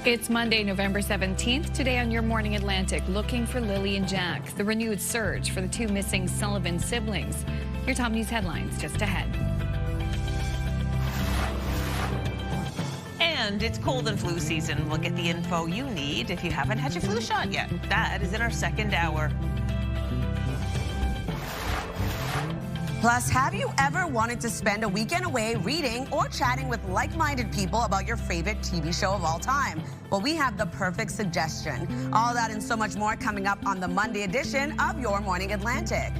It's Monday, November 17th. Today on Your Morning Atlantic, looking for Lily and Jack. The renewed search for the two missing Sullivan siblings. Your top news headlines just ahead. And it's cold and flu season. We'll get the info you need if you haven't had your flu shot yet. That is in our second hour. Plus, have you ever wanted to spend a weekend away reading or chatting with like-minded people about your favorite TV show of all time? Well, we have the perfect suggestion. All that and so much more coming up on the Monday edition of Your Morning Atlantic.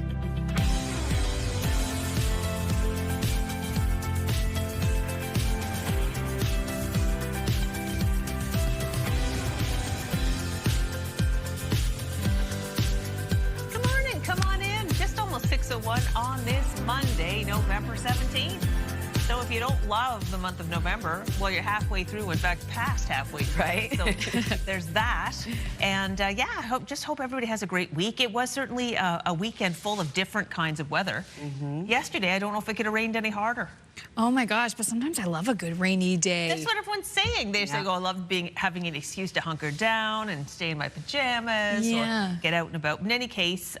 On this Monday, November 17th. So if you don't love the month of November, well, you're halfway through, in fact, past halfway through. Right. So there's that. And yeah, I just hope everybody has a great week. It was certainly a weekend full of different kinds of weather. Yesterday, I don't know if it could have rained any harder. Oh my gosh, but sometimes I love a good rainy day. That's what everyone's saying. They say, oh, I love having an excuse to hunker down and stay in my pajamas or get out and about. In any case,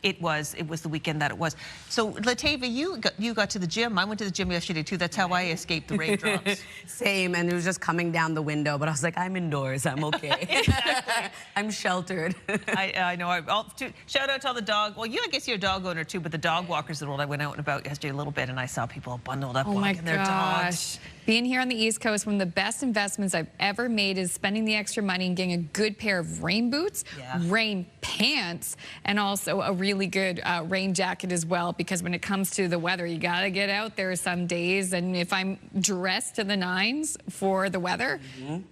it was the weekend that it was. So, Latavia, you got to the gym. I went to the gym yesterday, too. That's how I escaped the raindrops. Same, and it was just coming down the window, but I was like, I'm indoors. I'm okay. Exactly. I'm sheltered. I know. Shout out to all the dog. Well, I guess you're a dog owner, too, but the dog walkers and all. I went out and about yesterday a little bit, and I saw people bundled up walking their dogs. Being here on the East Coast, one of the best investments I've ever made is spending the extra money and getting a good pair of rain boots, rain pants, and also a really good rain jacket as well, because when it comes to the weather, you got to get out there some days. And if I'm dressed to the nines for the weather,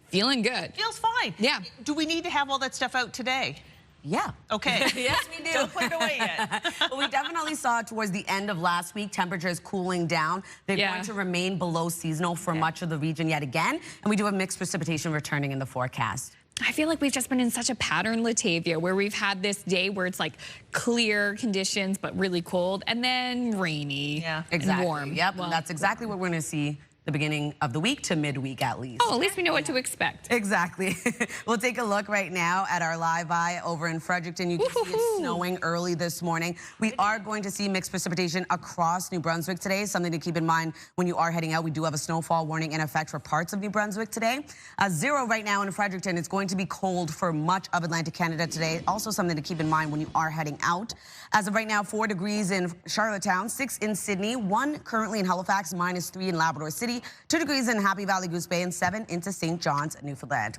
feeling good. Feels fine. Yeah. Do we need to have all that stuff out today? Yeah. Okay. Yes, we do. Don't put it away yet. Well, we definitely saw towards the end of last week, temperatures cooling down. They're going to remain below seasonal for much of the region yet again. And we do have mixed precipitation returning in the forecast. I feel like we've just been in such a pattern, Latavia, where we've had this day where it's like clear conditions, but really cold, and then rainy and warm. Yep, well, that's exactly what we're going to see the beginning of the week to midweek at least. Oh, at least we know what to expect. Exactly. We'll take a look right now at our live eye over in Fredericton. You can see it snowing early this morning. We are going to see mixed precipitation across New Brunswick today. Something to keep in mind when you are heading out. We do have a snowfall warning in effect for parts of New Brunswick today. 0 right now in Fredericton. It's going to be cold for much of Atlantic Canada today. Also something to keep in mind when you are heading out. As of right now, 4 degrees in Charlottetown, 6 in Sydney, 1 currently in Halifax, -3 in Labrador City, 2 degrees in Happy Valley, Goose Bay, and 7 into St. John's, Newfoundland.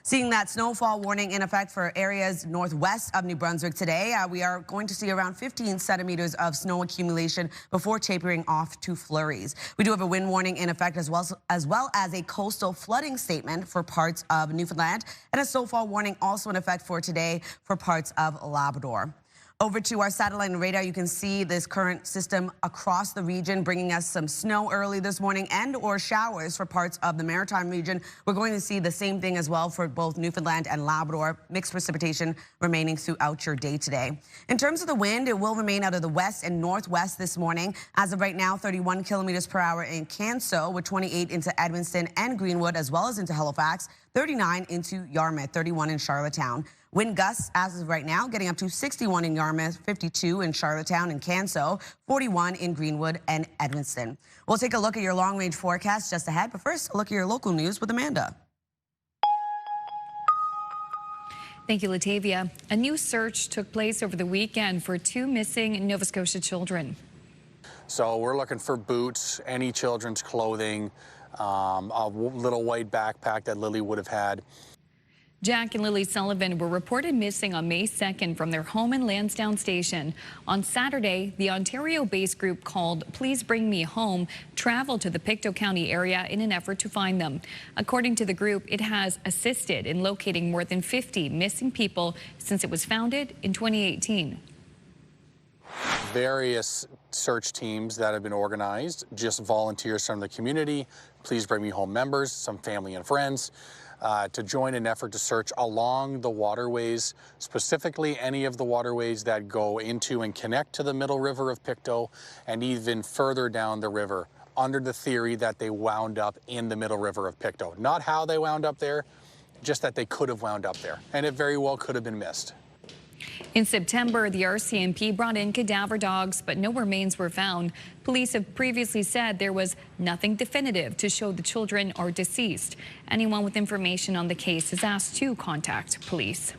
Seeing that snowfall warning in effect for areas northwest of New Brunswick today, we are going to see around 15 centimeters of snow accumulation before tapering off to flurries. We do have a wind warning in effect as well as a coastal flooding statement for parts of Newfoundland, and a snowfall warning also in effect for today for parts of Labrador. Over to our satellite and radar, you can see this current system across the region, bringing us some snow early this morning and or showers for parts of the Maritime region. We're going to see the same thing as well for both Newfoundland and Labrador. Mixed precipitation remaining throughout your day today. In terms of the wind, it will remain out of the west and northwest this morning. As of right now, 31 kilometers per hour in Canso, with 28 into Edmundston and Greenwood, as well as into Halifax, 39 into Yarmouth, 31 in Charlottetown. Wind gusts as of right now getting up to 61 in Yarmouth, 52 in Charlottetown and Canso, 41 in Greenwood and Edmundston. We'll take a look at your long-range forecast just ahead, but first, a look at your local news with Amanda. Thank you, Latavia. A new search took place over the weekend for 2 missing Nova Scotia children. So we're looking for boots, any children's clothing, a little white backpack that Lily would have had. Jack and Lily Sullivan were reported missing on May 2nd from their home in Lansdowne Station. On Saturday, the Ontario-based group called Please Bring Me Home traveled to the Pictou County area in an effort to find them. According to the group, it has assisted in locating more than 50 missing people since it was founded in 2018. Various search teams that have been organized, just volunteers from the community, Please Bring Me Home members, some family and friends, to join an effort to search along the waterways, specifically any of the waterways that go into and connect to the middle river of Pictou and even further down the river, under the theory that they wound up in the middle river of Pictou. Not how they wound up there, just that they could have wound up there, and it very well could have been missed. In September, the RCMP brought in cadaver dogs, but no remains were found. Police have previously said there was nothing definitive to show the children are deceased. Anyone with information on the case is asked to contact police.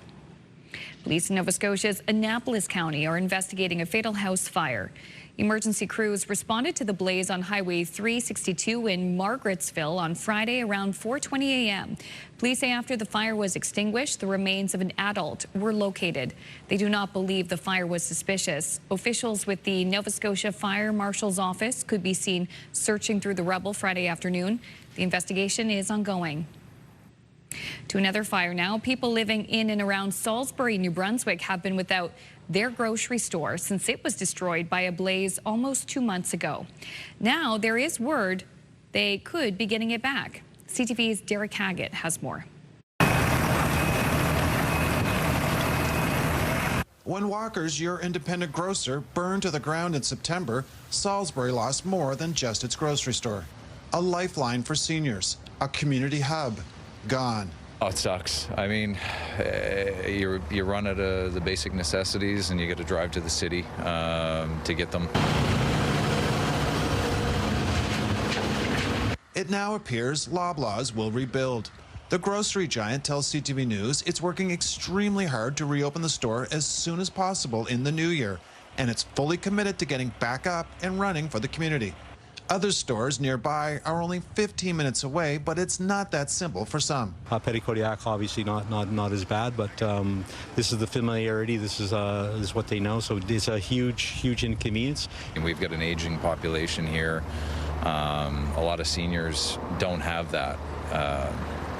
Police in Nova Scotia's Annapolis County are investigating a fatal house fire. Emergency crews responded to the blaze on Highway 362 in Margarettsville on Friday around 4:20 a.m. Police say after the fire was extinguished, the remains of an adult were located. They do not believe the fire was suspicious. Officials with the Nova Scotia Fire Marshal's office could be seen searching through the rubble Friday afternoon. The investigation is ongoing. To another fire now. People living in and around Salisbury, New Brunswick have been without their grocery store since it was destroyed by a blaze almost 2 months ago. Now there is word they could be getting it back. CTV's Derek Haggett has more. When Walker's, your independent grocer, burned to the ground in September, Salisbury lost more than just its grocery store. A lifeline for seniors, a community hub, gone. Oh, it sucks. I mean, you run out of the basic necessities and you get to drive to the city to get them. It now appears Loblaws will rebuild. The grocery giant tells CTV News it's working extremely hard to reopen the store as soon as possible in the new year, and it's fully committed to getting back up and running for the community. Other stores nearby are only 15 minutes away, but it's not that simple for some. Petit Kodiak, obviously not as bad, but this is the familiarity. This is what they know, so it's a huge inconvenience. And we've got an aging population here. A lot of seniors don't have that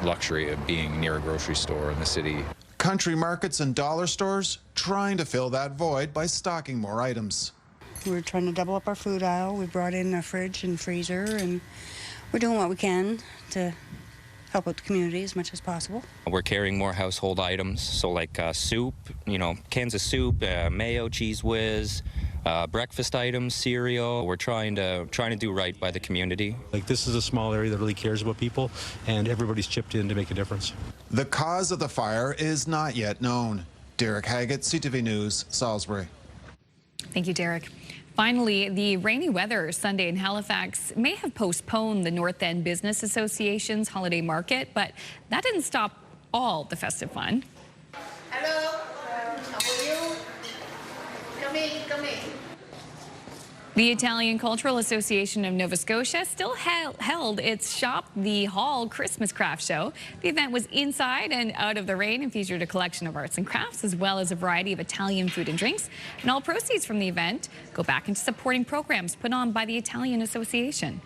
luxury of being near a grocery store in the city. Country markets and dollar stores trying to fill that void by stocking more items. We're trying to double up our food aisle. We brought in a fridge and freezer, and we're doing what we can to help out the community as much as possible. We're carrying more household items, so like soup, cans of soup, mayo, Cheese Whiz, breakfast items, cereal. We're trying to do right by the community. Like, this is a small area that really cares about people, and everybody's chipped in to make a difference. The cause of the fire is not yet known. Derek Haggett, CTV News, Salisbury. Thank you, Derek. Finally, the rainy weather Sunday in Halifax may have postponed the North End Business Association's holiday market, but that didn't stop all the festive fun. Hello, how are you? Come in. The Italian Cultural Association of Nova Scotia still held its Shop the Hall Christmas Craft Show. The event was inside and out of the rain and featured a collection of arts and crafts as well as a variety of Italian food and drinks. And all proceeds from the event go back into supporting programs put on by the Italian Association.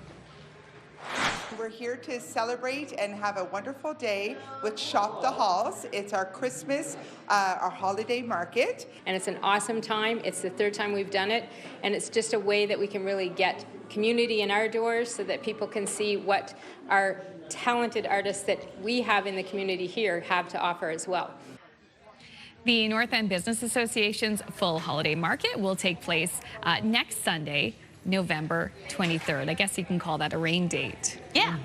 We're here to celebrate and have a wonderful day with Shop the Halls. It's our Christmas, our holiday market. And it's an awesome time. It's the third time we've done it. And it's just a way that we can really get community in our doors so that people can see what our talented artists that we have in the community here have to offer as well. The North End Business Association's full holiday market will take place next Sunday, November 23rd. I guess you can call that a rain date. Yeah,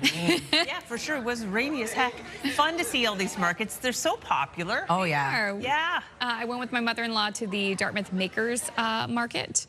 yeah, for sure. It was rainy as heck. Fun to see all these markets. They're so popular. Oh, yeah. Yeah. I went with my mother-in-law to the Dartmouth Makers Market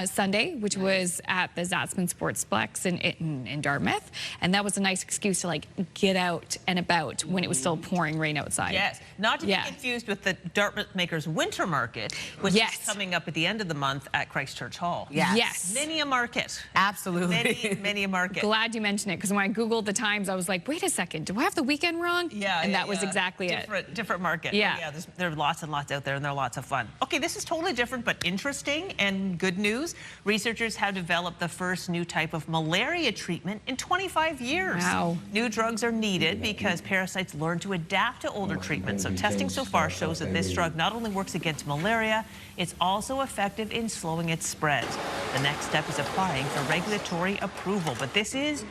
Sunday, which was at the Zatzman Sportsplex in Dartmouth. And that was a nice excuse to, like, get out and about when it was still pouring rain outside. Yes. Not to be confused with the Dartmouth Makers Winter Market, which is coming up at the end of the month at Christchurch Hall. Yes. Many a market. Absolutely. Many a market. Glad you mentioned it, because when I Googled the times, I was like, wait a second, do I have the weekend wrong? Yeah. And that was exactly it. Different market. Yeah. Yeah, there are lots and lots out there, and they're lots of fun. Okay, this is totally different, but interesting and good news. Researchers have developed the first new type of malaria treatment in 25 years. Wow. New drugs are needed because parasites learn to adapt to older treatments. So testing so far shows that this drug not only works against malaria, it's also effective in slowing its spread. The next step is applying for regulatory approval, but this is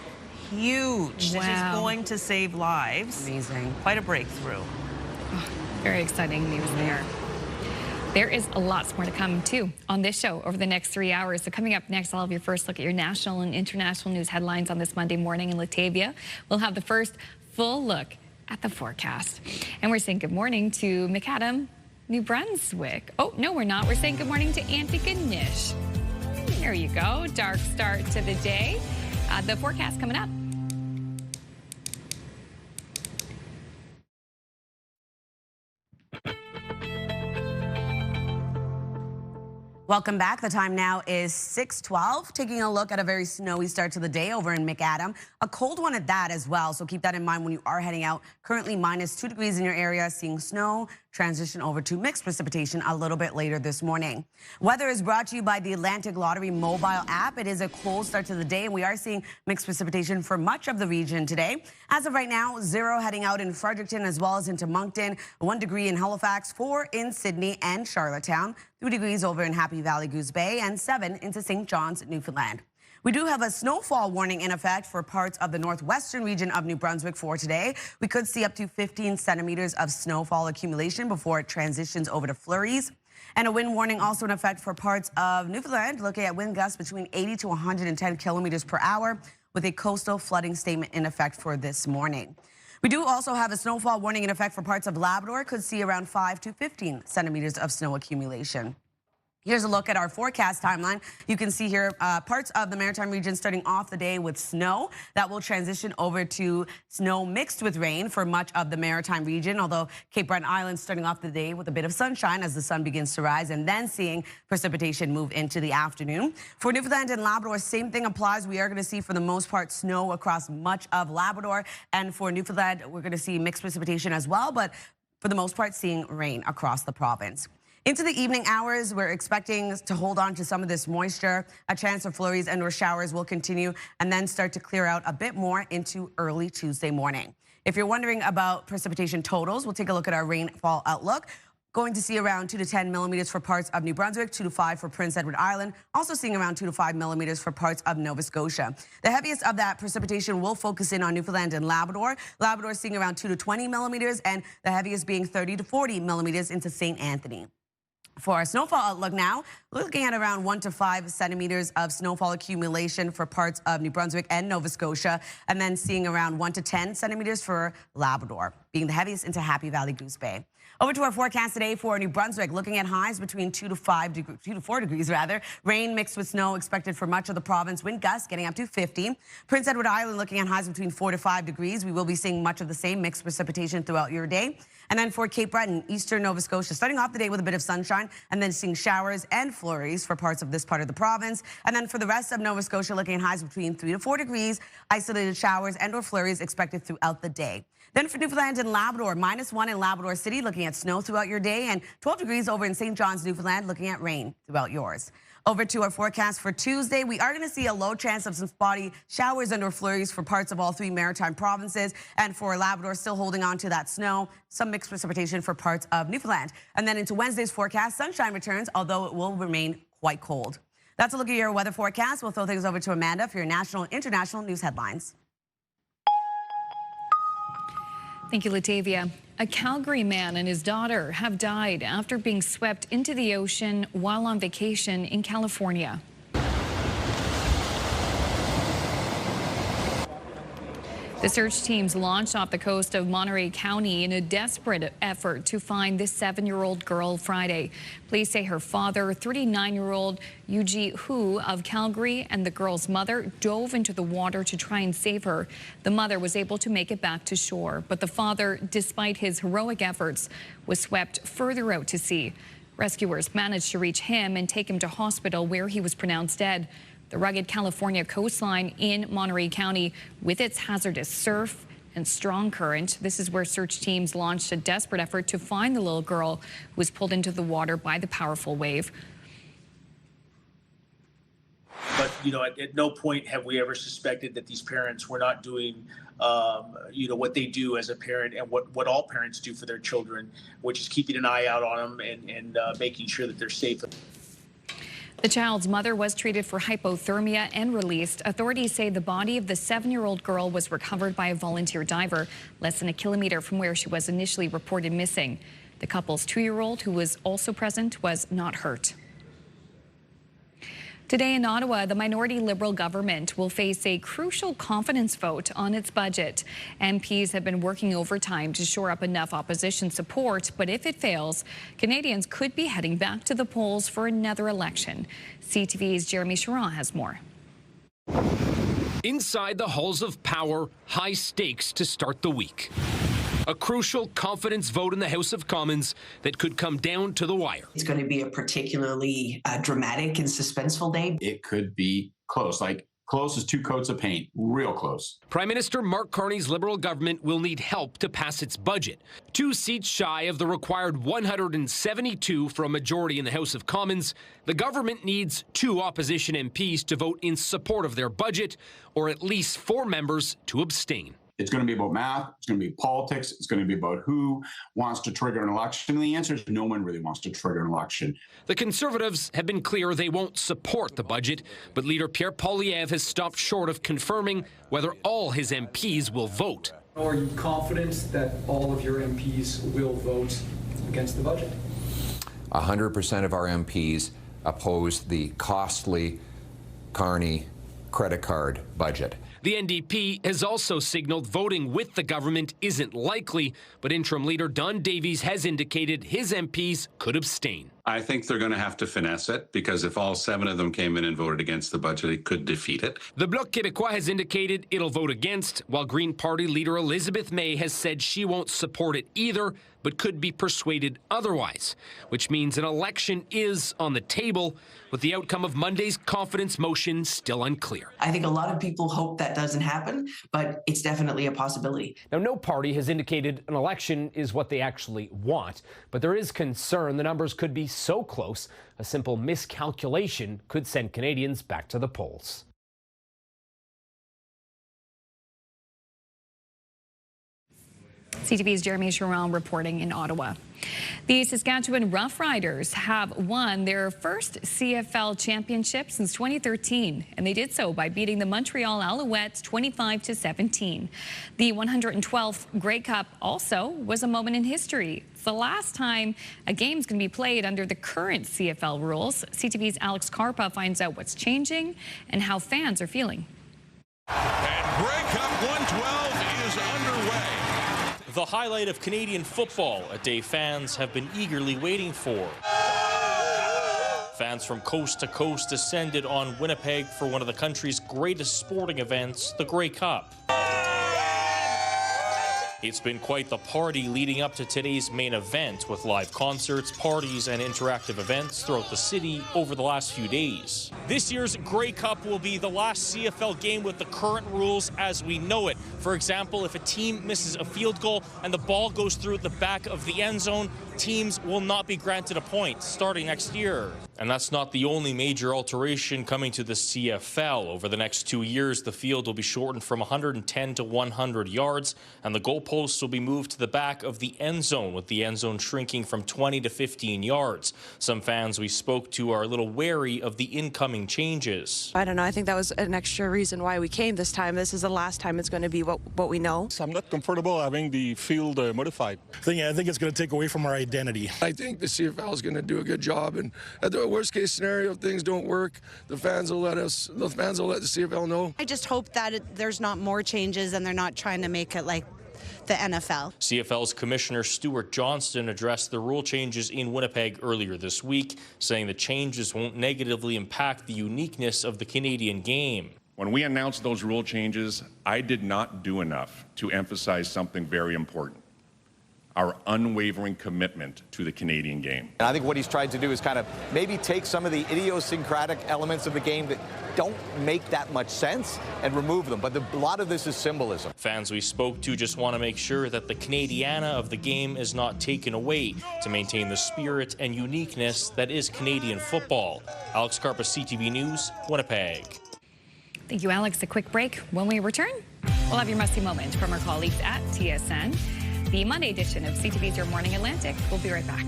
huge. Wow. This is going to save lives. Amazing. Quite a breakthrough. Very exciting news there. There is lots more to come, too, on this show over the next 3 hours. So coming up next, I'll have your first look at your national and international news headlines on this Monday morning in Latavia. We'll have the first full look at the forecast. And we're saying good morning to McAdam, New Brunswick. Oh, no, we're not. We're saying good morning to Antigonish. There you go. Dark start to the day. The forecast coming up. Welcome back. The time now is 6:12. Taking a look at a very snowy start to the day over in McAdam. A cold one at that as well, so keep that in mind when you are heading out. Currently -2 degrees in your area, seeing snow transition over to mixed precipitation a little bit later this morning. Weather is brought to you by the Atlantic Lottery mobile app. It is a cold start to the day, and we are seeing mixed precipitation for much of the region today. As of right now, 0 heading out in Fredericton as well as into Moncton, 1 degree in Halifax, 4 in Sydney and Charlottetown, 3 degrees over in Happy Valley, Goose Bay, and 7 into St. John's, Newfoundland. We do have a snowfall warning in effect for parts of the northwestern region of New Brunswick for today. We could see up to 15 centimeters of snowfall accumulation before it transitions over to flurries. And a wind warning also in effect for parts of Newfoundland, looking at wind gusts between 80 to 110 kilometers per hour, with a coastal flooding statement in effect for this morning. We do also have a snowfall warning in effect for parts of Labrador. Could see around 5 to 15 centimeters of snow accumulation. Here's a look at our forecast timeline. You can see here parts of the maritime region starting off the day with snow. That will transition over to snow mixed with rain for much of the maritime region, although Cape Breton Island starting off the day with a bit of sunshine as the sun begins to rise, and then seeing precipitation move into the afternoon. For Newfoundland and Labrador, same thing applies. We are going to see for the most part snow across much of Labrador, and for Newfoundland, we're going to see mixed precipitation as well, but for the most part seeing rain across the province. Into the evening hours, we're expecting to hold on to some of this moisture. A chance of flurries and or showers will continue and then start to clear out a bit more into early Tuesday morning. If you're wondering about precipitation totals, we'll take a look at our rainfall outlook. Going to see around 2 to 10 millimeters for parts of New Brunswick, 2 to 5 for Prince Edward Island. Also seeing around 2 to 5 millimeters for parts of Nova Scotia. The heaviest of that precipitation will focus in on Newfoundland and Labrador. Labrador seeing around 2 to 20 millimeters, and the heaviest being 30 to 40 millimeters into St. Anthony. For our snowfall outlook now, looking at around 1 to 5 centimeters of snowfall accumulation for parts of New Brunswick and Nova Scotia, and then seeing around 1 to 10 centimeters for Labrador, being the heaviest into Happy Valley, Goose Bay. Over to our forecast today for New Brunswick, looking at highs between 2 to 4 degrees rather. Rain mixed with snow expected for much of the province. Wind gusts getting up to 50. Prince Edward Island looking at highs between 4 to 5 degrees. We will be seeing much of the same mixed precipitation throughout your day. And then for Cape Breton, eastern Nova Scotia, starting off the day with a bit of sunshine and then seeing showers and flurries for parts of this part of the province. And then for the rest of Nova Scotia, looking at highs between 3 to 4 degrees, isolated showers and or flurries expected throughout the day. Then for Newfoundland and Labrador, -1 in Labrador City, looking at snow throughout your day, and 12 degrees over in St. John's, Newfoundland, looking at rain throughout yours. Over to our forecast for Tuesday, we are going to see a low chance of some spotty showers and or flurries for parts of all 3 maritime provinces. And for Labrador, still holding on to that snow, some mixed precipitation for parts of Newfoundland. And then into Wednesday's forecast, sunshine returns, although it will remain quite cold. That's a look at your weather forecast. We'll throw things over to Amanda for your national and international news headlines. Thank you, Latavia. A Calgary man and his daughter have died after being swept into the ocean while on vacation in California. The search teams launched off the coast of Monterey County in a desperate effort to find this 7-year-old girl Friday. Police say her father, 39-year-old Yuji Hu of Calgary, and the girl's mother dove into the water to try and save her. The mother was able to make it back to shore, but the father, despite his heroic efforts, was swept further out to sea. Rescuers managed to reach him and take him to hospital, where he was pronounced dead. The rugged California coastline in Monterey County, with its hazardous surf and strong current. This is where search teams launched a desperate effort to find the little girl who was pulled into the water by the powerful wave. But, you know, at no point have we ever suspected that these parents were not doing, you know, what they do as a parent and what all parents do for their children, which is keeping an eye out on them and making sure that they're safe. The child's mother was treated for hypothermia and released. Authorities say the body of the 7-year-old girl was recovered by a volunteer diver less than a kilometer from where she was initially reported missing. The couple's 2-year-old, who was also present, was not hurt. Today in Ottawa, the minority Liberal government will face a crucial confidence vote on its budget. MPs have been working overtime to shore up enough opposition support, but if it fails, Canadians could be heading back to the polls for another election. CTV's Jeremy Charron has more. Inside the halls of power, high stakes to start the week. A crucial confidence vote in the House of Commons that could come down to the wire. It's going to be a particularly dramatic and suspenseful day. It could be close, like close as two coats of paint, real close. Prime Minister Mark Carney's Liberal government will need help to pass its budget. 2 seats shy of the required 172 for a majority in the House of Commons, the government needs 2 opposition MPs to vote in support of their budget, or at least 4 members to abstain. It's going to be about math. It's going to be politics. It's going to be about who wants to trigger an election. And the answer is no one really wants to trigger an election. The Conservatives have been clear they won't support the budget, but leader Pierre Poilievre has stopped short of confirming whether all his MPs will vote. Are you confident that all of your MPs will vote against the budget? 100% of our MPs oppose the costly Carney credit card budget. The NDP has also signaled voting with the government isn't likely, but interim leader Don Davies has indicated his MPs could abstain. I think they're going to have to finesse it, because if all 7 of them came in and voted against the budget, it could defeat it. The Bloc Québécois has indicated it'll vote against, while Green Party leader Elizabeth May has said she won't support it either, but could be persuaded otherwise, which means an election is on the table, with the outcome of Monday's confidence motion still unclear. I think a lot of people hope that doesn't happen, but it's definitely a possibility. Now, no party has indicated an election is what they actually want, but there is concern the numbers could be so close, a simple miscalculation could send Canadians back to the polls. CTV's Jeremy Charron reporting in Ottawa. The Saskatchewan Roughriders have won their first CFL championship since 2013, and they did so by beating the Montreal Alouettes 25-17. The 112th Grey Cup also was a moment in history. It's the last time a game's going to be played under the current CFL rules. CTV's Alex Karpa finds out what's changing and how fans are feeling. And Grey Cup 112 is underway. The highlight of Canadian football, a day fans have been eagerly waiting for. Fans from coast to coast descended on Winnipeg for one of the country's greatest sporting events, the Grey Cup. It's been quite the party leading up to today's main event, with live concerts, parties, and interactive events throughout the city over the last few days. This year's Grey Cup will be the last CFL game with the current rules as we know it. For example, if a team misses a field goal and the ball goes through the back of the end zone, teams will not be granted a point starting next year. And that's not the only major alteration coming to the CFL. Over the next 2 years, the field will be shortened from 110 to 100 yards, and the goalposts will be moved to the back of the end zone, with the end zone shrinking from 20 to 15 yards. Some fans we spoke to are a little wary of the incoming changes. I don't know. I think that was an extra reason why we came this time. This is the last time it's going to be what we know. I'm not comfortable having the field modified. I think it's going to take away from our identity. I think the CFL is going to do a good job, and at the worst case scenario, if things don't work, the fans will let the CFL know. I just hope that there's not more changes and they're not trying to make it like the NFL. CFL's Commissioner Stuart Johnston addressed the rule changes in Winnipeg earlier this week, saying the changes won't negatively impact the uniqueness of the Canadian game. When we announced those rule changes, I did not do enough to emphasize something very important: our unwavering commitment to the Canadian game. And I think what he's tried to do is kind of maybe take some of the idiosyncratic elements of the game that don't make that much sense and remove them. But a lot of this is symbolism. Fans we spoke to just want to make sure that the Canadiana of the game is not taken away to maintain the spirit and uniqueness that is Canadian football. Alex Karpa, CTV News, Winnipeg. Thank you, Alex. A quick break. When we return, we'll have your must-see moment from our colleagues at TSN. The Monday edition of CTV's Your Morning Atlantic. We'll be right back.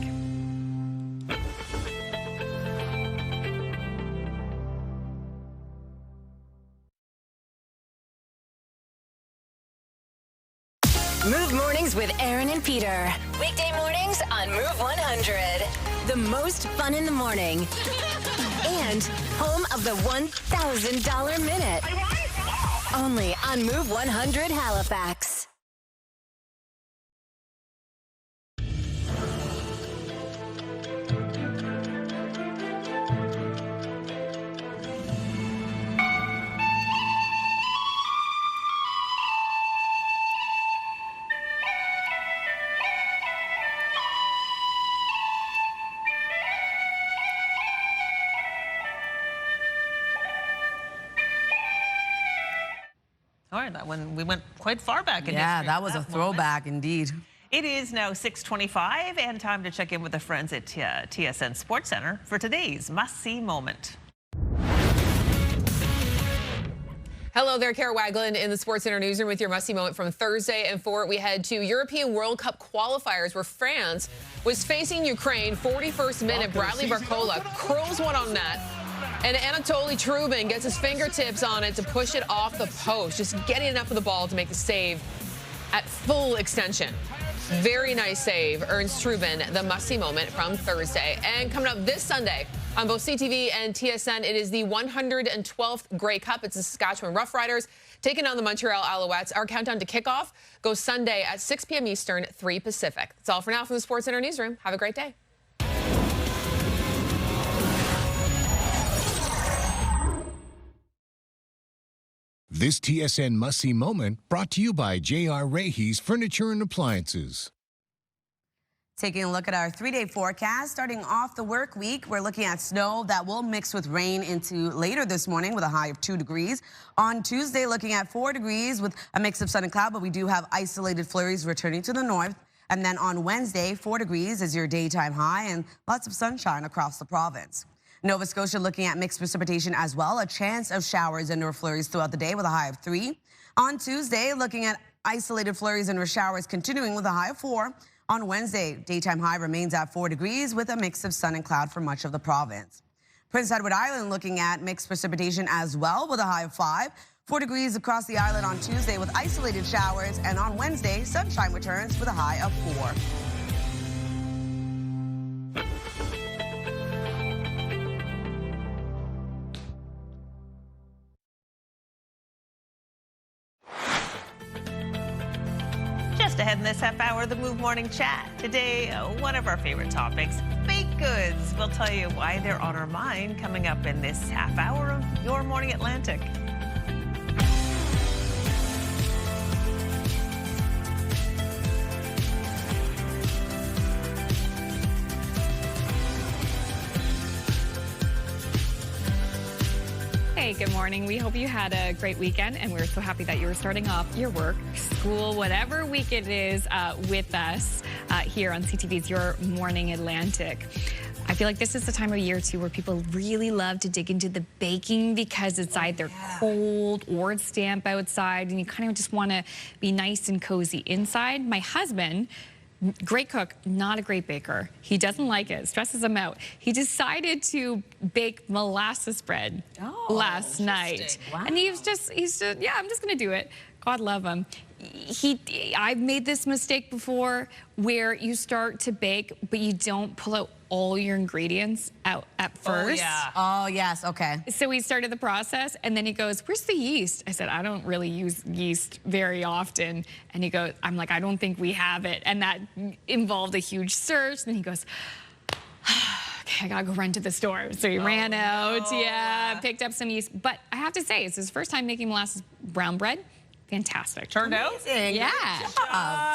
Move Mornings with Aaron and Peter. Weekday mornings on Move 100. The most fun in the morning. and home of the $1,000 Minute. Only on Move 100 Halifax. All right, that one, we went quite far back in history. Yeah, that was a throwback indeed. It is now 6:25 and time to check in with the friends at TSN Sports Center for today's must-see moment. Hello there, Kara Wagland in the Sports Center newsroom with your must-see moment from Thursday. And for it, we head to European World Cup qualifiers where France was facing Ukraine. 41st minute, Bradley Barcola curls one on net. And Anatoly Trubin gets his fingertips on it to push it off the post, just getting enough of the ball to make the save at full extension. Very nice save, earns Trubin the must-see moment from Thursday. And coming up this Sunday on both CTV and TSN, it is the 112th Grey Cup. It's the Saskatchewan Roughriders taking on the Montreal Alouettes. Our countdown to kickoff goes Sunday at 6 p.m. Eastern, 3 Pacific. That's all for now from the Sports Center newsroom. Have a great day. This TSN must-see moment brought to you by J.R. Rahe's Furniture and Appliances. Taking a look at our 3-day forecast. Starting off the work week, we're looking at snow that will mix with rain into later this morning with a high of 2 degrees. On Tuesday, looking at 4 degrees with a mix of sun and cloud, but we do have isolated flurries returning to the north. And then on Wednesday, 4 degrees is your daytime high and lots of sunshine across the province. Nova Scotia looking at mixed precipitation as well, a chance of showers and or flurries throughout the day with a high of 3. On Tuesday, looking at isolated flurries and or showers continuing with a high of 4. On Wednesday, daytime high remains at 4 degrees with a mix of sun and cloud for much of the province. Prince Edward Island looking at mixed precipitation as well with a high of 5. 4 degrees across the island on Tuesday with isolated showers, and on Wednesday, sunshine returns with a high of 4. Just ahead in this half hour, the Move Morning Chat. Today, one of our favorite topics, baked goods. We'll tell you why they're on our mind coming up in this half hour of Your Morning Atlantic. Hey, good morning. We hope you had a great weekend, and we're so happy that you were starting off your work, school, whatever week it is with us here on CTV's Your Morning Atlantic. I feel like this is the time of year, too, where people really love to dig into the baking because it's either cold or it's damp outside, and you kind of just want to be nice and cozy inside. My husband, great cook, not a great baker. He doesn't like it, stresses him out. He decided to bake molasses bread last night. Wow. And he's just, yeah, I'm just gonna do it. God love him. I've made this mistake before where you start to bake, but you don't pull out all your ingredients out at first. Oh, yeah. Oh, yes, okay. So he started the process, and then he goes, where's the yeast? I said, I don't really use yeast very often. And he goes, I'm like, I don't think we have it. And that involved a huge search. And he goes, okay, I gotta go run to the store. So he ran out, picked up some yeast. But I have to say, it's his first time making molasses brown bread. Fantastic. Turned out? Yeah.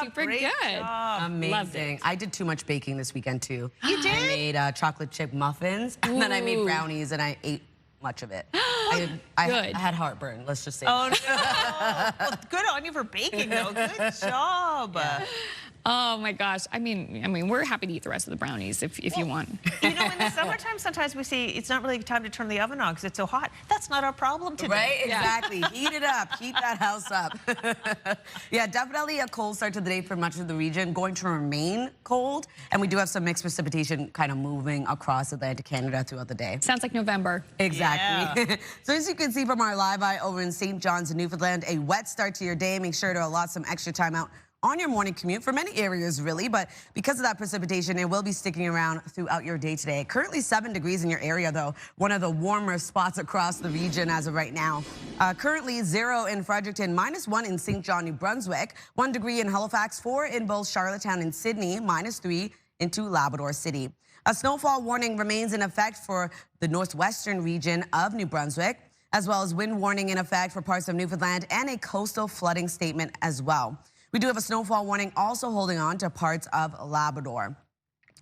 Super Great good. Job. Amazing. I did too much baking this weekend, too. You did? I made chocolate chip muffins, and then I made brownies, and I ate much of it. I had heartburn, let's just say. Oh, no. Well, good on you for baking, though. Good job. Yeah. Oh my gosh! I mean, we're happy to eat the rest of the brownies if you want. You know, in the summertime, sometimes we see it's not really time to turn the oven on because it's so hot. That's not our problem today. Right? Exactly. Heat it up. Keep that house up. Yeah, definitely a cold start to the day for much of the region. Going to remain cold, and we do have some mixed precipitation kind of moving across Atlantic Canada throughout the day. Sounds like November. Exactly. Yeah. So as you can see from our live eye over in St. John's and Newfoundland, a wet start to your day. Make sure to allot some extra time out on your morning commute for many areas, really. But because of that precipitation, it will be sticking around throughout your day today. Currently 7 degrees in your area, though, one of the warmer spots across the region as of right now. Currently 0 in Fredericton, -1 in St. John, New Brunswick, 1 degree in Halifax, 4 in both Charlottetown and Sydney, -3 into Labrador City. A snowfall warning remains in effect for the northwestern region of New Brunswick, as well as wind warning in effect for parts of Newfoundland and a coastal flooding statement as well. We do have a snowfall warning also holding on to parts of Labrador.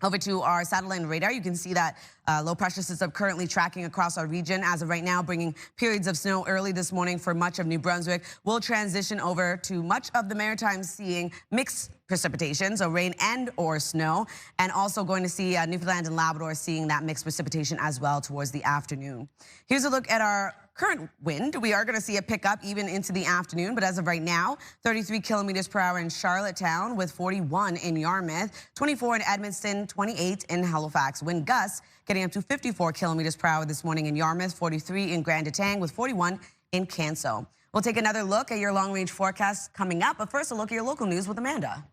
Over to our satellite radar, you can see that low pressure system currently tracking across our region as of right now, bringing periods of snow early this morning for much of New Brunswick. We'll transition over to much of the Maritimes seeing mixed precipitation, so rain and or snow, and also going to see Newfoundland and Labrador seeing that mixed precipitation as well towards the afternoon. Here's a look at our current wind. We are going to see it pick up even into the afternoon, but as of right now, 33 kilometers per hour in Charlottetown with 41 in Yarmouth, 24 in Edmundston, 28 in Halifax. Wind gusts getting up to 54 kilometers per hour this morning in Yarmouth, 43 in Grand Etang with 41 in Canso. We'll take another look at your long-range forecast coming up, but first a look at your local news with Amanda.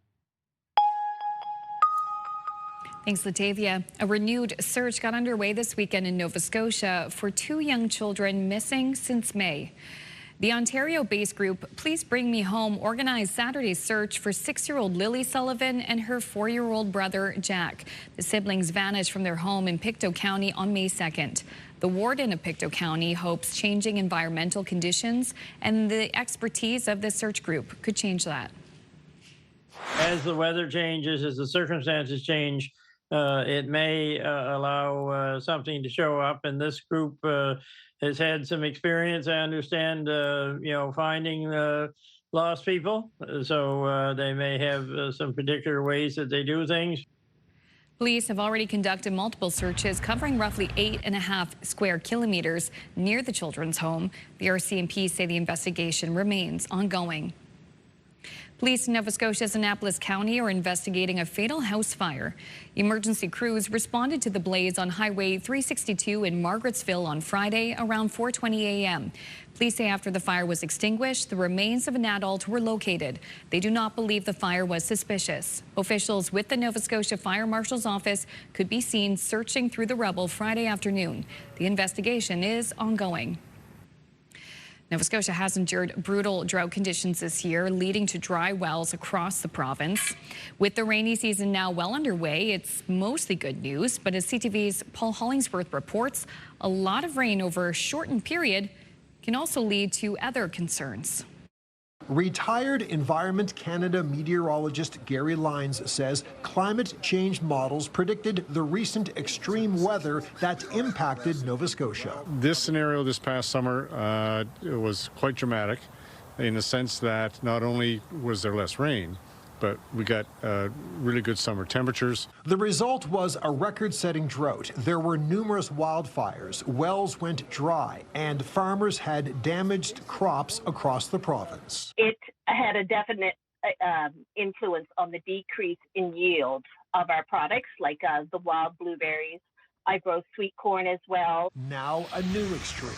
Thanks, Latavia. A renewed search got underway this weekend in Nova Scotia for 2 young children missing since May. The Ontario-based group Please Bring Me Home organized Saturday's search for 6-year-old Lily Sullivan and her 4-year-old brother, Jack. The siblings vanished from their home in Pictou County on May 2nd. The warden of Pictou County hopes changing environmental conditions and the expertise of the search group could change that. As the weather changes, as the circumstances change, it may allow something to show up, and this group has had some experience, I understand, finding lost people. So they may have some particular ways that they do things. Police have already conducted multiple searches covering roughly 8.5 square kilometers near the children's home. The RCMP say the investigation remains ongoing. Police in Nova Scotia's Annapolis County are investigating a fatal house fire. Emergency crews responded to the blaze on Highway 362 in Margarettsville on Friday around 4:20 a.m. Police say after the fire was extinguished, the remains of an adult were located. They do not believe the fire was suspicious. Officials with the Nova Scotia Fire Marshal's office could be seen searching through the rubble Friday afternoon. The investigation is ongoing. Nova Scotia has endured brutal drought conditions this year, leading to dry wells across the province. With the rainy season now well underway, it's mostly good news. But as CTV's Paul Hollingsworth reports, a lot of rain over a shortened period can also lead to other concerns. Retired Environment Canada meteorologist Gary Lyons says climate change models predicted the recent extreme weather that impacted Nova Scotia. This scenario this past summer was quite dramatic in the sense that not only was there less rain, but we got really good summer temperatures. The result was a record-setting drought. There were numerous wildfires, wells went dry, and farmers had damaged crops across the province. It had a definite influence on the decrease in yield of our products, like the wild blueberries. I grow sweet corn as well. Now a new extreme.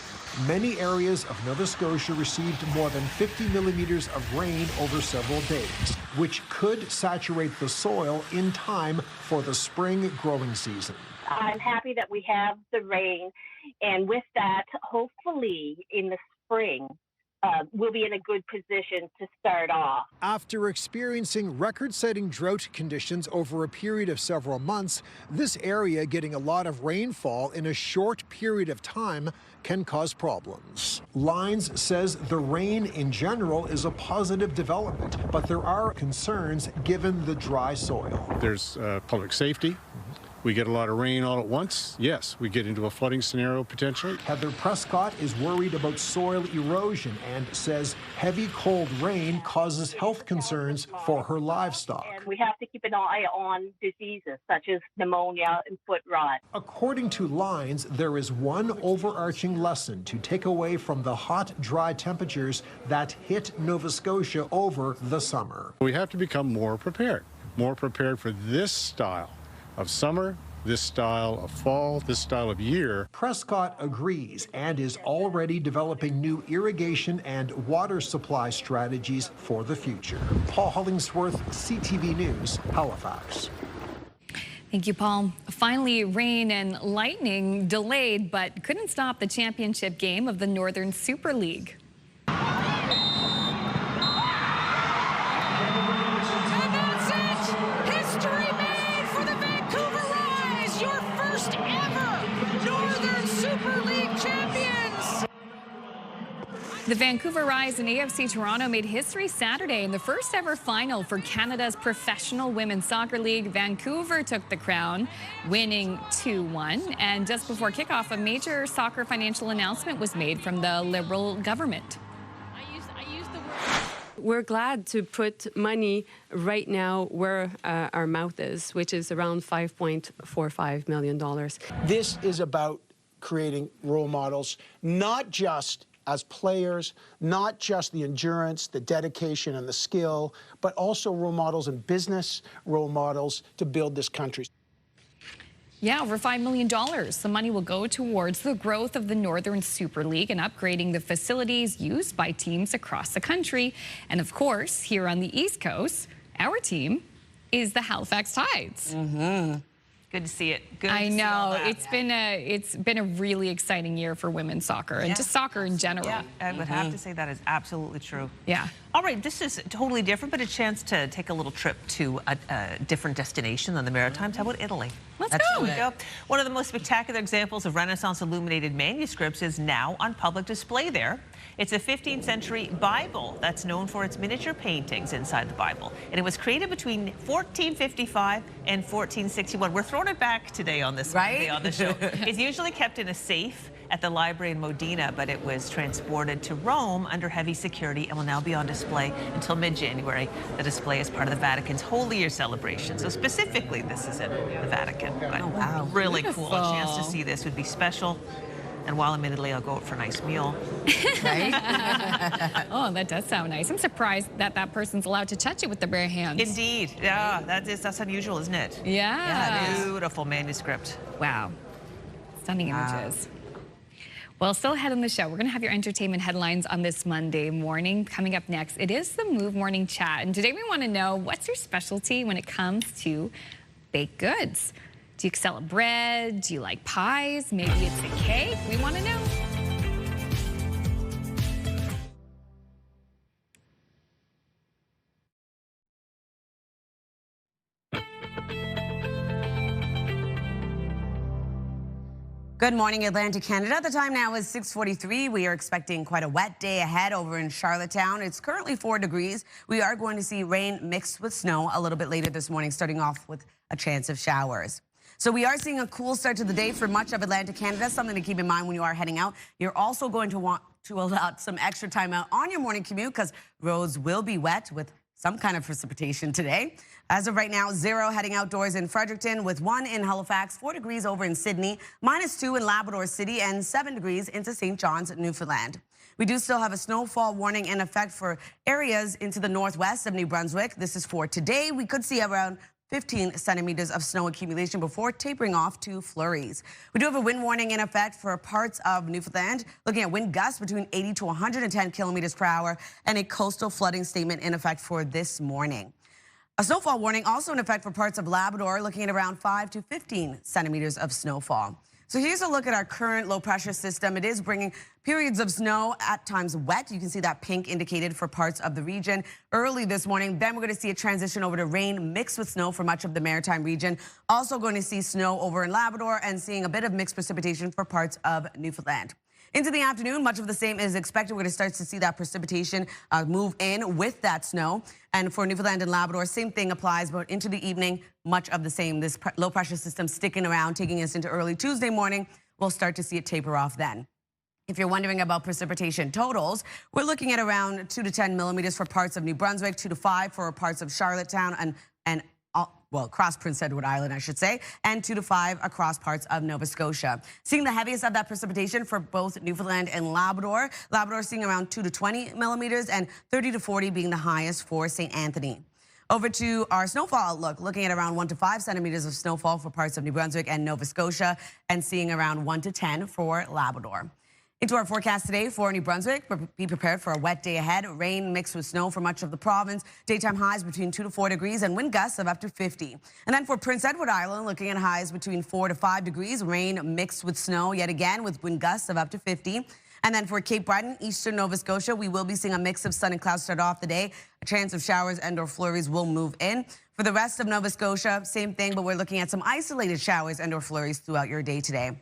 Many areas of Nova Scotia received more than 50 millimeters of rain over several days, which could saturate the soil in time for the spring growing season. I'm happy that we have the rain, and with that, hopefully in the spring, we'll be in a good position to start off. After experiencing record-setting drought conditions over a period of several months, this area getting a lot of rainfall in a short period of time can cause problems. Lyons says the rain in general is a positive development, but there are concerns given the dry soil. There's public safety. We get a lot of rain all at once. Yes, we get into a flooding scenario potentially. Heather Prescott is worried about soil erosion and says heavy cold rain causes health concerns for her livestock. And we have to keep an eye on diseases such as pneumonia and foot rot. According to Lyons, there is one overarching lesson to take away from the hot, dry temperatures that hit Nova Scotia over the summer. We have to become more prepared for this style of summer this style of fall, this style of year. Prescott agrees and is already developing new irrigation and water supply strategies for the future. Paul Hollingsworth, CTV News, Halifax. Thank you, Paul. Finally, rain and lightning delayed, but couldn't stop the championship game of the Northern Super League. And that's it! History made for the Vancouver Rise, your first ever Northern Super League champions! The Vancouver Rise and AFC Toronto made history Saturday in the first ever final for Canada's Professional Women's Soccer League. Vancouver took the crown, winning 2-1. And just before kickoff, a major soccer financial announcement was made from the Liberal government. We're glad to put money right now where our mouth is, which is around $5.45 million. This is about creating role models, not just as players, not just the endurance, the dedication, and the skill, but also role models in business, role models to build this country. Yeah, over $5 million. The money will go towards the growth of the Northern Super League and upgrading the facilities used by teams across the country. And of course, here on the East Coast, our team is the Halifax Tides. Good to see it. Good I to see know all that. it's been a really exciting year for women's soccer and just soccer in general. Yeah, I would have to say that is absolutely true. Yeah. All right, this is totally different, but a chance to take a little trip to a different destination than the Maritimes. How about Italy? Let's go. Here we go. One of the most spectacular examples of Renaissance illuminated manuscripts is now on public display there. It's a 15th century Bible that's known for its miniature paintings inside the Bible. And it was created between 1455 and 1461. We're throwing it back today on this Monday on the show. It's usually kept in a safe at the library in Modena, but it was transported to Rome under heavy security and will now be on display until mid-January. The display is part of the Vatican's Holy Year celebration. So specifically, this is in the Vatican. But really cool. A chance to see this would be special. And while I'm in Italy, I'll go out for a nice meal. Right? Oh, that does sound nice. I'm surprised that that person's allowed to touch it with their bare hands. Indeed. Yeah, that's unusual, isn't it? Yeah. Beautiful manuscript. Wow. Stunning images. Well, still ahead on the show, we're going to have your entertainment headlines on this Monday morning. Coming up next, it is the Move Morning Chat. And today we want to know, what's your specialty when it comes to baked goods? Do you excel at bread? Do you like pies? Maybe it's a cake? We want to know. Good morning, Atlantic Canada. The time now is 6:43. We are expecting quite a wet day ahead over in Charlottetown. It's currently 4 degrees. We are going to see rain mixed with snow a little bit later this morning, starting off with a chance of showers. So we are seeing a cool start to the day for much of Atlantic Canada, something to keep in mind when you are heading out. You're also going to want to allow some extra time out on your morning commute because roads will be wet with some kind of precipitation today. As of right now, 0 heading outdoors in Fredericton, with 1 in Halifax, 4 degrees over in Sydney, -2 in Labrador City, and 7 degrees into St. John's, Newfoundland. We do still have a snowfall warning in effect for areas into the northwest of New Brunswick. This is for today. We could see around 15 centimeters of snow accumulation before tapering off to flurries. We do have a wind warning in effect for parts of Newfoundland, looking at wind gusts between 80 to 110 kilometers per hour, and a coastal flooding statement in effect for this morning. A snowfall warning also in effect for parts of Labrador, looking at around 5 to 15 centimeters of snowfall. So here's a look at our current low pressure system. It is bringing periods of snow, at times wet. You can see that pink indicated for parts of the region early this morning. Then we're going to see a transition over to rain mixed with snow for much of the maritime region. Also going to see snow over in Labrador and seeing a bit of mixed precipitation for parts of Newfoundland. Into the afternoon, much of the same is expected. We're going to start to see that precipitation move in with that snow. And for Newfoundland and Labrador, same thing applies, but into the evening, much of the same. This low pressure system sticking around, taking us into early Tuesday morning. We'll start to see it taper off then. If you're wondering about precipitation totals, we're looking at around 2 to 10 millimeters for parts of New Brunswick, 2 to 5 for parts of Charlottetown and across Prince Edward Island, I should say, and 2 to 5 across parts of Nova Scotia. Seeing the heaviest of that precipitation for both Newfoundland and Labrador. Labrador seeing around 2 to 20 millimeters and 30 to 40 being the highest for St. Anthony. Over to our snowfall outlook, looking at around 1 to 5 centimeters of snowfall for parts of New Brunswick and Nova Scotia, and seeing around 1 to 10 for Labrador. Into our forecast today for New Brunswick, be prepared for a wet day ahead. Rain mixed with snow for much of the province. Daytime highs between 2 to 4 degrees and wind gusts of up to 50. And then for Prince Edward Island, looking at highs between 4 to 5 degrees. Rain mixed with snow yet again with wind gusts of up to 50. And then for Cape Breton, eastern Nova Scotia, we will be seeing a mix of sun and clouds start off the day. A chance of showers and/or flurries will move in. For the rest of Nova Scotia, same thing, but we're looking at some isolated showers and/or flurries throughout your day today.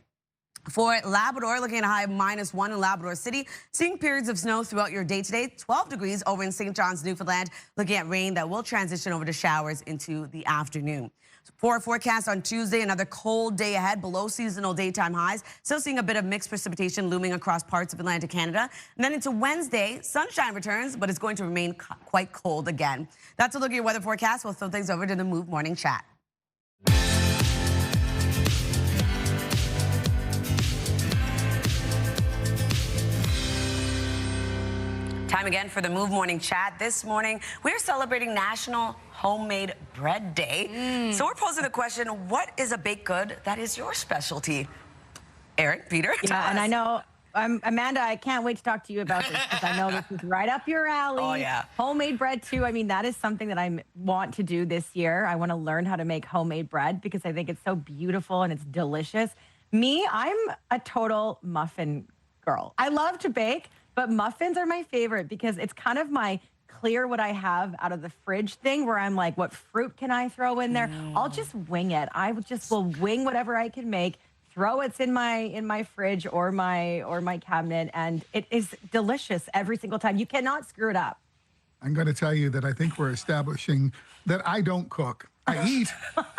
For Labrador, looking at a high of -1 in Labrador City, seeing periods of snow throughout your day today. 12 degrees over in St. John's, Newfoundland, looking at rain that will transition over to showers into the afternoon. For our forecast on Tuesday, another cold day ahead, below seasonal daytime highs. Still seeing a bit of mixed precipitation looming across parts of Atlantic Canada. And then into Wednesday, sunshine returns, but it's going to remain quite cold again. That's a look at your weather forecast. We'll throw things over to the Move Morning Chat. Time again for the Move Morning Chat. This morning, we're celebrating National Homemade Bread Day. So we're posing the question, what is a baked good that is your specialty? Eric, Peter? Yeah, and I know, Amanda, I can't wait to talk to you about this because I know this is right up your alley. Oh, yeah. Homemade bread, too. I mean, that is something that I want to do this year. I want to learn how to make homemade bread because I think it's so beautiful and it's delicious. Me, I'm a total muffin girl. I love to bake, but muffins are my favorite because it's kind of my clear what I have out of the fridge thing where I'm like, what fruit can I throw in there? I'll just wing it. I just will wing whatever I can make, throw it in my fridge or my cabinet, and it is delicious every single time. You cannot screw it up. I'm going to tell you that I think we're establishing that I don't cook. I eat,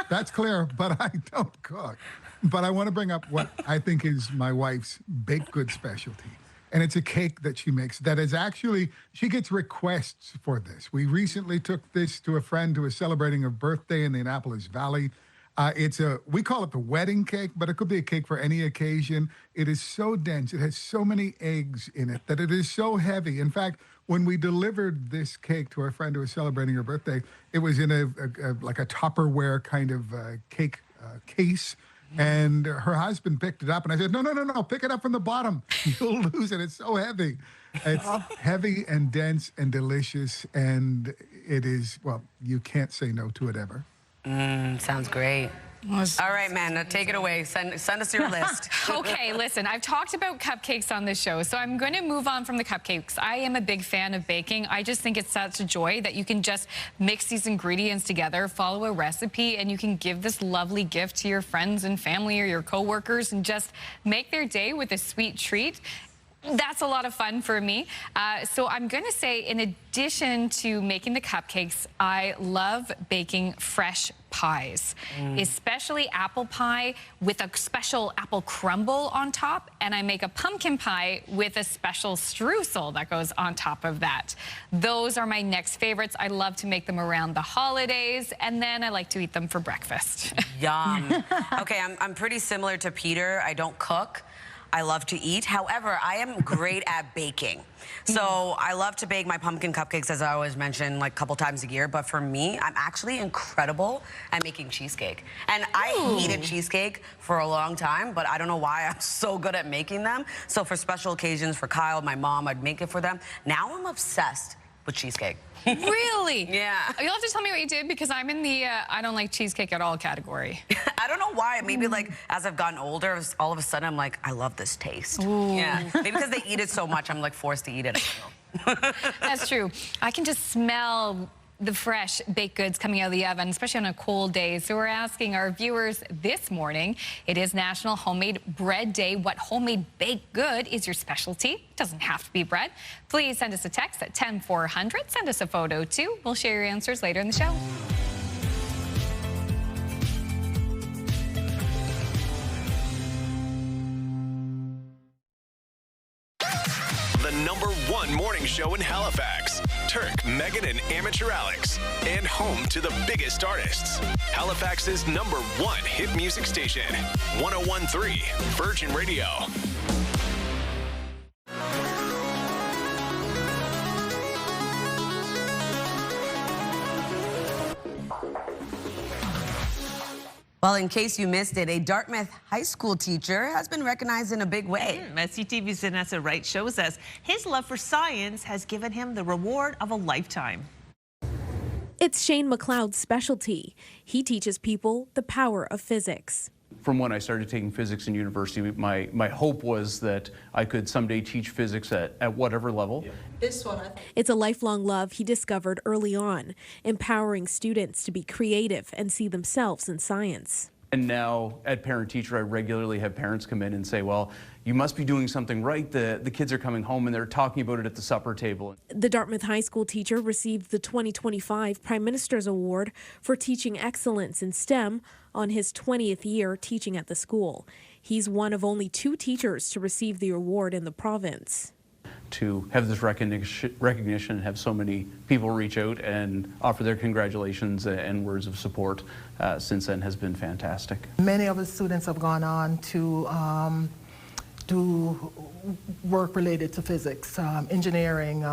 that's clear, but I don't cook. But I want to bring up what I think is my wife's baked good specialty. And it's a cake that she makes that is actually, she gets requests for this. We recently took this to a friend who was celebrating a birthday in the Annapolis Valley. We call it the wedding cake, but it could be a cake for any occasion. It is so dense. It has so many eggs in it that it is so heavy. In fact, when we delivered this cake to our friend who was celebrating her birthday, it was in like a Tupperware kind of cake case. And her husband picked it up, and I said, no, pick it up from the bottom. You'll lose it. It's so heavy. It's heavy and dense and delicious, and it is, well, you can't say no to it ever. Sounds great. All right, man, take it away. Send us your list. Okay, listen, I've talked about cupcakes on this show, so I'm going to move on from the cupcakes. I am a big fan of baking. I just think it's such a joy that you can just mix these ingredients together, follow a recipe, and you can give this lovely gift to your friends and family or your coworkers and just make their day with a sweet treat. That's a lot of fun for me. So I'm going to say, in addition to making the cupcakes, I love baking fresh pies, especially apple pie with a special apple crumble on top. And I make a pumpkin pie with a special streusel that goes on top of that. Those are my next favorites. I love to make them around the holidays, and then I like to eat them for breakfast. Yum. Okay, I'm pretty similar to Peter. I don't cook. I love to eat. However, I am great at baking. So I love to bake my pumpkin cupcakes, as I always mention, like a couple times a year. But for me, I'm actually incredible at making cheesecake. And I hated cheesecake for a long time, but I don't know why I'm so good at making them. So for special occasions, for Kyle, my mom, I'd make it for them. Now I'm obsessed with cheesecake. Really? Yeah. You'll have to tell me what you did because I'm in the I don't like cheesecake at all category. I don't know why. Maybe like as I've gotten older, all of a sudden I'm like, I love this taste. Ooh. Yeah. Maybe because they eat it so much, I'm like forced to eat it. I don't know. That's true. I can just smell the fresh baked goods coming out of the oven, especially on a cold day. So we're asking our viewers this morning, it is National Homemade Bread Day. What homemade baked good is your specialty? Doesn't have to be bread. Please send us a text at 10400. Send us a photo too. We'll share your answers later in the show. The #1 morning show in Halifax. Turk, Megan, and Amateur Alex. And home to the biggest artists. Halifax's #1 hit music station. 101.3 Virgin Radio. Well, in case you missed it, a Dartmouth high school teacher has been recognized in a big way. As CTV's Vanessa Wright shows us, his love for science has given him the reward of a lifetime. It's Shane McLeod's specialty. He teaches people the power of physics. From when I started taking physics in university, my hope was that I could someday teach physics at whatever level. This one. It's a lifelong love he discovered early on, empowering students to be creative and see themselves in science. And now at Parent Teacher, I regularly have parents come in and say, well, you must be doing something right. The kids are coming home and they're talking about it at the supper table. The Dartmouth high school teacher received the 2025 Prime Minister's Award for teaching excellence in STEM on his 20th year teaching at the school. He's one of only 2 teachers to receive the award in the province. To have this recognition and have so many people reach out and offer their congratulations and words of support since then has been fantastic. Many of the students have gone on to do work related to physics, engineering.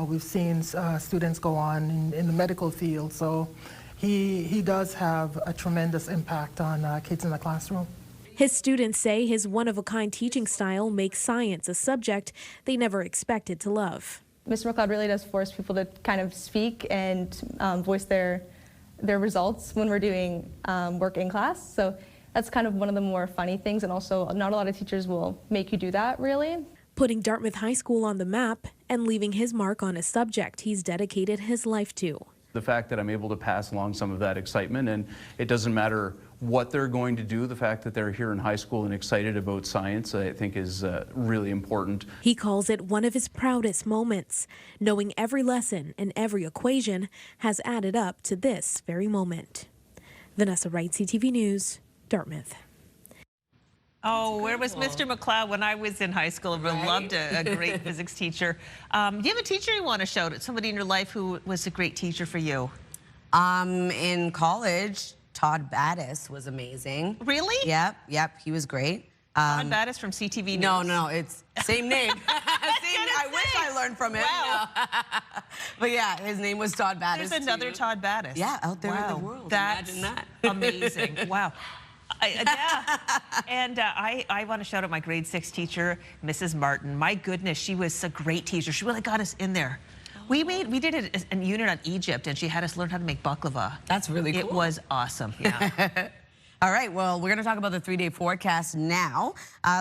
We've seen students go on in the medical field. So he does have a tremendous impact on kids in the classroom. His students say his one-of-a-kind teaching style makes science a subject they never expected to love. Mr. McLeod really does force people to kind of speak and voice their results when we're doing work in class. So that's kind of one of the more funny things, and also not a lot of teachers will make you do that, really. Putting Dartmouth High School on the map and leaving his mark on a subject he's dedicated his life to. The fact that I'm able to pass along some of that excitement, and it doesn't matter what they're going to do, the fact that they're here in high school and excited about science, I think is really important. He calls it one of his proudest moments, knowing every lesson and every equation has added up to this very moment. Vanessa Wright, CTV News, Dartmouth. Oh, where was Mr. McLeod when I was in high school? I loved a great physics teacher. Do you have a teacher you want to shout at? Somebody in your life who was a great teacher for you? In college, Todd Battis was amazing. Really? Yep, he was great. Todd Battis from CTV News? No, it's same name. I wish I learned from him. Wow. But yeah, his name was Todd Battis. There's another Todd Battis. Yeah, out there in the world. Imagine that. Amazing. Wow. Yeah. And I want to shout out my grade 6 teacher, Mrs. Martin. My goodness, she was a great teacher. She really got us in there. We did a unit on Egypt, and she had us learn how to make baklava. That's really cool. It was awesome. Yeah. All right, well, we're going to talk about the 3-day forecast now.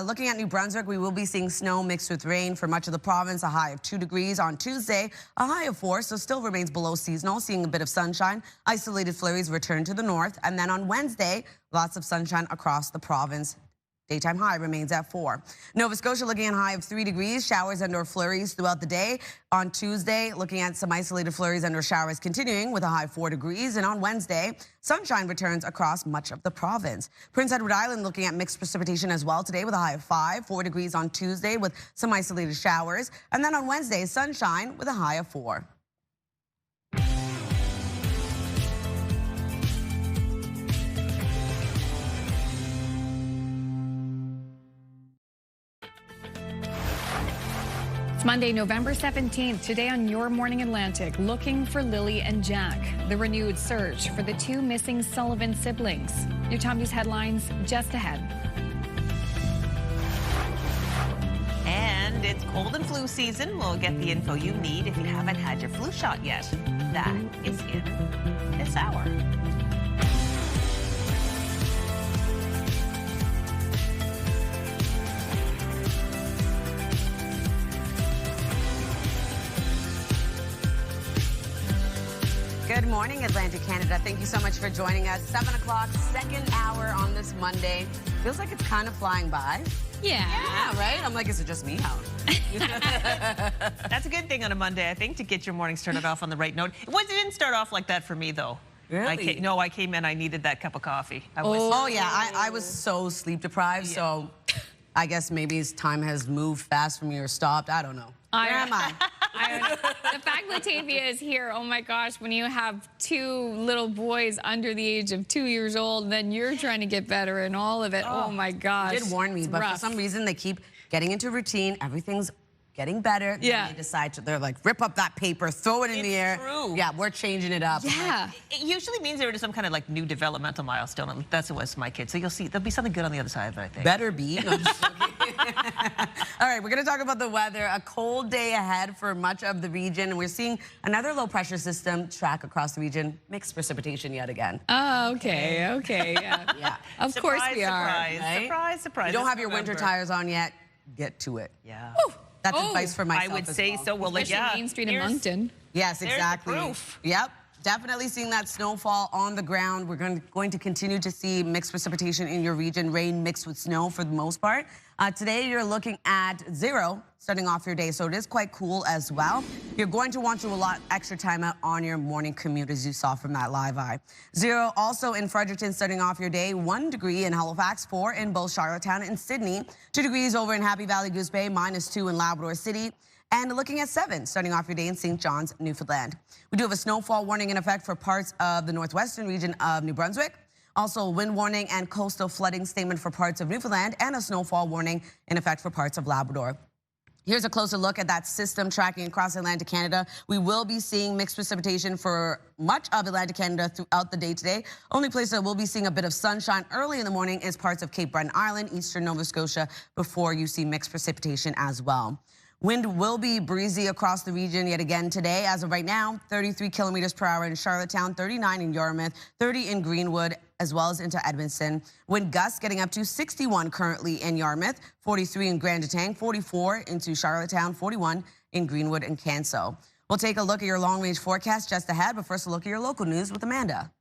Looking at New Brunswick, we will be seeing snow mixed with rain for much of the province, a high of 2 degrees. On Tuesday, a high of 4, so still remains below seasonal, seeing a bit of sunshine. Isolated flurries return to the north. And then on Wednesday, lots of sunshine across the province. Daytime high remains at 4. Nova Scotia looking at a high of 3 degrees, showers and/or flurries throughout the day. On Tuesday, looking at some isolated flurries and/or showers continuing with a high of 4 degrees. And on Wednesday, sunshine returns across much of the province. Prince Edward Island looking at mixed precipitation as well today with a high of 5, 4 degrees on Tuesday with some isolated showers. And then on Wednesday, sunshine with a high of 4. It's Monday, November 17th. Today on Your Morning Atlantic, looking for Lily and Jack. The renewed search for the 2 missing Sullivan siblings. Your top news headlines just ahead. And it's cold and flu season. We'll get the info you need if you haven't had your flu shot yet. That is in this hour. Good morning, Atlantic Canada. Thank you so much for joining us. 7 o'clock, second hour on this Monday. Feels like it's kind of flying by. Yeah, right? I'm like, is it just me out? That's a good thing on a Monday, I think, to get your morning started off on the right note. It didn't start off like that for me, though. Really? I came in, I needed that cup of coffee. I was so sleep deprived, so I guess maybe time has moved fast from me or stopped. I don't know. Where am I? The fact Latavia is here, oh my gosh, when you have 2 little boys under the age of 2 years old, then you're trying to get better in all of it. Oh my gosh. You did warn me, but rough. for some reason they keep getting into routine. Everything's getting better. Yeah. Then they decide to, they're like, rip up that paper, throw it in the air. True. Yeah, we're changing it up. Yeah. It usually means they're in some kind of like new developmental milestone. That's what was my kid. So you'll see, there'll be something good on the other side of it, I think. Better be. No, I'm just joking. All right, we're going to talk about the weather. A cold day ahead for much of the region. And we're seeing another low pressure system track across the region. Mixed precipitation yet again. Oh, okay, yeah. Yeah. Of course we are. Surprise, Right? surprise, surprise. You don't It's have your winter November. tires on yet, get to it. Yeah. That's advice for myself I would as say well. so. Well, like, Especially yeah. Main Street in Here's- Moncton. Yes, There's the exactly. proof. Yep. Definitely seeing that snowfall on the ground. We're going to continue to see mixed precipitation in your region, rain mixed with snow for the most part. Today, you're looking at 0 starting off your day, so it is quite cool as well. You're going to want to allot extra time out on your morning commute, as you saw from that live eye. 0 also in Fredericton starting off your day, 1 degree in Halifax, 4 in both Charlottetown and Sydney, 2 degrees over in Happy Valley, Goose Bay, -2 in Labrador City, and looking at 7 starting off your day in St. John's, Newfoundland. We do have a snowfall warning in effect for parts of the northwestern region of New Brunswick. Also, a wind warning and coastal flooding statement for parts of Newfoundland, and a snowfall warning in effect for parts of Labrador. Here's a closer look at that system tracking across Atlantic Canada. We will be seeing mixed precipitation for much of Atlantic Canada throughout the day today. Only place that we'll be seeing a bit of sunshine early in the morning is parts of Cape Breton Island, eastern Nova Scotia, before you see mixed precipitation as well. Wind will be breezy across the region yet again today. As of right now, 33 kilometers per hour in Charlottetown, 39 in Yarmouth, 30 in Greenwood, as well as into Edmonton. Wind gusts getting up to 61 currently in Yarmouth, 43 in Grand Detang, 44 into Charlottetown, 41 in Greenwood and Canso. We'll take a look at your long-range forecast just ahead, but first a look at your local news with Amanda.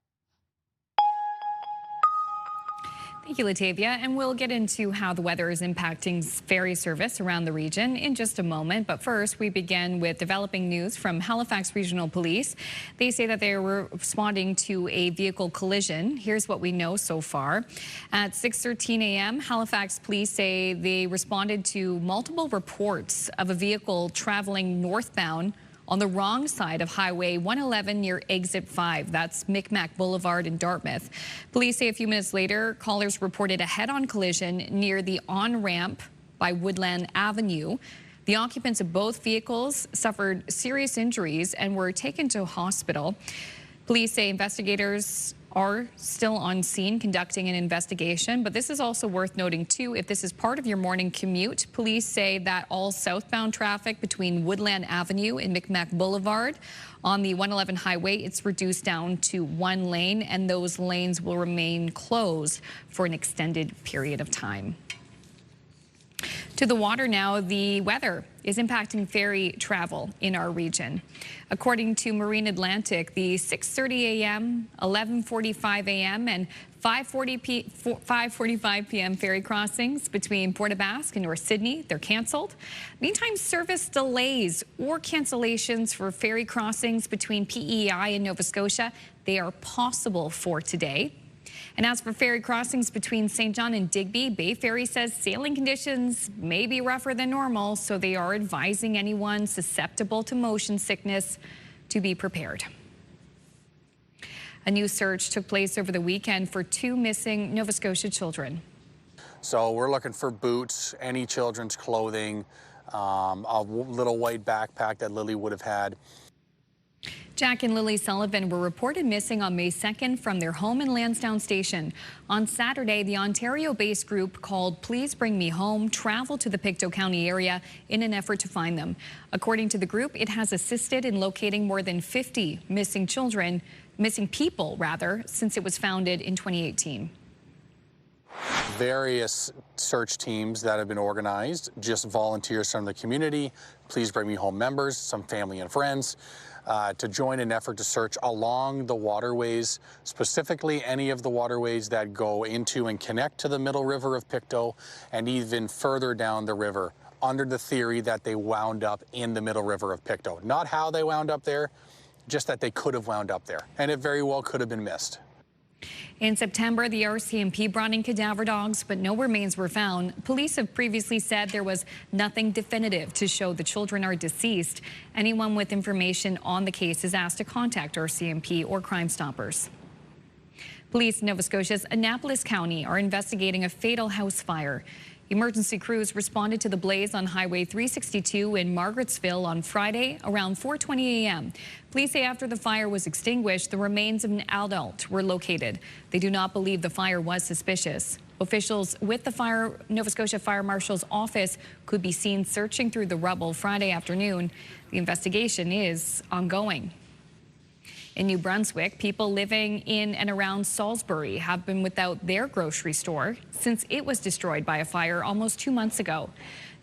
Thank you, Latavia. And we'll get into how the weather is impacting ferry service around the region in just a moment. But first, we begin with developing news from Halifax Regional Police. They say that they were responding to a vehicle collision. Here's what we know so far. At 6:13 a.m., Halifax police say they responded to multiple reports of a vehicle traveling northbound on the wrong side of Highway 111 near Exit 5. That's Micmac Boulevard in Dartmouth. Police say a few minutes later, callers reported a head-on collision near the on-ramp by Woodland Avenue. The occupants of both vehicles suffered serious injuries and were taken to a hospital. Police say investigators are still on scene conducting an investigation, but this is also worth noting too, if this is part of your morning commute, police say that all southbound traffic between Woodland Avenue and Micmac Boulevard on the 111 highway, it's reduced down to 1 lane, and those lanes will remain closed for an extended period of time. To the water now, the weather is impacting ferry travel in our region. According to Marine Atlantic, the 6:30 a.m., 11:45 a.m., and 5:45 p.m. ferry crossings between Port aux Basques and North Sydney, they're canceled. Meantime, service delays or cancellations for ferry crossings between PEI and Nova Scotia, they are possible for today. And as for ferry crossings between St. John and Digby, Bay Ferry says sailing conditions may be rougher than normal, so they are advising anyone susceptible to motion sickness to be prepared. A new search took place over the weekend for 2 missing Nova Scotia children. So we're looking for boots, any children's clothing, a little white backpack that Lily would have had. Jack and Lily Sullivan were reported missing on May 2nd from their home in Lansdowne Station. On Saturday, the Ontario-based group called Please Bring Me Home traveled to the Pictou County area in an effort to find them. According to the group, it has assisted in locating more than 50 missing people, since it was founded in 2018. Various search teams that have been organized, just volunteers from the community, Please Bring Me Home members, some family and friends, to join an effort to search along the waterways, specifically any of the waterways that go into and connect to the middle river of Pictou and even further down the river, under the theory that they wound up in the middle river of Pictou. Not how they wound up there, just that they could have wound up there, and it very well could have been missed. In September, the RCMP brought in cadaver dogs, but no remains were found. Police have previously said there was nothing definitive to show the children are deceased. Anyone with information on the case is asked to contact RCMP or Crime Stoppers. Police in Nova Scotia's Annapolis County are investigating a fatal house fire. Emergency crews responded to the blaze on Highway 362 in Margarettsville on Friday around 4:20 a.m. Police say after the fire was extinguished, the remains of an adult were located. They do not believe the fire was suspicious. Officials with the Nova Scotia Fire Marshal's office could be seen searching through the rubble Friday afternoon. The investigation is ongoing. In New Brunswick, people living in and around Salisbury have been without their grocery store since it was destroyed by a fire almost 2 months ago.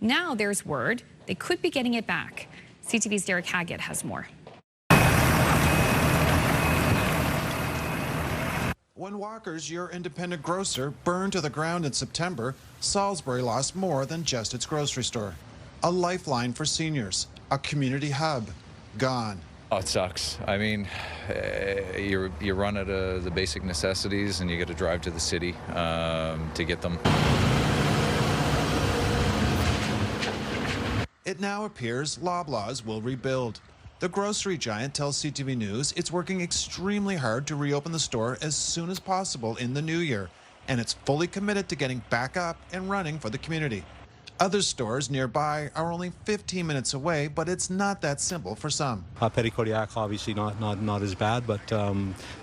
Now there's word they could be getting it back. CTV's Derek Haggett has more. When Walker's, your independent grocer, burned to the ground in September, Salisbury lost more than just its grocery store. A lifeline for seniors, a community hub, gone. Oh, it sucks. I mean, you run out of the basic necessities and you got to drive to the city to get them. It now appears Loblaws will rebuild. The grocery giant tells CTV News it's working extremely hard to reopen the store as soon as possible in the new year, and it's fully committed to getting back up and running for the community. Other stores nearby are only 15 minutes away, but it's not that simple for some. Petit Kodiak, obviously not as bad, but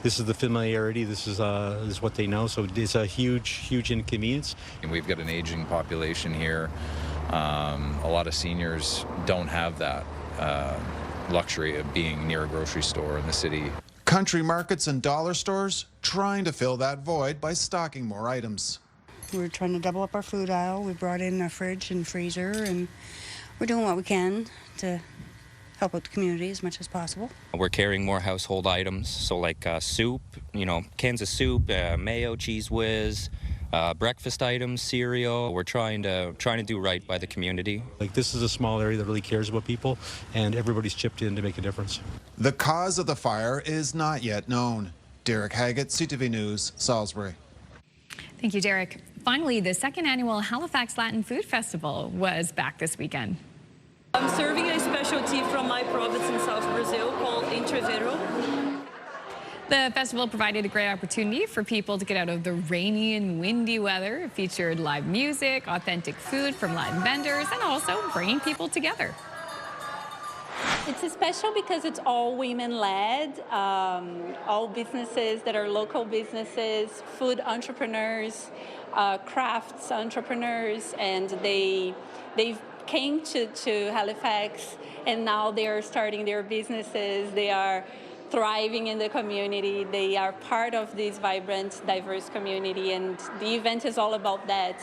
this is the familiarity. This is what they know, so it's a huge inconvenience. And we've got an aging population here. A lot of seniors don't have that luxury of being near a grocery store in the city. Country markets and dollar stores trying to fill that void by stocking more items. We're trying to double up our food aisle. We brought in a fridge and freezer, and we're doing what we can to help out the community as much as possible. We're carrying more household items, so like soup, cans of soup, mayo, Cheese Whiz, breakfast items, cereal. We're trying to do right by the community. Like, this is a small area that really cares about people, and everybody's chipped in to make a difference. The cause of the fire is not yet known. Derek Haggett, CTV News, Salisbury. Thank you, Derek. Finally, the second annual Halifax Latin Food Festival was back this weekend. I'm serving a specialty from my province in South Brazil called Entrevero. The festival provided a great opportunity for people to get out of the rainy and windy weather. It featured live music, authentic food from Latin vendors, and also bringing people together. It's special because it's all women-led, all businesses that are local businesses, food entrepreneurs, crafts entrepreneurs, and they came to Halifax, and now they are starting their businesses. They are thriving in the community. They are part of this vibrant, diverse community, and the event is all about that.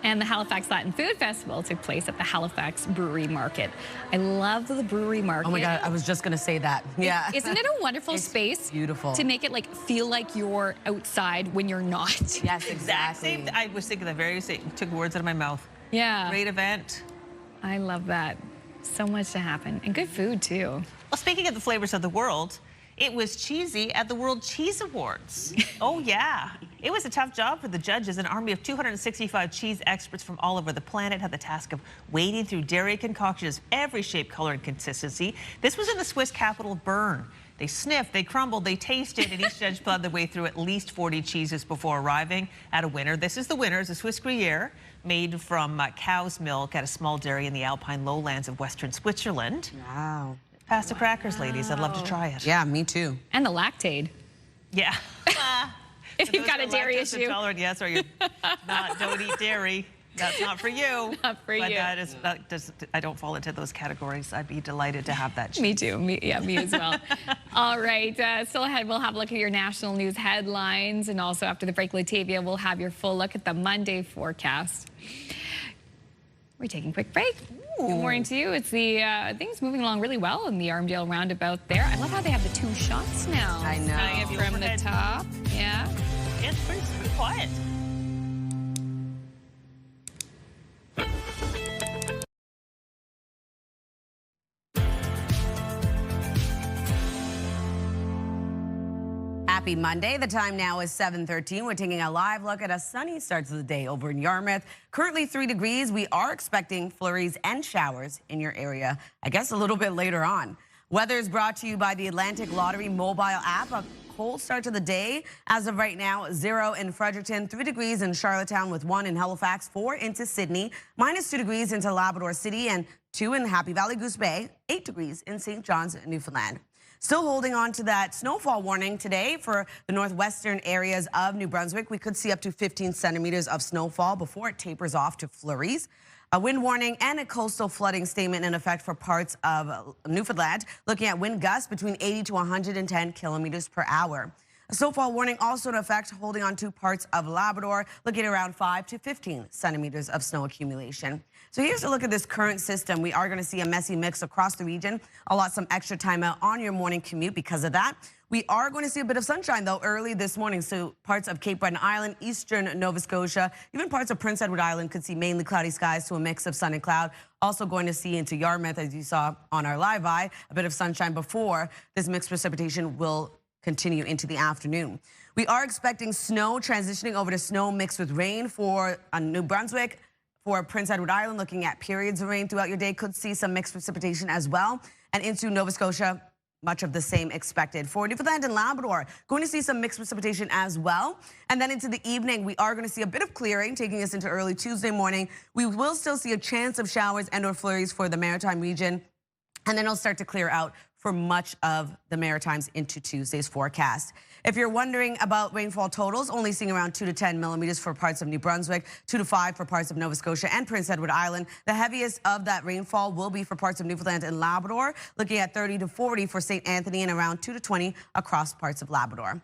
And the Halifax Latin Food Festival took place at the Halifax Brewery Market. I love the brewery market. Oh my God, I was just gonna say that. Yeah. Isn't it a wonderful space? Beautiful. To make it feel like you're outside when you're not. Yes, exactly. I was thinking the very same, took words out of my mouth. Yeah. Great event. I love that. So much to happen. And good food, too. Well, speaking of the flavors of the world, it was cheesy at the World Cheese Awards. Oh, yeah. It was a tough job for the judges. An army of 265 cheese experts from all over the planet had the task of wading through dairy concoctions of every shape, color, and consistency. This was in the Swiss capital, Bern. They sniffed, they crumbled, they tasted, and each judge plowed their way through at least 40 cheeses before arriving at a winner. This is the winner. It's a Swiss Gruyere made from cow's milk at a small dairy in the alpine lowlands of western Switzerland. Wow. Pass the crackers, ladies. I'd love to try it. Yeah, me too. And the lactate. Yeah. If you've got a dairy issue. Intolerant, yes, or you don't eat dairy. That's not for you. Not for you. I don't fall into those categories. I'd be delighted to have that cheese. Me too. Me as well. All right. Still ahead, we'll have a look at your national news headlines. And also after the break, Latavia will have your full look at the Monday forecast. We're taking a quick break. Good morning to you. It's the things moving along really well in the Armdale roundabout there. I love how they have the 2 shots now. I know. Coming from the top. Yeah. It's pretty quiet. Happy Monday. The time now is 7:13. We're taking a live look at a sunny start to the day over in Yarmouth. Currently 3 degrees. We are expecting flurries and showers in your area, I guess a little bit later on. Weather is brought to you by the Atlantic Lottery mobile app. A cold start to the day. As of right now, 0 in Fredericton, 3 degrees in Charlottetown with 1 in Halifax, 4 into Sydney, -2 degrees into Labrador City, and 2 in Happy Valley Goose Bay, 8 degrees in St. John's, Newfoundland. Still holding on to that snowfall warning today for the northwestern areas of New Brunswick. We could see up to 15 centimeters of snowfall before it tapers off to flurries. A wind warning and a coastal flooding statement in effect for parts of Newfoundland, looking at wind gusts between 80 to 110 kilometers per hour. A snowfall warning also in effect holding on to parts of Labrador, looking at around 5 to 15 centimeters of snow accumulation. So here's a look at this current system. We are going to see a messy mix across the region. Allot some extra time out on your morning commute because of that. We are going to see a bit of sunshine, though, early this morning. So parts of Cape Breton Island, eastern Nova Scotia, even parts of Prince Edward Island could see mainly cloudy skies to a mix of sun and cloud. Also going to see into Yarmouth, as you saw on our live eye, a bit of sunshine before this mixed precipitation will continue into the afternoon. We are expecting snow transitioning over to snow mixed with rain for New Brunswick. For Prince Edward Island, looking at periods of rain throughout your day, could see some mixed precipitation as well. And into Nova Scotia, much of the same expected. For Newfoundland and Labrador, going to see some mixed precipitation as well. And then into the evening, we are going to see a bit of clearing, taking us into early Tuesday morning. We will still see a chance of showers and or flurries for the Maritime region. And then it'll start to clear out for much of the Maritimes into Tuesday's forecast. If you're wondering about rainfall totals, only seeing around 2 to 10 millimeters for parts of New Brunswick, 2 to 5 for parts of Nova Scotia and Prince Edward Island. The heaviest of that rainfall will be for parts of Newfoundland and Labrador, looking at 30 to 40 for St. Anthony and around 2 to 20 across parts of Labrador.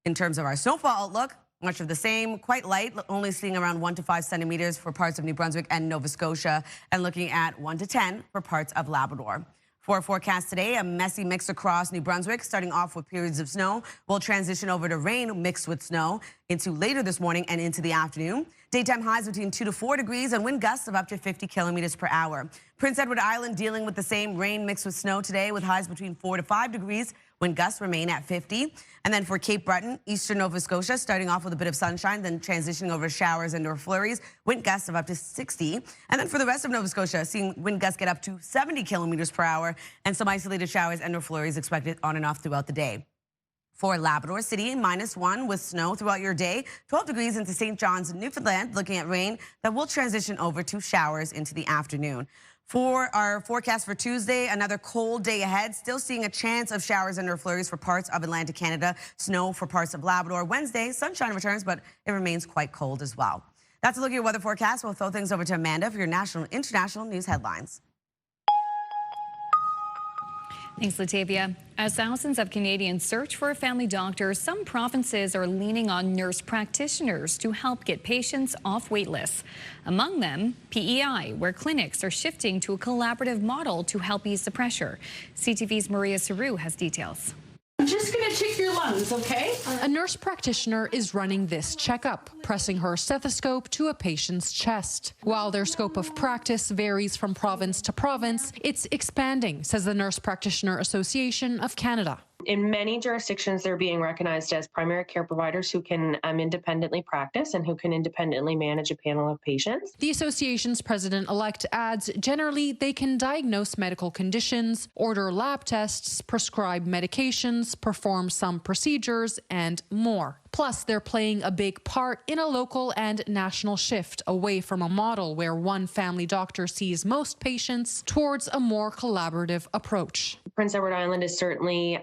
In terms of our snowfall outlook, much of the same, quite light, only seeing around 1 to 5 centimeters for parts of New Brunswick and Nova Scotia, and looking at 1 to 10 for parts of Labrador. For our forecast today, a messy mix across New Brunswick, starting off with periods of snow. We'll transition over to rain mixed with snow into later this morning and into the afternoon. Daytime highs between 2 to 4 degrees and wind gusts of up to 50 kilometers per hour. Prince Edward Island dealing with the same rain mixed with snow today with highs between 4 to 5 degrees. Wind gusts remain at 50. And then for Cape Breton, eastern Nova Scotia, starting off with a bit of sunshine, then transitioning over showers and or flurries, wind gusts of up to 60. And then for the rest of Nova Scotia, seeing wind gusts get up to 70 kilometers per hour and some isolated showers and or flurries expected on and off throughout the day. For Labrador City, -1 with snow throughout your day, 12 degrees into St. John's, Newfoundland, looking at rain that will transition over to showers into the afternoon. For our forecast for Tuesday, another cold day ahead. Still seeing a chance of showers and or flurries for parts of Atlantic Canada. Snow for parts of Labrador. Wednesday, sunshine returns, but it remains quite cold as well. That's a look at your weather forecast. We'll throw things over to Amanda for your national and international news headlines. Thanks, Latavia. As thousands of Canadians search for a family doctor, some provinces are leaning on nurse practitioners to help get patients off wait lists. Among them, PEI, where clinics are shifting to a collaborative model to help ease the pressure. CTV's Maria Saru has details. I'm just going to check your lungs, okay? A nurse practitioner is running this checkup, pressing her stethoscope to a patient's chest. While their scope of practice varies from province to province, it's expanding, says the Nurse Practitioner Association of Canada. In many jurisdictions, they're being recognized as primary care providers who can independently practice and who can independently manage a panel of patients. The association's president-elect adds, generally, they can diagnose medical conditions, order lab tests, prescribe medications, perform some procedures, and more. Plus, they're playing a big part in a local and national shift away from a model where one family doctor sees most patients towards a more collaborative approach. Prince Edward Island is certainly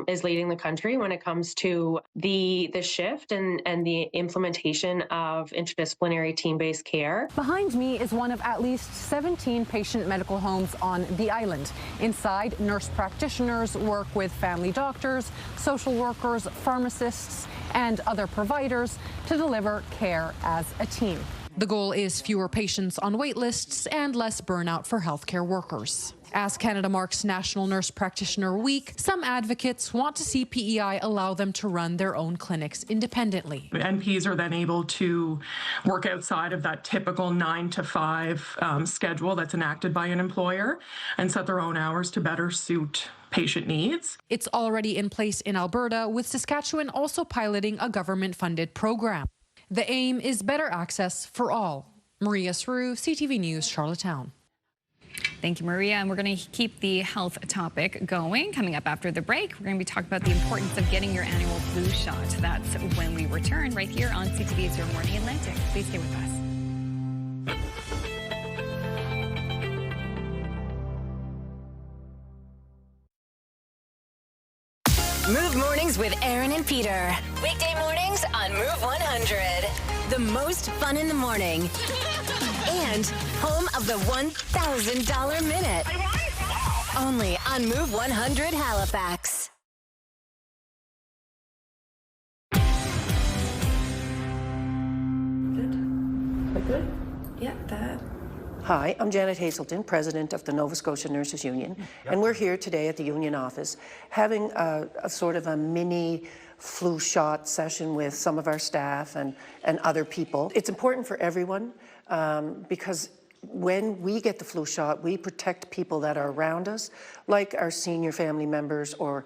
is leading the country when it comes to the shift and the implementation of interdisciplinary team-based care. Behind me is one of at least 17 patient medical homes on the island. Inside, nurse practitioners work with family doctors, social workers, pharmacists, and other providers to deliver care as a team. The goal is fewer patients on wait lists and less burnout for healthcare workers. As Canada marks National Nurse Practitioner Week, some advocates want to see PEI allow them to run their own clinics independently. NPs are then able to work outside of that typical 9 to 5 schedule that's enacted by an employer and set their own hours to better suit patient needs. It's already in place in Alberta, with Saskatchewan also piloting a government-funded program. The aim is better access for all. Maria Sru, CTV News, Charlottetown. Thank you, Maria. And we're going to keep the health topic going. Coming up after the break, we're going to be talking about the importance of getting your annual flu shot. That's when we return right here on CTV's Your Morning Atlantic. Please stay with us. Move Mornings with Aaron and Peter. Weekday mornings on Move 100. The most fun in the morning. And home of the $1,000 minute. Only on Move 100 Halifax. Good? Good? Yeah, that. Hi, I'm Janet Hazelton, President of the Nova Scotia Nurses Union, and we're here today at the union office having a sort of a mini flu shot session with some of our staff and other people. It's important for everyone because when we get the flu shot, we protect people that are around us, like our senior family members or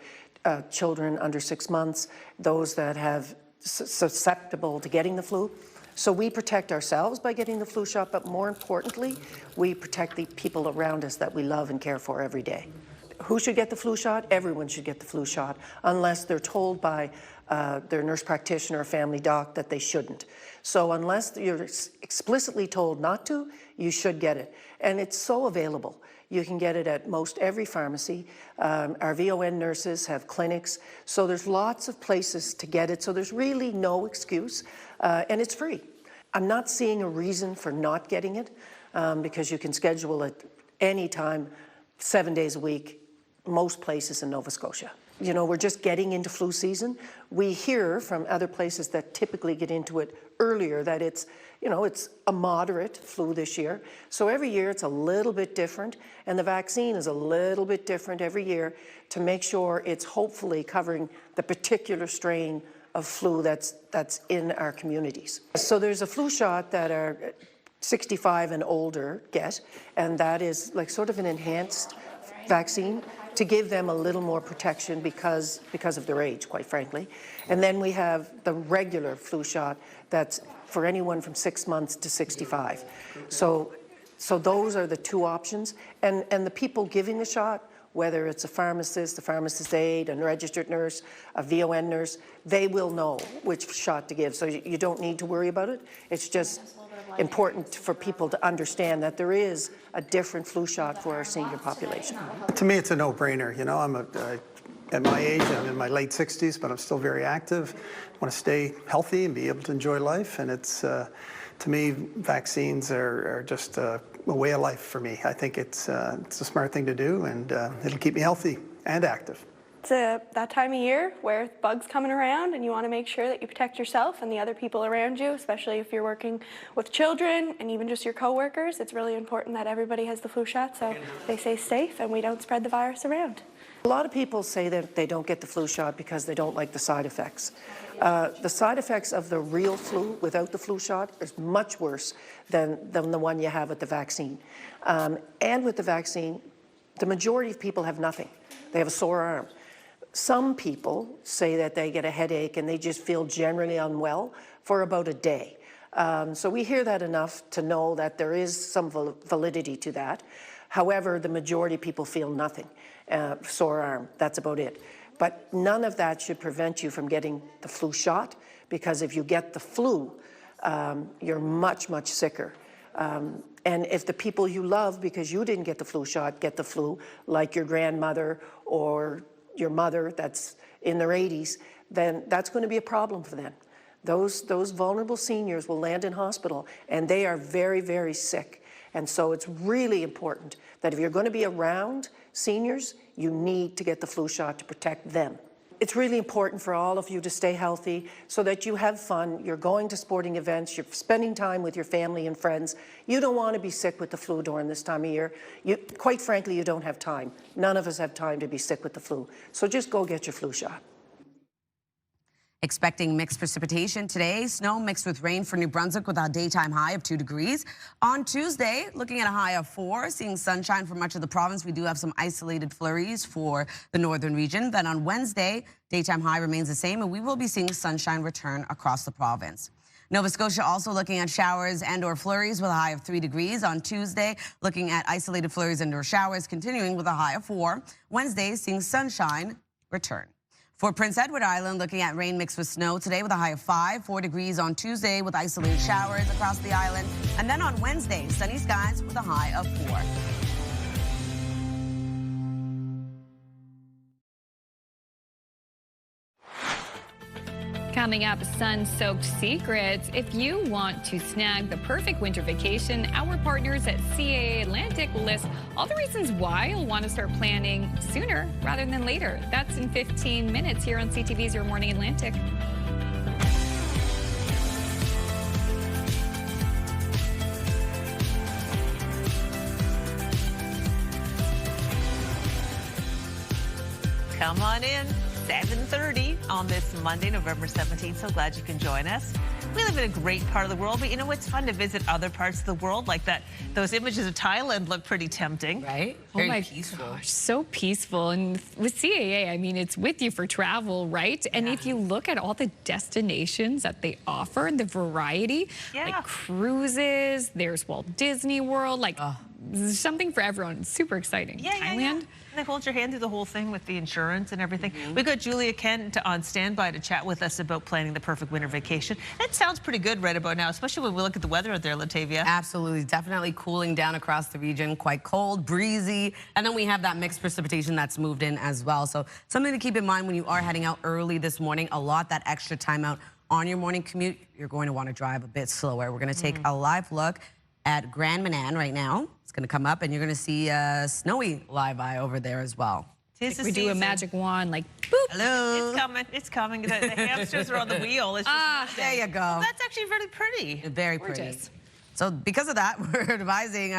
children under 6 months, those that have susceptible to getting the flu. So we protect ourselves by getting the flu shot, but more importantly, we protect the people around us that we love and care for every day. Who should get the flu shot? Everyone should get the flu shot, unless they're told by their nurse practitioner or family doc that they shouldn't. So unless you're explicitly told not to, you should get it. And it's so available. You can get it at most every pharmacy. Our VON nurses have clinics. So there's lots of places to get it. So there's really no excuse. And it's free. I'm not seeing a reason for not getting it because you can schedule it anytime, 7 days a week, most places in Nova Scotia. You know, we're just getting into flu season. We hear from other places that typically get into it earlier that it's, you know, it's a moderate flu this year. So every year it's a little bit different, and the vaccine is a little bit different every year to make sure it's hopefully covering the particular strain of flu that's in our communities. So there's a flu shot that our 65 and older get, and that is like sort of an enhanced vaccine to give them a little more protection because of their age, quite frankly. And then we have the regular flu shot that's for anyone from 6 months to 65. So those are the two options. And the people giving the shot, whether it's a pharmacist, a pharmacist aide, a registered nurse, a VON nurse, they will know which shot to give. So you don't need to worry about it. It's just important for people to understand that there is a different flu shot for our senior population. To me, it's a no-brainer. You know, at my age, I'm in my late 60s, but I'm still very active. I want to stay healthy and be able to enjoy life. And it's, to me, vaccines are just a way of life for me. I think it's a smart thing to do, and it'll keep me healthy and active. It's that time of year where bugs coming around and you want to make sure that you protect yourself and the other people around you, especially if you're working with children and even just your coworkers. It's really important that everybody has the flu shot so they stay safe and we don't spread the virus around. A lot of people say that they don't get the flu shot because they don't like the side effects. The side effects of the real flu without the flu shot is much worse than the one you have with the vaccine. And with the vaccine, the majority of people have nothing. They have a sore arm. Some people say that they get a headache and they just feel generally unwell for about a day. So we hear that enough to know that there is some validity to that. However, the majority of people feel nothing, sore arm, that's about it. But none of that should prevent you from getting the flu shot, because if you get the flu, you're much, much sicker. And if the people you love, because you didn't get the flu shot, get the flu, like your grandmother or your mother that's in their 80s, then that's going to be a problem for them. Those vulnerable seniors will land in hospital, and they are very, very sick. And so it's really important that if you're going to be around seniors, you need to get the flu shot to protect them. It's really important for all of you to stay healthy so that you have fun. You're going to sporting events. You're spending time with your family and friends. You don't want to be sick with the flu during this time of year. Quite frankly, you don't have time. None of us have time to be sick with the flu. So just go get your flu shot. Expecting mixed precipitation today. Snow mixed with rain for New Brunswick with a daytime high of 2 degrees. On Tuesday, looking at a high of 4, seeing sunshine for much of the province. We do have some isolated flurries for the northern region. Then on Wednesday, daytime high remains the same, and we will be seeing sunshine return across the province. Nova Scotia also looking at showers and or flurries with a high of 3 degrees. On Tuesday, looking at isolated flurries and or showers, continuing with a high of 4. Wednesday, seeing sunshine return. For Prince Edward Island, looking at rain mixed with snow today with a high of 5, 4 degrees on Tuesday with isolated showers across the island. And then on Wednesday, sunny skies with a high of 4. Coming up, sun-soaked secrets. If you want to snag the perfect winter vacation, our partners at CTV Atlantic will list all the reasons why you'll want to start planning sooner rather than later. That's in 15 minutes here on CTV's Your Morning Atlantic. Come on in. 7:30 on this Monday, November 17th. So glad you can join us. We live in a great part of the world, but you know, it's fun to visit other parts of the world like that. Those images of Thailand look pretty tempting. Right? Very peaceful. Gosh, so peaceful. And with CAA, I mean, it's with you for travel, right? And if you look at all the destinations that they offer, the variety, like cruises, there's Walt Disney World, like there's something for everyone. It's super exciting. Thailand. They hold your hand through the whole thing with the insurance and everything. We got Julia Kent on standby to chat with us about planning the perfect winter vacation. That sounds pretty good right about now, especially when we look at the weather out there, Latavia. Absolutely. Definitely cooling down across the region. Quite cold, breezy. And then we have that mixed precipitation that's moved in as well. So something to keep in mind when you are heading out early this morning. A lot that extra time out on your morning commute. You're going to want to drive a bit slower. We're going to take a live look at Grand Manan right now. It's going to come up, and you're going to see snowy live eye over there as well. Like we do a magic wand, like boop. Hello. It's coming. It's coming. The hamsters are on the wheel. It's just there you go. Well, that's actually really pretty. Very pretty. So because of that, we're advising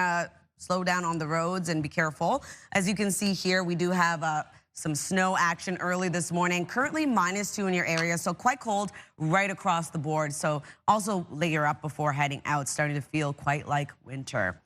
slow down on the roads and be careful. As you can see here, we do have some snow action early this morning. Currently -2 in your area, so quite cold right across the board. So also layer up before heading out, starting to feel quite like winter.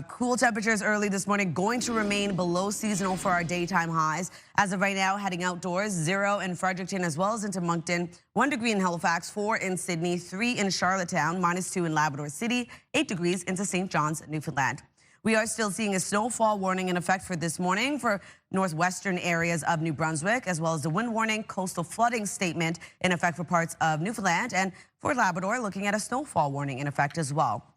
Cool temperatures early this morning, going to remain below seasonal for our daytime highs. As of right now, heading outdoors, 0 in Fredericton as well as into Moncton, 1 degree in Halifax, 4 in Sydney, 3 in Charlottetown, -2 in Labrador City, 8 degrees into St. John's, Newfoundland. We are still seeing a snowfall warning in effect for this morning for northwestern areas of New Brunswick, as well as the wind warning, coastal flooding statement in effect for parts of Newfoundland, and for Labrador, looking at a snowfall warning in effect as well.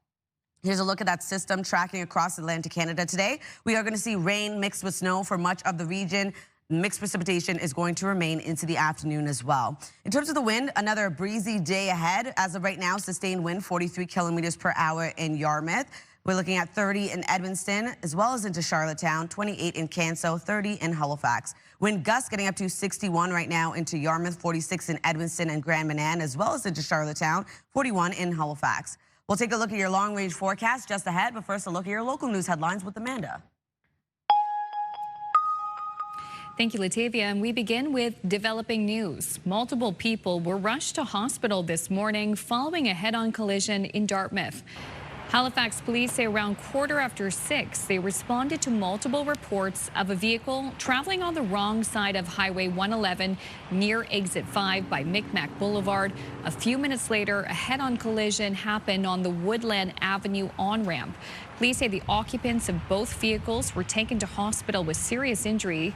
Here's a look at that system tracking across Atlantic Canada today. We are going to see rain mixed with snow for much of the region. Mixed precipitation is going to remain into the afternoon as well. In terms of the wind, another breezy day ahead. As of right now, sustained wind 43 kilometers per hour in Yarmouth. We're looking at 30 in Edmundston, as well as into Charlottetown, 28 in Canso, 30 in Halifax. Wind gusts getting up to 61 right now into Yarmouth, 46 in Edmundston and Grand Manan, as well as into Charlottetown, 41 in Halifax. We'll take a look at your long-range forecast just ahead, but first a look at your local news headlines with Amanda. Thank you, Latavia. And we begin with developing news. Multiple people were rushed to hospital this morning following a head-on collision in Dartmouth. Halifax police say around 6:15, they responded to multiple reports of a vehicle traveling on the wrong side of Highway 111 near Exit 5 by Micmac Boulevard. A few minutes later, a head-on collision happened on the Woodland Avenue on-ramp. Police say the occupants of both vehicles were taken to hospital with serious injury.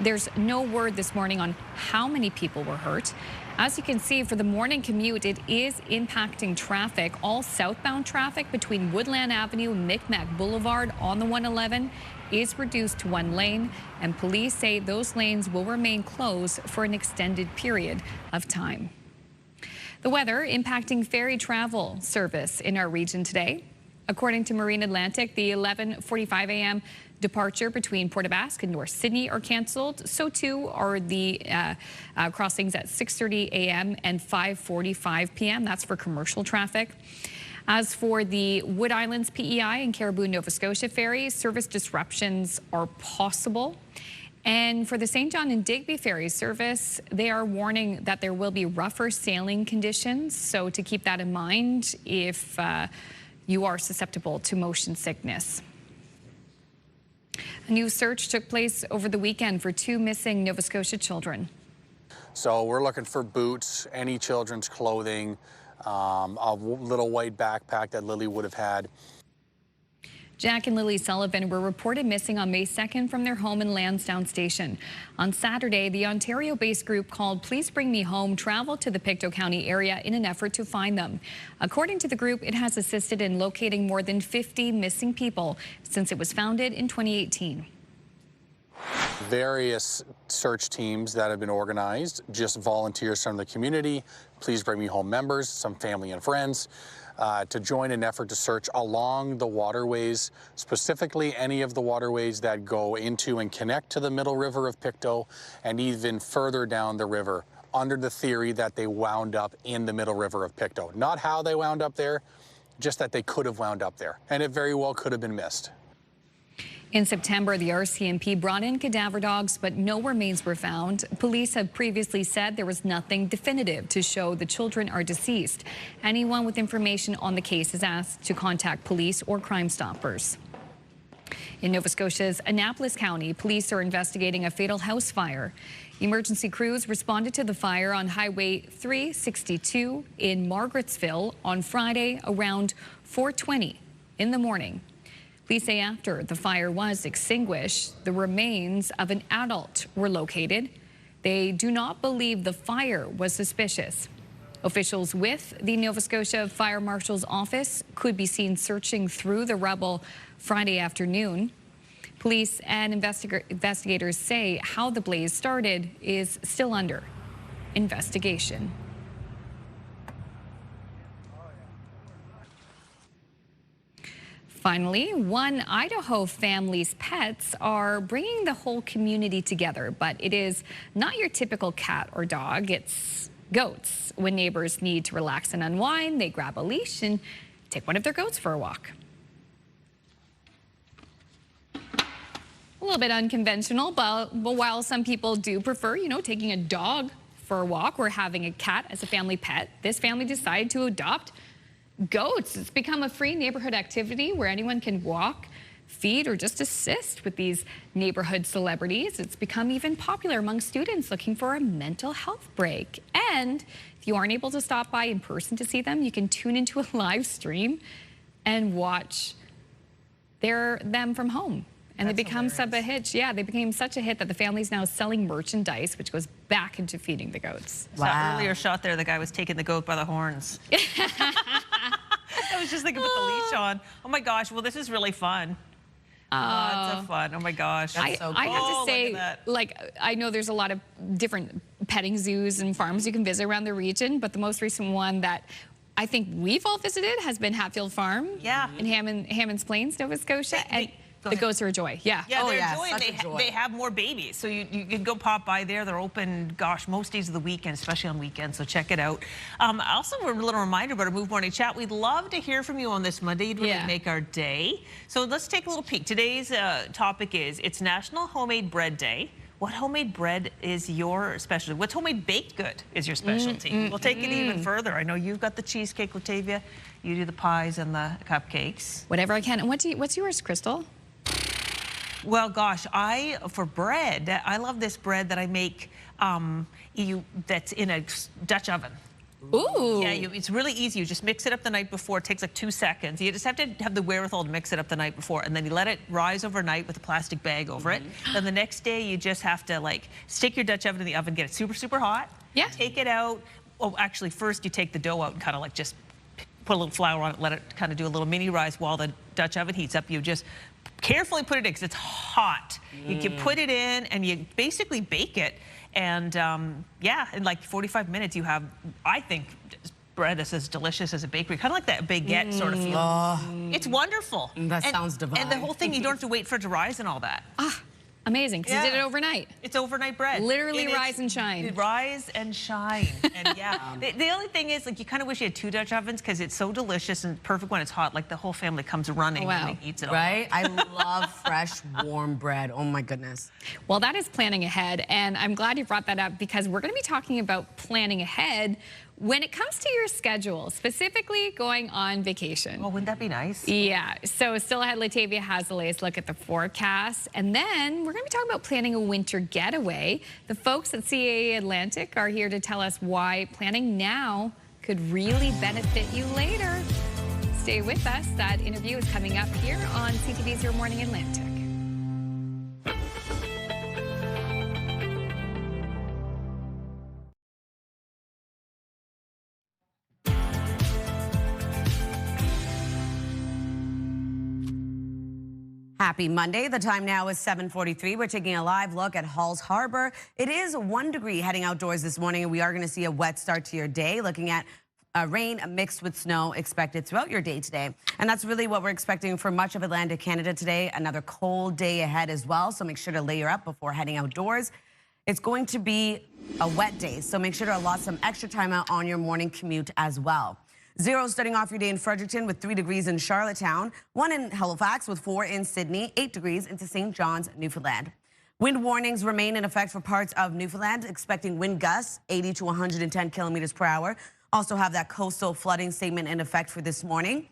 There's no word this morning on how many people were hurt. As you can see, for the morning commute, it is impacting traffic. All southbound traffic between Woodland Avenue and Micmac Boulevard on the 111 is reduced to 1 lane, and police say those lanes will remain closed for an extended period of time. The weather impacting ferry travel service in our region today. According to Marine Atlantic, the 11:45 a.m. departure between Port aux Basques and North Sydney are canceled. So too are the crossings at 6:30 a.m. and 5:45 p.m. That's for commercial traffic. As for the Wood Islands PEI and Caribou, Nova Scotia ferries, service disruptions are possible. And for the St. John and Digby ferry service, they are warning that there will be rougher sailing conditions. So to keep that in mind if you are susceptible to motion sickness. A new search took place over the weekend for 2 missing Nova Scotia children. So we're looking for boots, any children's clothing, a little white backpack that Lily would have had. Jack and Lily Sullivan were reported missing on May 2nd from their home in Lansdowne Station. On Saturday, the Ontario-based group called Please Bring Me Home traveled to the Pictou County area in an effort to find them. According to the group, it has assisted in locating more than 50 missing people since it was founded in 2018. Various search teams that have been organized, just volunteers from the community, Please Bring Me Home members, some family and friends, to join an effort to search along the waterways, specifically any of the waterways that go into and connect to the middle river of Pictou and even further down the river, under the theory that they wound up in the middle river of Pictou. Not how they wound up there, just that they could have wound up there, and it very well could have been missed. In September, the RCMP brought in cadaver dogs, but no remains were found. Police have previously said there was nothing definitive to show the children are deceased. Anyone with information on the case is asked to contact police or Crime Stoppers. In Nova Scotia's Annapolis County, police are investigating a fatal house fire. Emergency crews responded to the fire on Highway 362 in Margarettsville on Friday around 4:20 in the morning. Police say after the fire was extinguished, the remains of an adult were located. They do not believe the fire was suspicious. Officials with the Nova Scotia Fire Marshal's office could be seen searching through the rubble Friday afternoon. Police and investigators say how the blaze started is still under investigation. Finally, one Idaho family's pets are bringing the whole community together, but it is not your typical cat or dog. It's goats. When neighbors need to relax and unwind, they grab a leash and take one of their goats for a walk. A little bit unconventional, but while some people do prefer, taking a dog for a walk or having a cat as a family pet, this family decided to adopt goats. It's become a free neighborhood activity where anyone can walk, feed, or just assist with these neighborhood celebrities. It's become even popular among students looking for a mental health break. And if you aren't able to stop by in person to see them, you can tune into a live stream and watch them from home. And they become such a hit. Yeah, they became such a hit that the family's now selling merchandise, which goes back into feeding the goats. Wow. That earlier shot there, the guy was taking the goat by the horns. I was just thinking, put the leash on. Oh my gosh, well, this is really fun. Lots of fun. Oh my gosh. I have to say, I know there's a lot of different petting zoos and farms you can visit around the region, but the most recent one that I think we've all visited has been Hatfield Farm in Hammonds Plains, Nova Scotia. The goats are a joy. Yeah. Yeah, they're a joy. They have more babies. So you can go pop by there. They're open, gosh, most days of the weekend, especially on weekends. So check it out. Also, a little reminder about our Move Morning Chat. We'd love to hear from you on this Monday. You'd really make our day. So let's take a little peek. Today's topic is it's National Homemade Bread Day. What homemade bread is your specialty? What's homemade baked good is your specialty? We'll take it even further. I know you've got the cheesecake, Latavia. You do the pies and the cupcakes. Whatever I can. And what's yours, Crystal? Well, gosh, for bread, I love this bread that I make that's in a Dutch oven. Ooh. Yeah, it's really easy. You just mix it up the night before. It takes like 2 seconds. You just have to have the wherewithal to mix it up the night before, and then you let it rise overnight with a plastic bag over it. Then the next day, you just have to stick your Dutch oven in the oven, get it super, super hot. Yeah. Take it out. Oh, actually, first you take the dough out and kind of just put a little flour on it, let it kind of do a little mini rise while the Dutch oven heats up. You just carefully put it in because it's hot. You can put it in and you basically bake it. And yeah, in like 45 minutes you have, I think, bread that's as delicious as a bakery. Kind of like that baguette sort of feeling. It's wonderful. That sounds divine. And the whole thing, you don't have to wait for it to rise and all that. Amazing, because you did it overnight. It's overnight bread. Literally rise and shine. Rise and shine. And yeah, the only thing is, you kind of wish you had 2 Dutch ovens because it's so delicious and perfect when it's hot. Like the whole family comes running and eats it all. Right? I love fresh, warm bread. Oh my goodness. Well, that is planning ahead, and I'm glad you brought that up because we're going to be talking about planning ahead when it comes to your schedule, specifically going on vacation. Oh, wouldn't that be nice? Yeah. So still ahead, Latavia has the latest look at the forecast. And then we're going to be talking about planning a winter getaway. The folks at CTV Atlantic are here to tell us why planning now could really benefit you later. Stay with us. That interview is coming up here on CTV's Your Morning Atlantic. Happy Monday. The time now is 7:43. We're taking a live look at Halls Harbor. It is 1 degree heading outdoors this morning, and we are going to see a wet start to your day, looking at rain mixed with snow expected throughout your day today. And that's really what we're expecting for much of Atlantic Canada today. Another cold day ahead as well, so make sure to layer up before heading outdoors. It's going to be a wet day, so make sure to allot some extra time out on your morning commute as well. 0 starting off your day in Fredericton with 3 degrees in Charlottetown, 1 in Halifax with 4 in Sydney, 8 degrees into St. John's, Newfoundland. Wind warnings remain in effect for parts of Newfoundland, expecting wind gusts 80 to 110 kilometers per hour. Also have that coastal flooding statement in effect for this morning.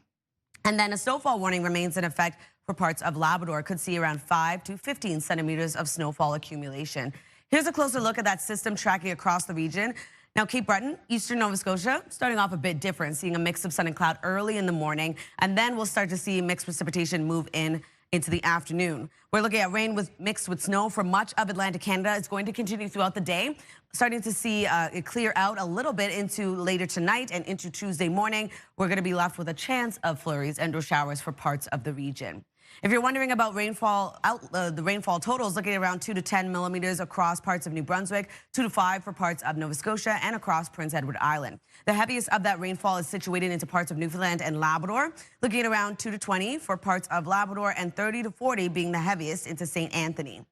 And then a snowfall warning remains in effect for parts of Labrador. Could see around 5 to 15 centimeters of snowfall accumulation. Here's a closer look at that system tracking across the region. Now, Cape Breton, eastern Nova Scotia, starting off a bit different, seeing a mix of sun and cloud early in the morning, and then we'll start to see mixed precipitation move into the afternoon. We're looking at rain mixed with snow for much of Atlantic Canada. It's going to continue throughout the day, starting to see it clear out a little bit into later tonight and into Tuesday morning. We're going to be left with a chance of flurries and/or showers for parts of the region. If you're wondering about rainfall, the rainfall totals, looking at around 2 to 10 millimeters across parts of New Brunswick, 2 to 5 for parts of Nova Scotia and across Prince Edward Island. The heaviest of that rainfall is situated into parts of Newfoundland and Labrador, looking at around 2 to 20 for parts of Labrador and 30 to 40 being the heaviest into St. Anthony.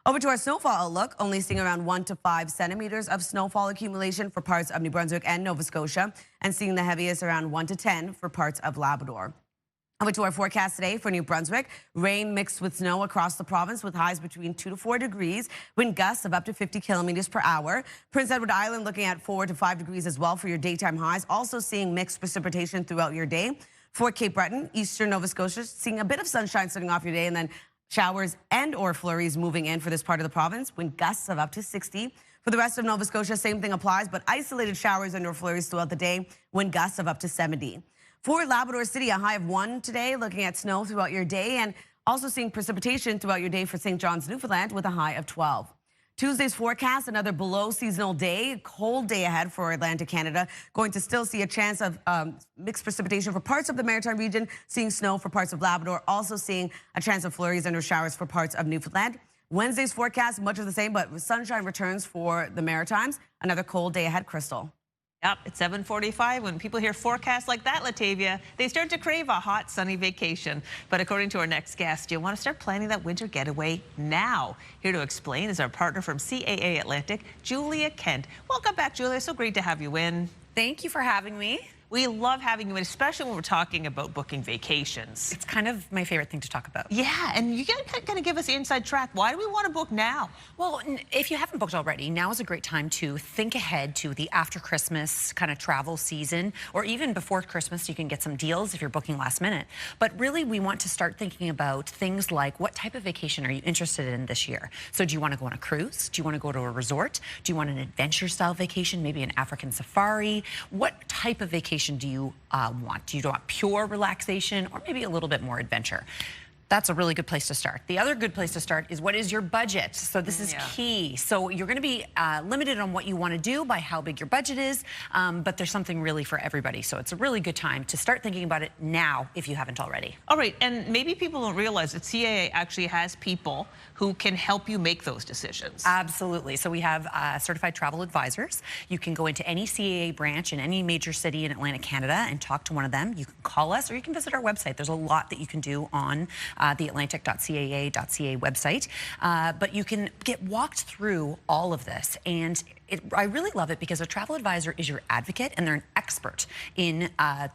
Over to our snowfall outlook, only seeing around 1 to 5 centimeters of snowfall accumulation for parts of New Brunswick and Nova Scotia, and seeing the heaviest around 1 to 10 for parts of Labrador. Over to our forecast today for New Brunswick. Rain mixed with snow across the province with highs between 2 to 4 degrees. Wind gusts of up to 50 kilometers per hour. Prince Edward Island looking at 4 to 5 degrees as well for your daytime highs. Also seeing mixed precipitation throughout your day. For Cape Breton, eastern Nova Scotia, seeing a bit of sunshine starting off your day and then showers and/or flurries moving in for this part of the province. Wind gusts of up to 60. For the rest of Nova Scotia, same thing applies, but isolated showers and/or flurries throughout the day. Wind gusts of up to 70. For Labrador City, a high of 1 today, looking at snow throughout your day and also seeing precipitation throughout your day for St. John's, Newfoundland with a high of 12. Tuesday's forecast, another below seasonal day, cold day ahead for Atlantic Canada. Going to still see a chance of mixed precipitation for parts of the Maritime region, seeing snow for parts of Labrador, also seeing a chance of flurries and/or showers for parts of Newfoundland. Wednesday's forecast, much of the same, but sunshine returns for the Maritimes. Another cold day ahead, Crystal. Yep, it's 7:45. When people hear forecasts like that, Latavia, they start to crave a hot, sunny vacation. But according to our next guest, you'll want to start planning that winter getaway now. Here to explain is our partner from CAA Atlantic, Julia Kent. Welcome back, Julia. So great to have you in. Thank you for having me. We love having you in, especially when we're talking about booking vacations. It's kind of my favorite thing to talk about. Yeah, and you're going to give us the inside track. Why do we want to book now? Well, if you haven't booked already, now is a great time to think ahead to the after Christmas kind of travel season, or even before Christmas, you can get some deals if you're booking last minute. But really, we want to start thinking about things like, what type of vacation are you interested in this year? So do you want to go on a cruise? Do you want to go to a resort? Do you want an adventure style vacation, maybe an African safari? What type of vacation do you want? Do you want pure relaxation or maybe a little bit more adventure? That's a really good place to start. The other good place to start is, what is your budget? So this is key. So you're going to be limited on what you want to do by how big your budget is, but there's something really for everybody. So it's a really good time to start thinking about it now if you haven't already. All right, and maybe people don't realize that CAA actually has people who can help you make those decisions. Absolutely. So we have certified travel advisors. You can go into any CAA branch in any major city in Atlantic Canada and talk to one of them. You can call us or you can visit our website. There's a lot that you can do on the Atlantic.caa.ca website. But you can get walked through all of this. And I really love it because a travel advisor is your advocate, and they're an expert in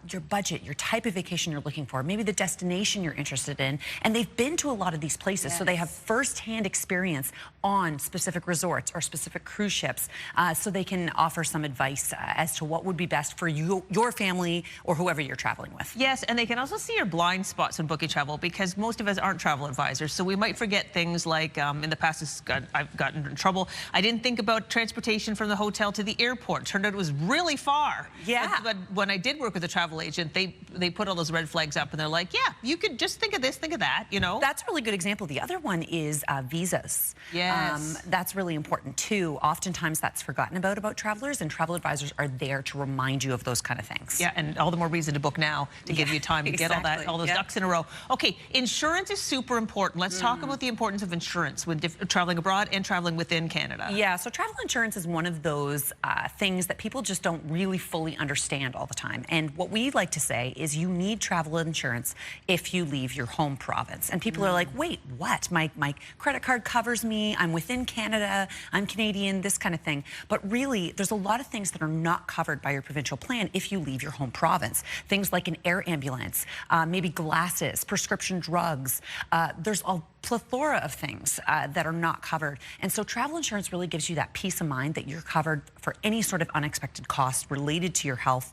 your budget, your type of vacation you're looking for, maybe the destination you're interested in. And they've been to a lot of these places, so they have firsthand experience on specific resorts or specific cruise ships, so they can offer some advice as to what would be best for you, your family, or whoever you're traveling with. Yes, and they can also see your blind spots when booking travel, because most most of us aren't travel advisors, so we might forget things like, in the past, I've gotten in trouble. I didn't think about transportation from the hotel to the airport. Turned out it was really far. Yeah. But when I did work with a travel agent, they put all those red flags up, and they're like, yeah, you could just think of this, think of that, you know? That's a really good example. The other one is visas. Yes. That's really important, too. Oftentimes, that's forgotten about travelers, and travel advisors are there to remind you of those kind of things. Yeah, and all the more reason to book now to give you time to get all those ducks in a row. Okay, insurance is super important. Let's talk about the importance of insurance when traveling abroad and traveling within Canada. Yeah, so travel insurance is one of those things that people just don't really fully understand all the time. And what we like to say is you need travel insurance if you leave your home province. And people are like, wait, what? My credit card covers me. I'm within Canada. I'm Canadian, this kind of thing. But really, there's a lot of things that are not covered by your provincial plan if you leave your home province. Things like an air ambulance, maybe glasses, prescription drugs. There's a plethora of things that are not covered. And so travel insurance really gives you that peace of mind that you're covered for any sort of unexpected cost related to your health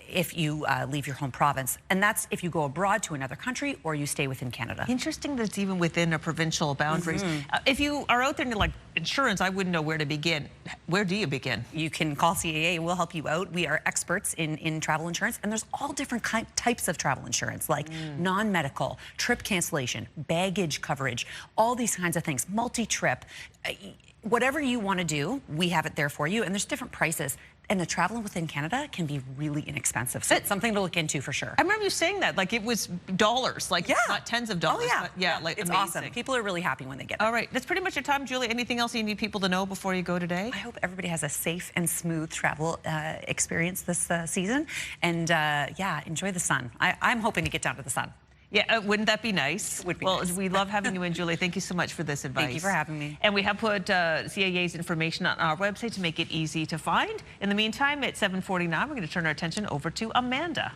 if you leave your home province. And that's if you go abroad to another country or you stay within Canada. Interesting that it's even within a provincial boundaries. If you are out there and you're like, insurance, I wouldn't know where to begin. Where do you begin? You can call CAA. We'll help you out. We are experts in travel insurance, and there's all different types of travel insurance, like non-medical, trip cancellation, baggage coverage, all these kinds of things, multi-trip. Whatever you want to do, we have it there for you, and there's different prices. And the travel within Canada can be really inexpensive. So it's something to look into for sure. I remember you saying that, like it was dollars, like not tens of dollars. Oh, yeah. Like it's amazing. awesome. People are really happy when they get it. All right, that's pretty much your time, Julie. Anything else you need people to know before you go today? I hope everybody has a safe and smooth travel experience this season. And yeah, enjoy the sun. I'm hoping to get down to the sun. Yeah, wouldn't that be nice? Would be well, nice. we love having you in, Julie. Thank you so much for this advice. Thank you for having me. And we have put CAA's information on our website to make it easy to find. In the meantime, at 7:49, we're going to turn our attention over to Amanda.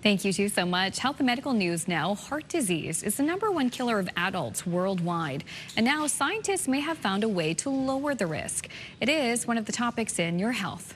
Thank you, too, so much. Health and medical news now. Heart disease is the #1 killer of adults worldwide. And now scientists may have found a way to lower the risk. It is one of the topics in Your Health.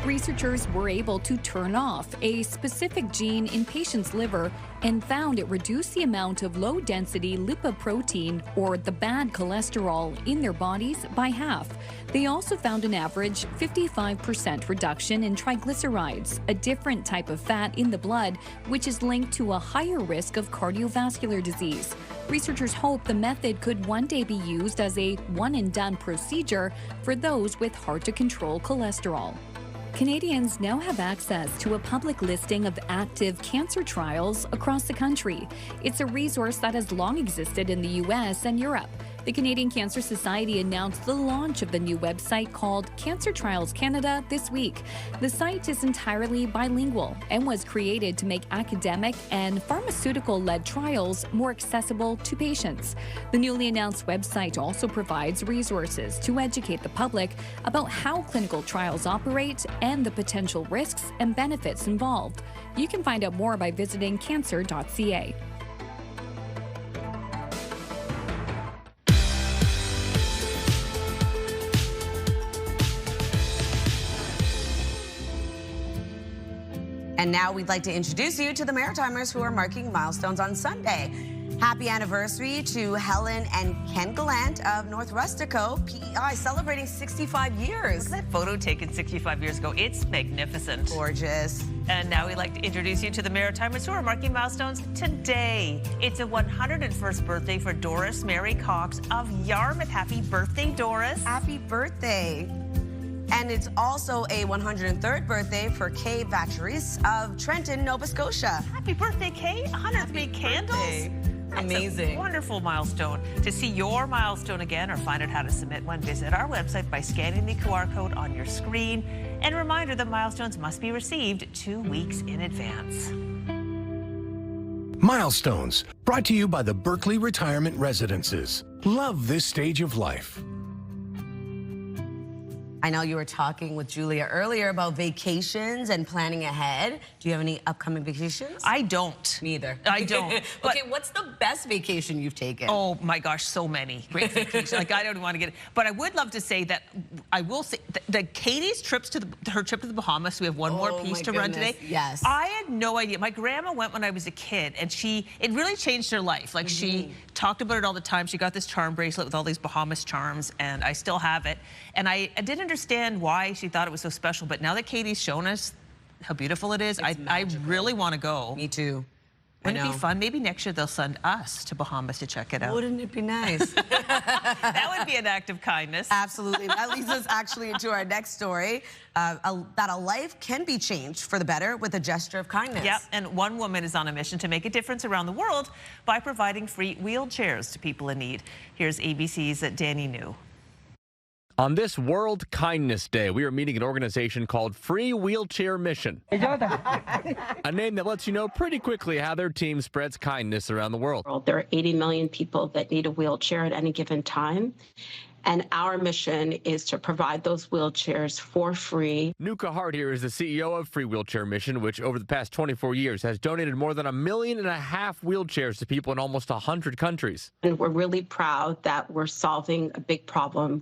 Researchers were able to turn off a specific gene in patients' liver and found it reduced the amount of low-density lipoprotein, or the bad cholesterol, in their bodies by half. They also found an average 55% reduction in triglycerides, a different type of fat in the blood, which is linked to a higher risk of cardiovascular disease. Researchers hope the method could one day be used as a one-and-done procedure for those with hard-to-control cholesterol. Canadians now have access to a public listing of active cancer trials across the country. It's a resource that has long existed in the U.S. and Europe. The Canadian Cancer Society announced the launch of the new website called Cancer Trials Canada this week. The site is entirely bilingual and was created to make academic and pharmaceutical-led trials more accessible to patients. The newly announced website also provides resources to educate the public about how clinical trials operate and the potential risks and benefits involved. You can find out more by visiting cancer.ca. And now we'd like to introduce you to the Maritimers who are marking milestones on Sunday. Happy anniversary to Helen and Ken Gallant of North Rustico, PEI, celebrating 65 years. Look at that photo taken 65 years ago. It's magnificent. Gorgeous. And now we'd like to introduce you to the Maritimers who are marking milestones today. It's a 101st birthday for Doris Mary Cox of Yarmouth. Happy birthday, Doris. Happy birthday. And it's also a 103rd birthday for Kay Batcheries of Trenton, Nova Scotia. Happy birthday, Kay. 103 candles. That's amazing. A wonderful milestone. To see your milestone again or find out how to submit one, visit our website by scanning the QR code on your screen. And a reminder that milestones must be received 2 weeks in advance. Milestones, brought to you by the Berkeley Retirement Residences. Love this stage of life. I know you were talking with Julia earlier about vacations and planning ahead. Do you have any upcoming vacations? I don't. Me either. I don't. Okay, what's the best vacation you've taken? Oh my gosh, so many great vacations. Like I don't want to get it, but I would love to say that I will say that Katie's trips to her trip to the Bahamas. We have one more piece to run today. Yes. I had no idea. My grandma went when I was a kid, and it really changed her life. Like she talked about it all the time. She got this charm bracelet with all these Bahamas charms, and I still have it. And I didn't understand why she thought it was so special, but now that Katie's shown us how beautiful it is, I really want to go. Me too. Wouldn't it be fun? Maybe next year they'll send us to Bahamas to check it out. Wouldn't it be nice? That would be an act of kindness. Absolutely. That leads us actually into our next story, that a life can be changed for the better with a gesture of kindness. Yep, and one woman is on a mission to make a difference around the world by providing free wheelchairs to people in need. Here's ABC's Danny New. On this World Kindness Day, we are meeting an organization called Free Wheelchair Mission, a name that lets you know pretty quickly how their team spreads kindness around the world. There are 80 million people that need a wheelchair at any given time, and our mission is to provide those wheelchairs for free. Nuka Hart here is the CEO of Free Wheelchair Mission, which over the past 24 years has donated more than 1.5 million wheelchairs to people in almost 100 countries. And we're really proud that we're solving a big problem.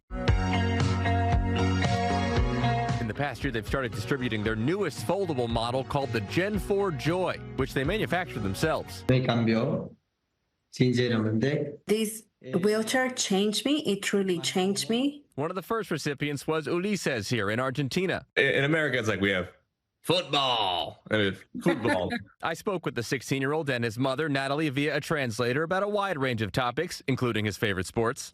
In the past year, they've started distributing their newest foldable model called the Gen 4 Joy, which they manufacture themselves. This wheelchair changed me. It truly changed me. One of the first recipients was Ulises here in Argentina. In America, it's like we have football. Football. I spoke with the 16-year-old and his mother, Natalie, via a translator about a wide range of topics, including his favorite sports.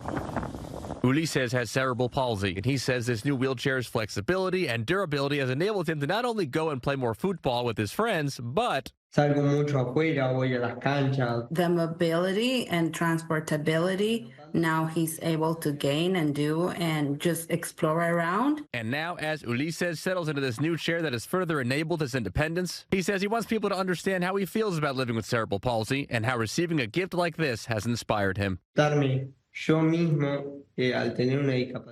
Ulises has cerebral palsy, and he says this new wheelchair's flexibility and durability has enabled him to not only go and play more football with his friends, but The mobility and transportability, now he's able to gain and do and just explore around. And now, as Ulises settles into this new chair that has further enabled his independence, he says he wants people to understand how he feels about living with cerebral palsy and how receiving a gift like this has inspired him.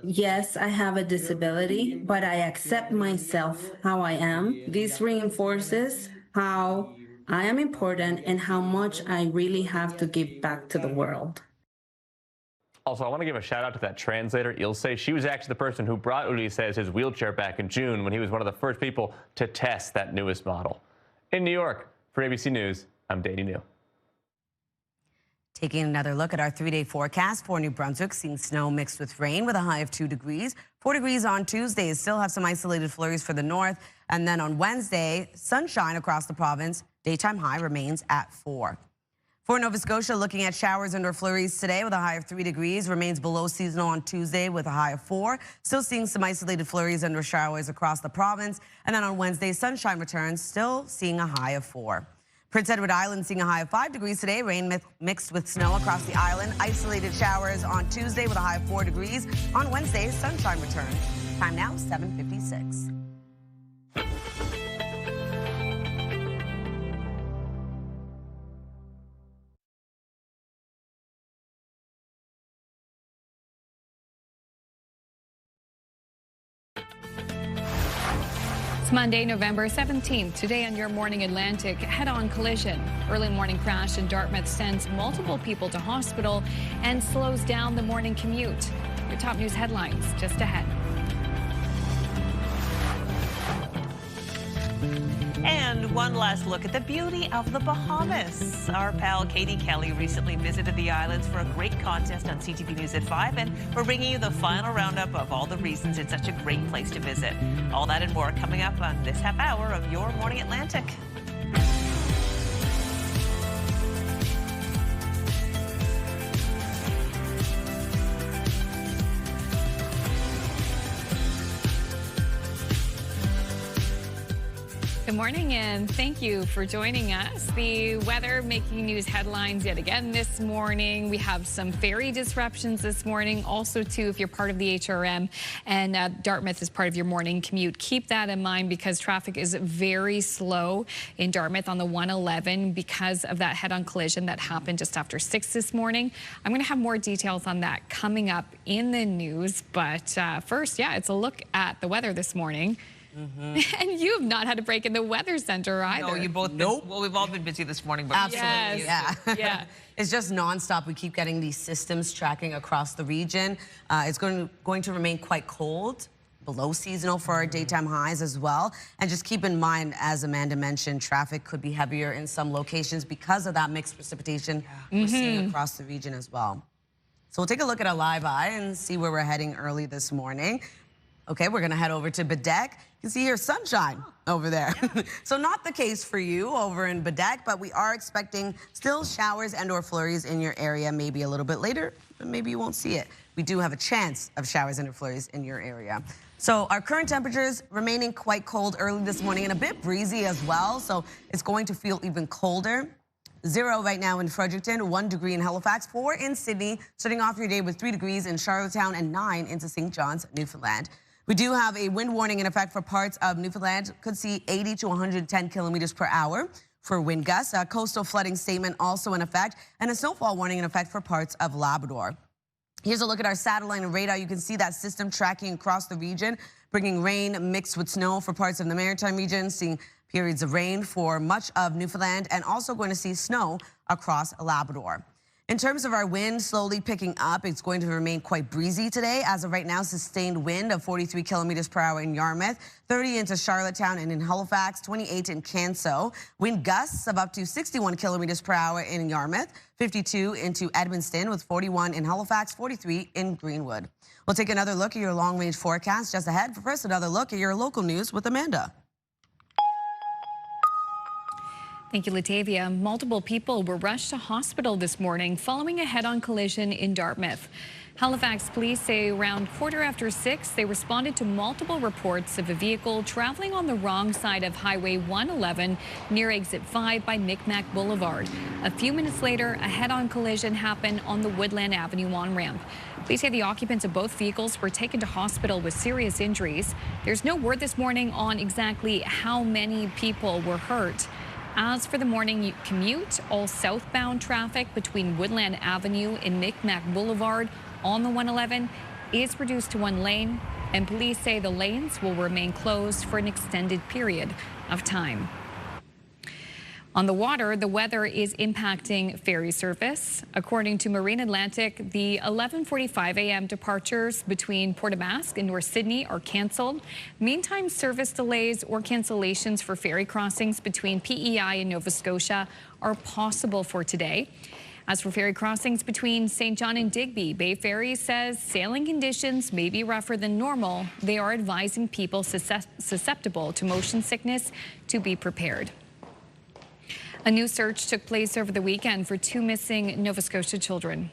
Yes, I have a disability, but I accept myself how I am. This reinforces how I am important and how much I really have to give back to the world. Also, I want to give a shout out to that translator, Ilse. She was actually the person who brought Ulises his wheelchair back in June when he was one of the first people to test that newest model. In New York, for ABC News, I'm Danny New. Taking another look at our 3-day forecast for New Brunswick, seeing snow mixed with rain with a high of 2 degrees. 4 degrees on Tuesday. Still have some isolated flurries for the north. And then on Wednesday, sunshine across the province. Daytime high remains at 4. For Nova Scotia, looking at showers and or flurries today with a high of 3 degrees. Remains below seasonal on Tuesday with a high of 4. Still seeing some isolated flurries and or showers across the province. And then on Wednesday, sunshine returns. Still seeing a high of 4. Prince Edward Island seeing a high of 5 degrees today. Rain mixed with snow across the island. Isolated showers on Tuesday with a high of 4 degrees. On Wednesday, sunshine returns. Time now, 7:56. It's Monday, November 17th. Today on Your Morning Atlantic, head-on collision. Early morning crash in Dartmouth sends multiple people to hospital and slows down the morning commute. Your top news headlines just ahead. And one last look at the beauty of the Bahamas. Our pal Katie Kelly recently visited the islands for a great contest on CTV News at 5, and we're bringing you the final roundup of all the reasons it's such a great place to visit. All that and more coming up on this half hour of Your Morning Atlantic. Good morning, and thank you for joining us. The weather making news headlines yet again this morning. We have some ferry disruptions this morning. Also, too, if you're part of the HRM and Dartmouth is part of your morning commute, keep that in mind because traffic is very slow in Dartmouth on the 111 because of that head-on collision that happened just after 6 this morning. I'm going to have more details on that coming up in the news. But first, yeah, it's a look at the weather this morning. And you've not had a break in the weather center either. No, you both. Nope. Well, we've all been busy this morning, but absolutely, yes. Yeah. It's just nonstop. We keep getting these systems tracking across the region. It's going to remain quite cold, below seasonal for our daytime highs as well. And just keep in mind, as Amanda mentioned, traffic could be heavier in some locations because of that mixed precipitation we're seeing across the region as well. So we'll take a look at our live eye and see where we're heading early this morning. Okay, we're gonna head over to Bedeque. You can see here sunshine over there. Yeah. So not the case for you over in Bedeque, but we are expecting still showers and or flurries in your area, maybe a little bit later, but maybe you won't see it. We do have a chance of showers and or flurries in your area. So our current temperatures remaining quite cold early this morning and a bit breezy as well, so it's going to feel even colder. 0 right now in Fredericton, 1 degree in Halifax, 4 in Sydney, starting off your day with 3 degrees in Charlottetown and 9 into St. John's, Newfoundland. We do have a wind warning in effect for parts of Newfoundland. Could see 80 to 110 kilometers per hour for wind gusts. A coastal flooding statement also in effect, and a snowfall warning in effect for parts of Labrador. Here's a look at our satellite and radar. You can see that system tracking across the region, bringing rain mixed with snow for parts of the maritime region, seeing periods of rain for much of Newfoundland, and also going to see snow across Labrador. In terms of our wind slowly picking up, it's going to remain quite breezy today. As of right now, sustained wind of 43 kilometers per hour in Yarmouth, 30 into Charlottetown and in Halifax, 28 in Canso. Wind gusts of up to 61 kilometers per hour in Yarmouth, 52 into Edmundston with 41 in Halifax, 43 in Greenwood. We'll take another look at your long-range forecast just ahead. But first, another look at your local news with Amanda. Thank you, Latavia. Multiple people were rushed to hospital this morning following a head-on collision in Dartmouth. Halifax police say around 6:15, they responded to multiple reports of a vehicle traveling on the wrong side of Highway 111 near Exit 5 by Micmac Boulevard. A few minutes later, a head-on collision happened on the Woodland Avenue on-ramp. Police say the occupants of both vehicles were taken to hospital with serious injuries. There's no word this morning on exactly how many people were hurt. As for the morning commute, all southbound traffic between Woodland Avenue and Micmac Boulevard on the 111 is reduced to 1 lane, and police say the lanes will remain closed for an extended period of time. On the water, the weather is impacting ferry service. According to Marine Atlantic, the 11:45 a.m. departures between Port Damask and North Sydney are canceled. Meantime, service delays or cancellations for ferry crossings between PEI and Nova Scotia are possible for today. As for ferry crossings between St. John and Digby, Bay Ferry says sailing conditions may be rougher than normal. They are advising people susceptible to motion sickness to be prepared. A new search took place over the weekend for 2 missing Nova Scotia children.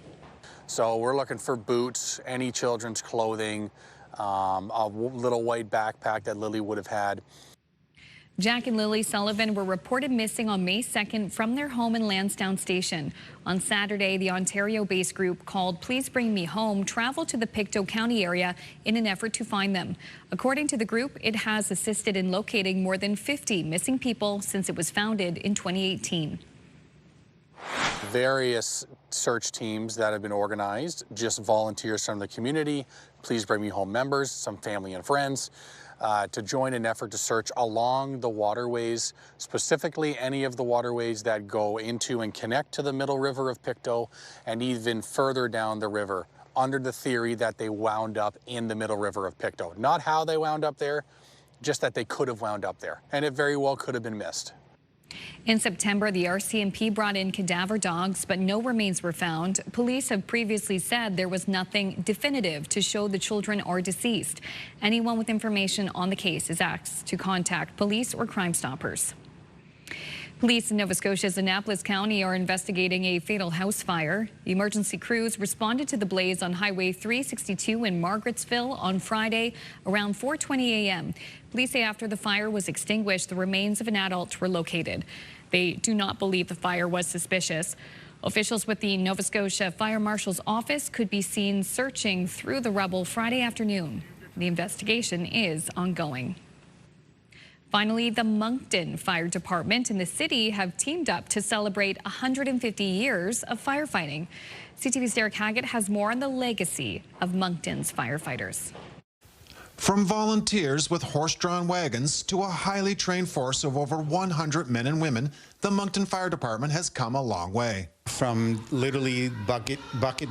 So we're looking for boots, any children's clothing, a little white backpack that Lily would have had. Jack and Lily Sullivan were reported missing on May 2nd from their home in Lansdowne Station. On Saturday, the Ontario-based group called Please Bring Me Home traveled to the Pictou County area in an effort to find them. According to the group, it has assisted in locating more than 50 missing people since it was founded in 2018. Various search teams that have been organized, just volunteers from the community, Please Bring Me Home members, some family and friends, to join an effort to search along the waterways, specifically any of the waterways that go into and connect to the middle river of Pictou and even further down the river, under the theory that they wound up in the middle river of Pictou. Not how they wound up there, just that they could have wound up there, and it very well could have been missed. In September, the RCMP brought in cadaver dogs, but no remains were found. Police have previously said there was nothing definitive to show the children are deceased. Anyone with information on the case is asked to contact police or Crime Stoppers. Police in Nova Scotia's Annapolis County are investigating a fatal house fire. The emergency crews responded to the blaze on Highway 362 in Margarettsville on Friday around 4:20 a.m. Police say after the fire was extinguished, the remains of an adult were located. They do not believe the fire was suspicious. Officials with the Nova Scotia Fire Marshal's office could be seen searching through the rubble Friday afternoon. The investigation is ongoing. Finally, the Moncton Fire Department and the city have teamed up to celebrate 150 years of firefighting. CTV's Derek Haggett has more on the legacy of Moncton's firefighters. From volunteers with horse-drawn wagons to a highly trained force of over 100 men and women, the Moncton Fire Department has come a long way. From literally bucket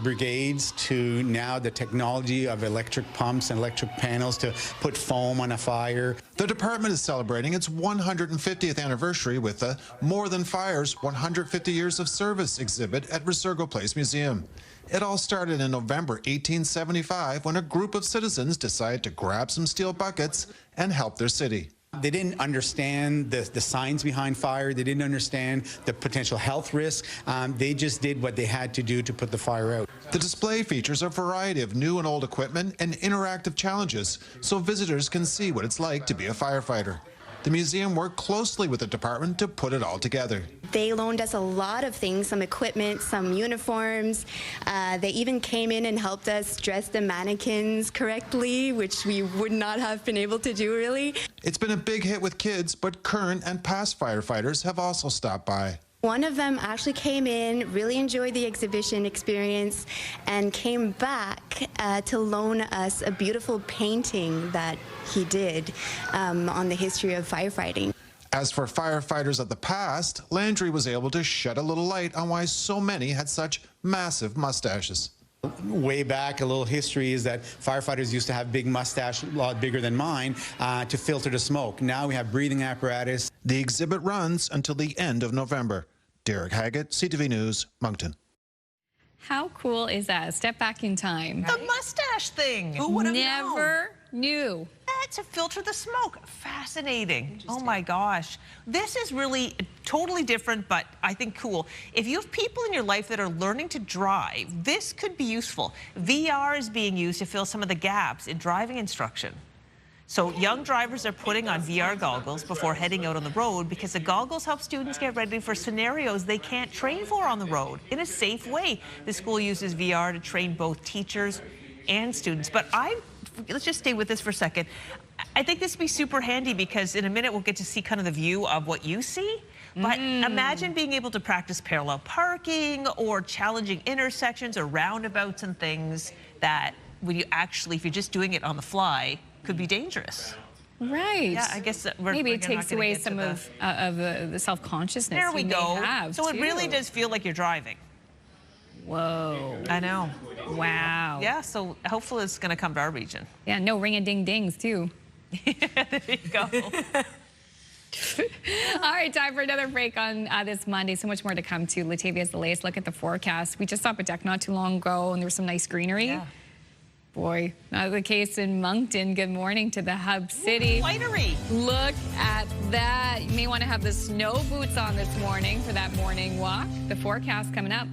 brigades to now the technology of electric pumps and electric panels to put foam on a fire. The department is celebrating its 150th anniversary with the More Than Fire's 150 Years of Service exhibit at Resurgo Place Museum. It all started in November 1875 when a group of citizens decided to grab some steel buckets and help their city. They didn't understand the science behind fire. They didn't understand the potential health risk. They just did what they had to do to put the fire out. The display features a variety of new and old equipment and interactive challenges so visitors can see what it's like to be a firefighter. The museum worked closely with the department to put it all together. They loaned us a lot of things, some equipment, some uniforms. They even came in and helped us dress the mannequins correctly, which we would not have been able to do, really. It's been a big hit with kids, but current and past firefighters have also stopped by. One of them actually came in, really enjoyed the exhibition experience, and came back to loan us a beautiful painting that he did on the history of firefighting. As for firefighters of the past, Landry was able to shed a little light on why so many had such massive mustaches. Way back, a little history is that firefighters used to have big mustache, a lot bigger than mine, to filter the smoke. Now we have breathing apparatus. The exhibit runs until the end of November. Derek Haggett, CTV News, Moncton. How cool is that? A step back in time. The mustache thing. Who would have Never knew. To filter the smoke. Fascinating. Oh my gosh. This is really totally different, but I think cool. If you have people in your life that are learning to drive, this could be useful. VR is being used to fill some of the gaps in driving instruction. So young drivers are putting on VR goggles before heading out on the road because the goggles help students get ready for scenarios they can't train for on the road in a safe way. The school uses VR to train both teachers and students. But let's just stay with this for a second. I think this would be super handy because in a minute we'll get to see kind of the view of what you see. But imagine being able to practice parallel parking or challenging intersections or roundabouts and things that when you actually, if you're just doing it on the fly, could be dangerous. Right. Yeah, I guess maybe it takes away some of the self-consciousness. There we go. Have so it really does feel like you're driving. Whoa. I know. Wow. Yeah, so hopefully it's going to come to our region. Yeah, no ring-a-ding-dings, too. There you go. All right, time for another break on this Monday. So much more to come to. Latavia's the latest look at the forecast. We just saw a deck not too long ago, and there was some nice greenery. Yeah. Boy, not the case in Moncton. Good morning to the hub city. Winery. Look at that. You may want to have the snow boots on this morning for that morning walk. The forecast coming up.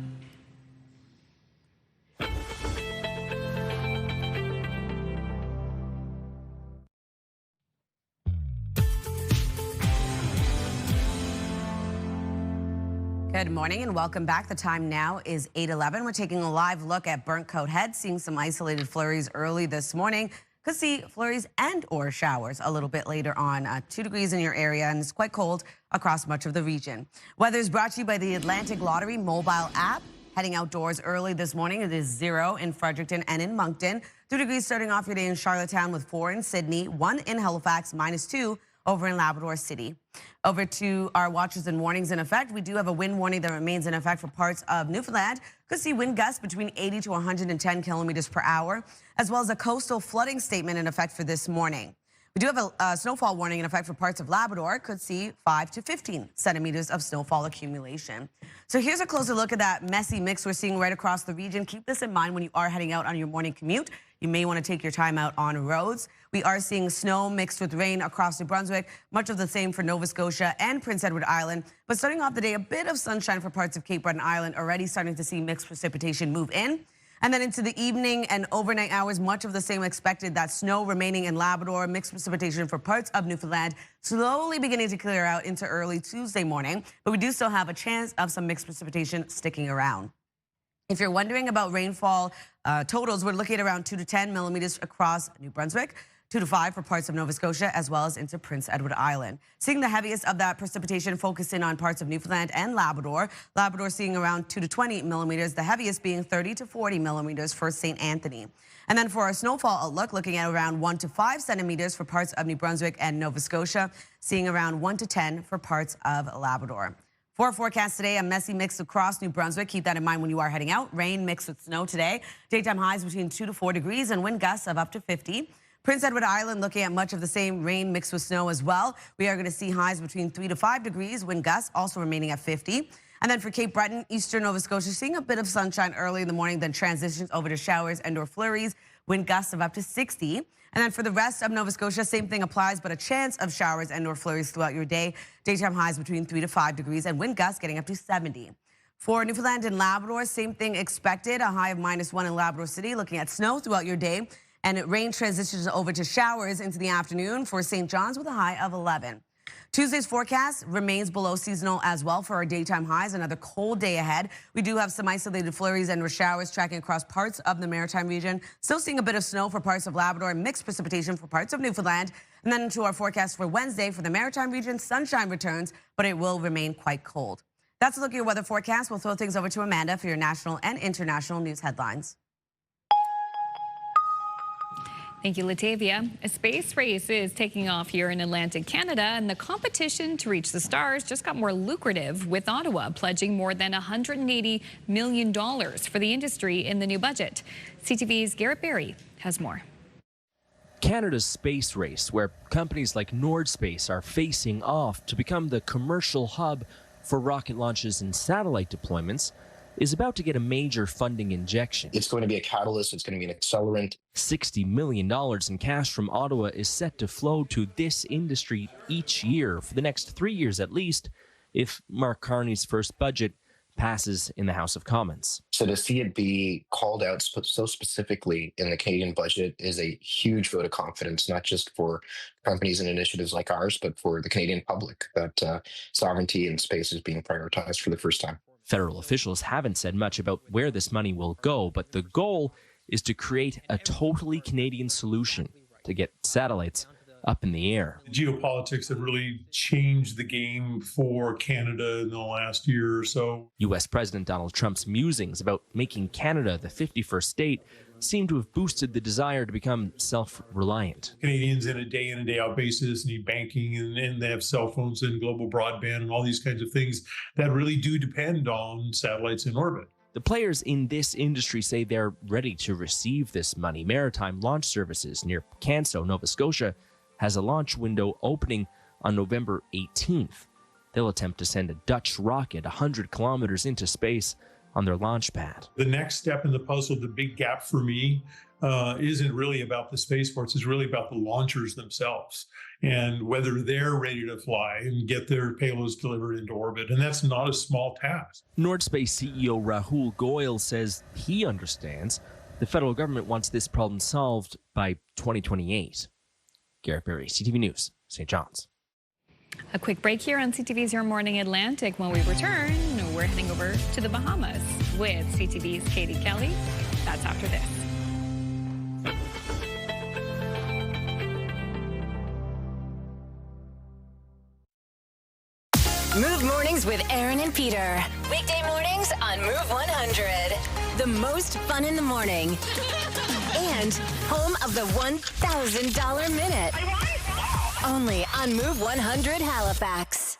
Good morning and welcome back. The time now is 8:11. We're taking a live look at Burnt Coat Head, seeing some isolated flurries early this morning. Could see flurries and or showers a little bit later on. 2 degrees in your area and it's quite cold across much of the region. Weather is brought to you by the Atlantic Lottery mobile app. Heading outdoors early this morning, it is 0 in Fredericton and in Moncton. 2 degrees starting off your day in Charlottetown with 4 in Sydney, 1 in Halifax, -2 over in Labrador City. Over to our watches and warnings in effect. We do have a wind warning that remains in effect for parts of Newfoundland. Could see wind gusts between 80 to 110 kilometers per hour, as well as a coastal flooding statement in effect for this morning. We do have a snowfall warning in effect for parts of Labrador. Could see 5 to 15 centimeters of snowfall accumulation. So here's a closer look at that messy mix we're seeing right across the region. Keep this in mind when you are heading out on your morning commute. You may want to take your time out on roads. We are seeing snow mixed with rain across New Brunswick, much of the same for Nova Scotia and Prince Edward Island. But starting off the day, a bit of sunshine for parts of Cape Breton Island, already starting to see mixed precipitation move in. And then into the evening and overnight hours, much of the same expected. That snow remaining in Labrador, mixed precipitation for parts of Newfoundland, slowly beginning to clear out into early Tuesday morning. But we do still have a chance of some mixed precipitation sticking around. If you're wondering about rainfall totals, we're looking at around 2 to 10 millimeters across New Brunswick, 2 to 5 for parts of Nova Scotia, as well as into Prince Edward Island. Seeing the heaviest of that precipitation focused in on parts of Newfoundland and Labrador. Labrador seeing around 2 to 20 millimeters, the heaviest being 30 to 40 millimeters for St. Anthony. And then for our snowfall outlook, looking at around 1 to 5 centimeters for parts of New Brunswick and Nova Scotia, seeing around 1 to 10 for parts of Labrador. For our forecast today, a messy mix across New Brunswick. Keep that in mind when you are heading out. Rain mixed with snow today. Daytime highs between 2 to 4 degrees and wind gusts of up to 50. Prince Edward Island looking at much of the same rain mixed with snow as well. We are going to see highs between 3 to 5 degrees, wind gusts also remaining at 50. And then for Cape Breton, eastern Nova Scotia, seeing a bit of sunshine early in the morning, then transitions over to showers and or flurries, wind gusts of up to 60. And then for the rest of Nova Scotia, same thing applies, but a chance of showers and or flurries throughout your day. Daytime highs between 3 to 5 degrees and wind gusts getting up to 70. For Newfoundland and Labrador, same thing expected, a high of -1 in Labrador City, looking at snow throughout your day. And rain transitions over to showers into the afternoon for St. John's with a high of 11. Tuesday's forecast remains below seasonal as well for our daytime highs. Another cold day ahead. We do have some isolated flurries and showers tracking across parts of the Maritime region. Still seeing a bit of snow for parts of Labrador and mixed precipitation for parts of Newfoundland. And then into our forecast for Wednesday for the Maritime region, sunshine returns, but it will remain quite cold. That's a look at your weather forecast. We'll throw things over to Amanda for your national and international news headlines. Thank you, Latavia. A space race is taking off here in Atlantic Canada, and the competition to reach the stars just got more lucrative, with Ottawa pledging more than $180 million for the industry in the new budget. CTV's Garrett Barry has more. Canada's space race, where companies like Nord Space are facing off to become the commercial hub for rocket launches and satellite deployments, is about to get a major funding injection. It's going to be a catalyst. It's going to be an accelerant. $60 million in cash from Ottawa is set to flow to this industry each year for the next 3 years at least, if Mark Carney's first budget passes in the House of Commons. So to see it be called out so specifically in the Canadian budget is a huge vote of confidence, not just for companies and initiatives like ours, but for the Canadian public, that sovereignty in space is being prioritized for the first time. Federal officials haven't said much about where this money will go, but the goal is to create a totally Canadian solution to get satellites up in the air. Geopolitics have really changed the game for Canada in the last year or so. U.S. President Donald Trump's musings about making Canada the 51st state seem to have boosted the desire to become self-reliant. Canadians in a day out basis need banking, and they have cell phones and global broadband and all these kinds of things that really do depend on satellites in orbit. The players in this industry say they're ready to receive this money. Maritime Launch Services near Canso, Nova Scotia, has a launch window opening on November 18th. They'll attempt to send a Dutch rocket 100 kilometers into space on their launch pad. The next step in the puzzle, the big gap for me, isn't really about the spaceports. It's really about the launchers themselves and whether they're ready to fly and get their payloads delivered into orbit. And that's not a small task. Nord Space CEO Rahul Goyal says he understands the federal government wants this problem solved by 2028. Garrett Barry, CTV News, St. John's. A quick break here on CTV's Your Morning Atlantic. When we return, we're heading over to the Bahamas with CTV's Katie Kelly. That's after this. Move Mornings with Aaron and Peter. Weekday mornings on Move 100. The most fun in the morning. And home of the $1,000 minute. Only on Move 100 Halifax.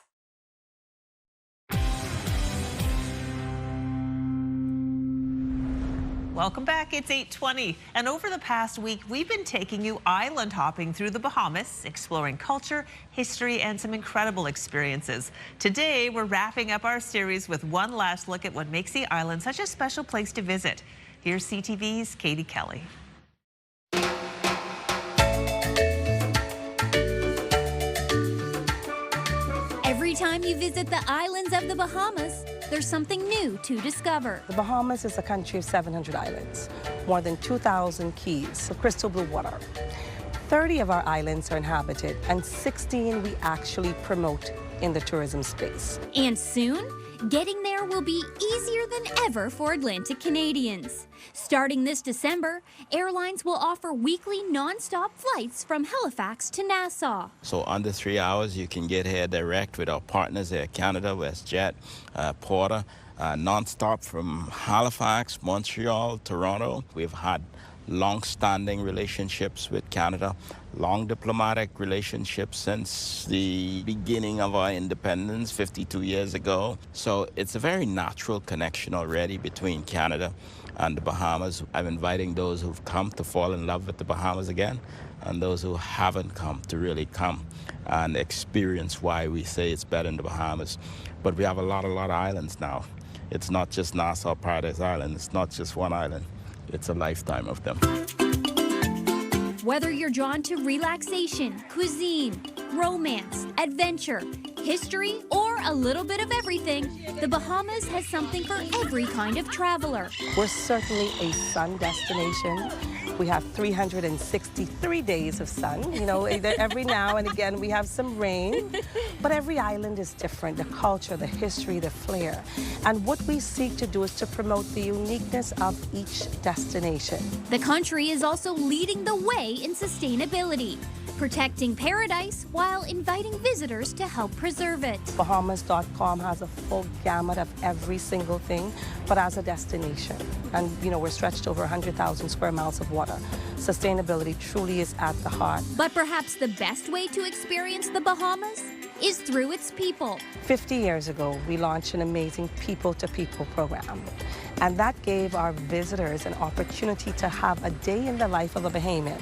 Welcome back. It's 8:20. And over the past week, we've been taking you island hopping through the Bahamas, exploring culture, history, and some incredible experiences. Today, we're wrapping up our series with one last look at what makes the island such a special place to visit. Here's CTV's Katie Kelly. time you visit the islands of the Bahamas, there's something new to discover. The Bahamas is a country of 700 islands, more than 2,000 keys of crystal blue water. 30 of our islands are inhabited, and 16 we actually promote in the tourism space. And soon, getting there will be easier than ever for Atlantic Canadians. Starting this December, airlines will offer weekly non-stop flights from Halifax to Nassau. So under 3 hours, you can get here direct with our partners Air Canada, WestJet, Porter, non-stop from Halifax, Montreal, Toronto. We've had long-standing relationships with Canada, long diplomatic relationships since the beginning of our independence 52 years ago. So it's a very natural connection already between Canada and the Bahamas. I'm inviting those who've come to fall in love with the Bahamas again, and those who haven't come to really come and experience why we say it's better in the Bahamas. But we have a lot of islands now. It's not just Nassau Paradise Island. It's not just one island. It's a lifetime of them. Whether you're drawn to relaxation, cuisine, romance, adventure, history, or a little bit of everything, the Bahamas has something for every kind of traveler. We're certainly a sun destination. We have 363 days of sun. You know, every now and again we have some rain, but every island is different. The culture, the history, the flair. And what we seek to do is to promote the uniqueness of each destination. The country is also leading the way in sustainability, protecting paradise while inviting visitors to help preserve it. Bahamas.com has a full gamut of every single thing, but as a destination. And, you know, we're stretched over 100,000 square miles of water. Sustainability truly is at the heart. But perhaps the best way to experience the Bahamas is through its people. 50 years ago, we launched an amazing people-to-people program. And that gave our visitors an opportunity to have a day in the life of a Bahamian.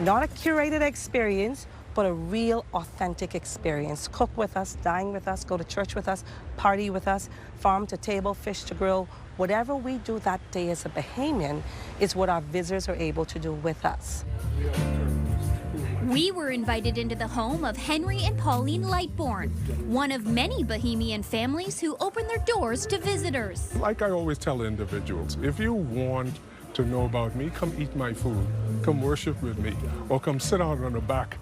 Not a curated experience, but a real authentic experience. Cook with us, dine with us, go to church with us, party with us, farm to table, fish to grill. Whatever we do that day as a Bahamian is what our visitors are able to do with us. We were invited into the home of Henry and Pauline Lightbourne, one of many Bahamian families who open their doors to visitors. Like I always tell individuals, if you want to know about me, come eat my food, come worship with me, or come sit out on the back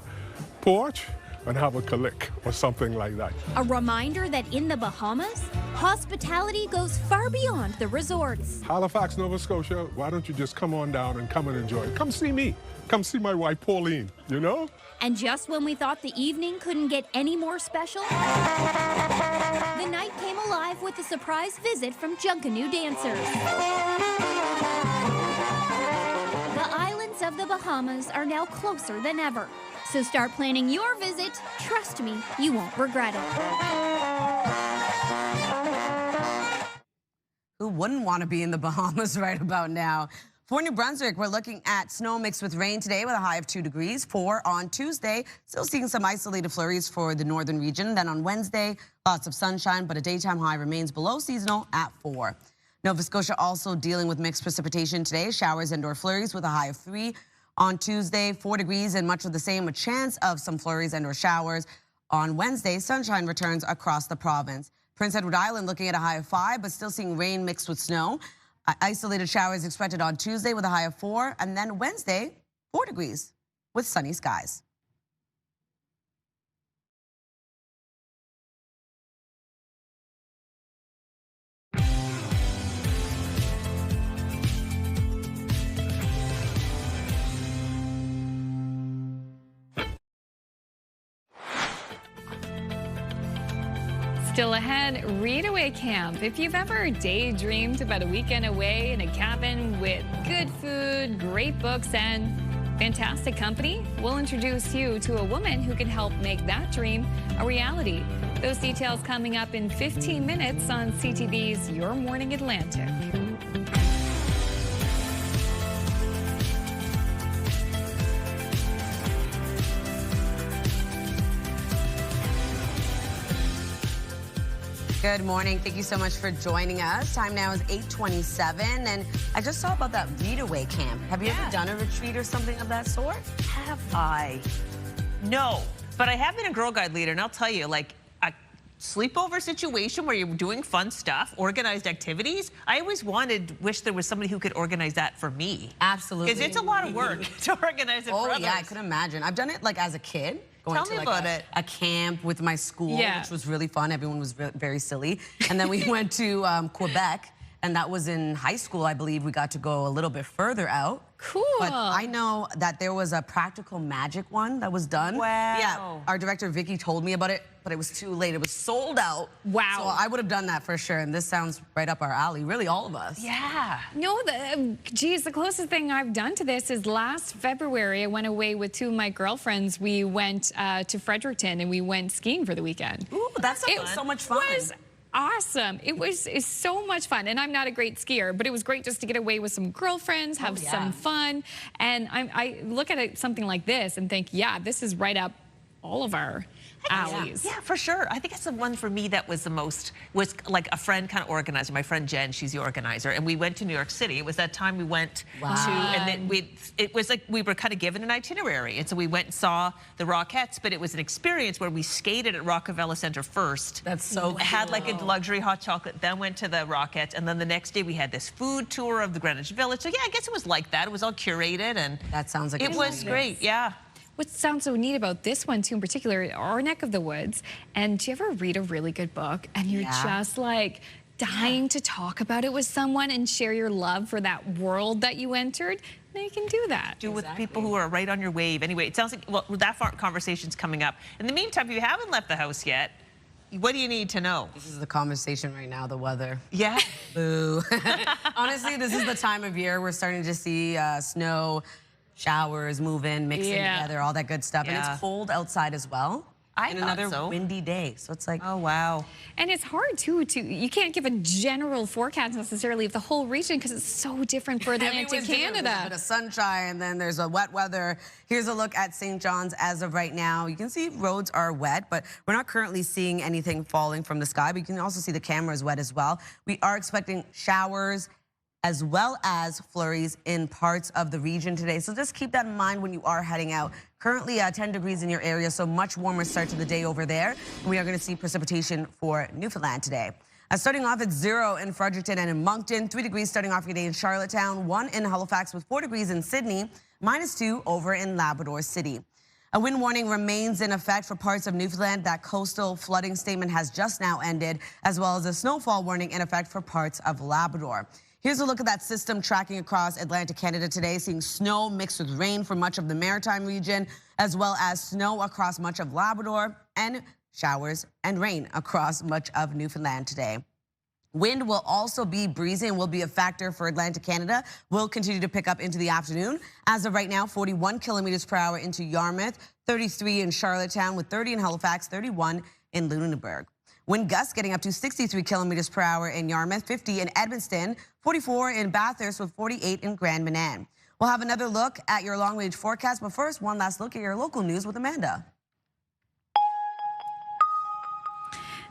porch and have a click or something like that. A reminder that in the Bahamas, hospitality goes far beyond the resorts. Halifax, Nova Scotia, why don't you just come on down and come and enjoy it? Come see me. Come see my wife, Pauline, you know? And just when we thought the evening couldn't get any more special, the night came alive with a surprise visit from Junkanoo dancers. The islands of the Bahamas are now closer than ever. So start planning your visit. Trust me, you won't regret it. Who wouldn't want to be in the Bahamas right about now? For New Brunswick, we're looking at snow mixed with rain today with a high of 2 degrees. 4 on Tuesday. Still seeing some isolated flurries for the northern region. Then on Wednesday, lots of sunshine, but a daytime high remains below seasonal at 4. Nova Scotia also dealing with mixed precipitation today. Showers and/or flurries with a high of 3. On Tuesday, 4 degrees and much of the same, a chance of some flurries and/or showers. On Wednesday, sunshine returns across the province. Prince Edward Island looking at a high of 5, but still seeing rain mixed with snow. Isolated showers expected on Tuesday with a high of 4, and then Wednesday, 4 degrees with sunny skies. Still ahead, Readaway Camp. If you've ever daydreamed about a weekend away in a cabin with good food, great books, and fantastic company, we'll introduce you to a woman who can help make that dream a reality. Those details coming up in 15 minutes on CTV's Your Morning Atlantic. Good morning. Thank you so much for joining us. Time now is 8:27, and I just saw about that Readaway camp. Have you ever done a retreat or something of that sort? Have I? No, but I have been a Girl Guide leader, and I'll tell you, like, sleepover situation where you're doing fun stuff, organized activities. I always wish there was somebody who could organize that for me. Absolutely. Because it's a lot of work to organize it for others. Oh yeah, I could imagine. I've done it like as a kid. Tell me about it. A camp with my school, which was really fun. Everyone was very silly. And then we went to Quebec, and that was in high school, I believe. We got to go a little bit further out. Cool. But I know that there was a practical magic one that was done. Wow. Yeah, our director, Vicky, told me about it, but it was too late. It was sold out. Wow. So I would have done that for sure, and this sounds right up our alley, really all of us. Yeah. No, geez, the closest thing I've done to this is last February, I went away with 2 of my girlfriends. We went to Fredericton, and we went skiing for the weekend. Ooh, that's so much fun. It was awesome. It's so much fun, and I'm not a great skier, but it was great just to get away with some girlfriends, have some fun. And I look at something like this and think, yeah, this is right up all of our alleys. Yeah, for sure. I think it's the one for me that was the most, was like a friend kind of organizer. My friend Jen, she's the organizer, and we went to New York City. It was that time we went to, and then it was like we were kind of given an itinerary, and so we went and saw the Rockettes, but it was an experience where we skated at Rockefeller Center first. That's so cool. Had like a luxury hot chocolate, then went to the Rockettes, and then the next day we had this food tour of the Greenwich Village. So yeah, I guess it was like that. It was all curated, and that sounds like it was great. Yeah. What sounds so neat about this one, too, in particular, our neck of the woods, and do you ever read a really good book and you're just like dying to talk about it with someone and share your love for that world that you entered? Now you can do that. Do with people who are right on your wave. Anyway, it sounds like, well, that conversation's coming up. In the meantime, if you haven't left the house yet, what do you need to know? This is the conversation right now, the weather. Yeah. Boo. Honestly, this is the time of year we're starting to see snow, showers move in, mixing together, all that good stuff. And it's cold outside as well. And another windy day. So it's like, oh, wow. And it's hard, too, you can't give a general forecast necessarily of the whole region because it's so different for Atlantic Canada. There's a bit of sunshine, and then there's a wet weather. Here's a look at St. John's as of right now. You can see roads are wet, but we're not currently seeing anything falling from the sky. But you can also see the camera is wet as well. We are expecting showers as well as flurries in parts of the region today. So just keep that in mind when you are heading out. Currently 10 degrees in your area, so much warmer start to the day over there. And we are going to see precipitation for Newfoundland today. Starting off at 0 in Fredericton and in Moncton, 3 degrees starting off your day in Charlottetown, 1 in Halifax with 4 degrees in Sydney, -2 over in Labrador City. A wind warning remains in effect for parts of Newfoundland. That coastal flooding statement has just now ended, as well as a snowfall warning in effect for parts of Labrador. Here's a look at that system tracking across Atlantic Canada today, seeing snow mixed with rain for much of the maritime region, as well as snow across much of Labrador and showers and rain across much of Newfoundland today. Wind will also be breezy and will be a factor for Atlantic Canada. Will continue to pick up into the afternoon. As of right now, 41 kilometers per hour into Yarmouth, 33 in Charlottetown with 30 in Halifax, 31 in Lunenburg. Wind gusts getting up to 63 kilometers per hour in Yarmouth, 50 in Edmundston, 44 in Bathurst with 48 in Grand Manan. We'll have another look at your long-range forecast, but first, one last look at your local news with Amanda.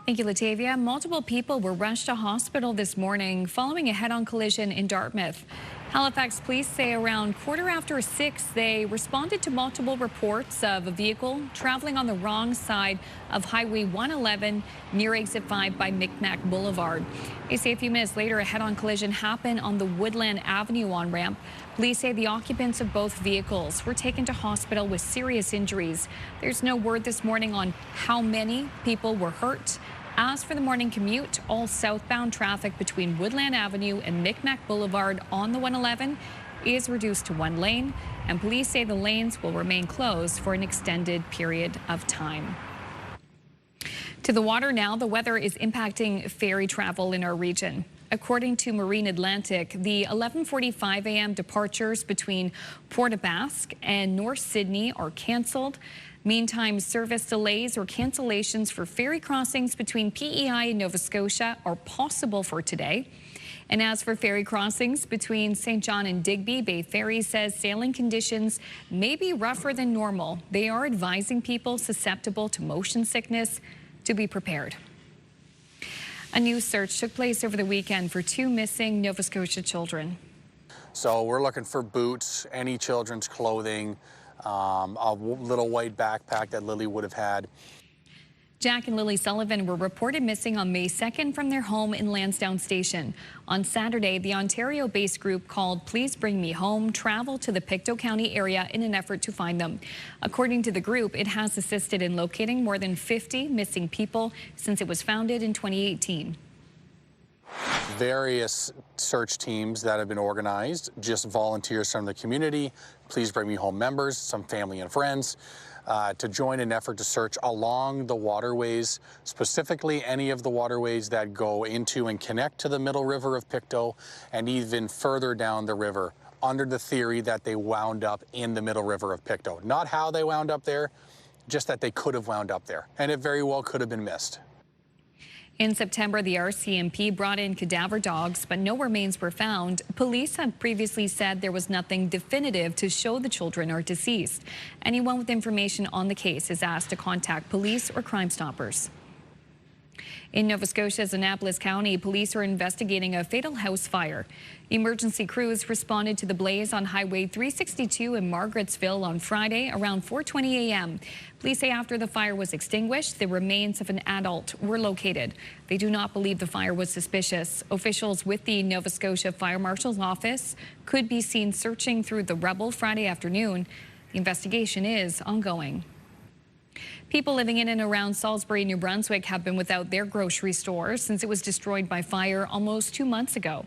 Thank you, Latavia. Multiple people were rushed to hospital this morning following a head-on collision in Dartmouth. Halifax police say around 6:15 they responded to multiple reports of a vehicle traveling on the wrong side of Highway 111 near Exit 5 by Micmac Boulevard. They say a few minutes later a head-on collision happened on the Woodland Avenue on-ramp. Police say the occupants of both vehicles were taken to hospital with serious injuries. There's no word this morning on how many people were hurt. As for the morning commute, all southbound traffic between Woodland Avenue and Micmac Boulevard on the 111 is reduced to 1 lane, and police say the lanes will remain closed for an extended period of time. To the water now, the weather is impacting ferry travel in our region. According to Marine Atlantic, the 11:45 a.m. departures between Port aux Basques and North Sydney are canceled. Meantime, service delays or cancellations for ferry crossings between PEI and Nova Scotia are possible for today. And as for ferry crossings between St. John and Digby, Bay Ferry says sailing conditions may be rougher than normal. They are advising people susceptible to motion sickness to be prepared. A new search took place over the weekend for 2 missing Nova Scotia children. So we're looking for boots, any children's clothing, a little white backpack that Lily would have had. Jack and Lily Sullivan were reported missing on May 2nd from their home in Lansdowne Station. On Saturday, the Ontario-based group called Please Bring Me Home traveled to the Pictou County area in an effort to find them. According to the group, it has assisted in locating more than 50 missing people since it was founded in 2018. Various search teams that have been organized, just volunteers from the community, Please Bring Me Home members, some family and friends, to join an effort to search along the waterways, specifically any of the waterways that go into and connect to the middle river of Pictou and even further down the river, under the theory that they wound up in the middle river of Pictou. Not how they wound up there, just that they could have wound up there, and it very well could have been missed. In September, the RCMP brought in cadaver dogs, but no remains were found. Police had previously said there was nothing definitive to show the children are deceased. Anyone with information on the case is asked to contact police or Crime Stoppers. In Nova Scotia's Annapolis County, police are investigating a fatal house fire. Emergency crews responded to the blaze on Highway 362 in Margarettsville on Friday around 4:20 a.m. Police say after the fire was extinguished, the remains of an adult were located. They do not believe the fire was suspicious. Officials with the Nova Scotia Fire Marshal's office could be seen searching through the rubble Friday afternoon. The investigation is ongoing. People living in and around Salisbury, New Brunswick have been without their grocery store since it was destroyed by fire almost 2 months ago.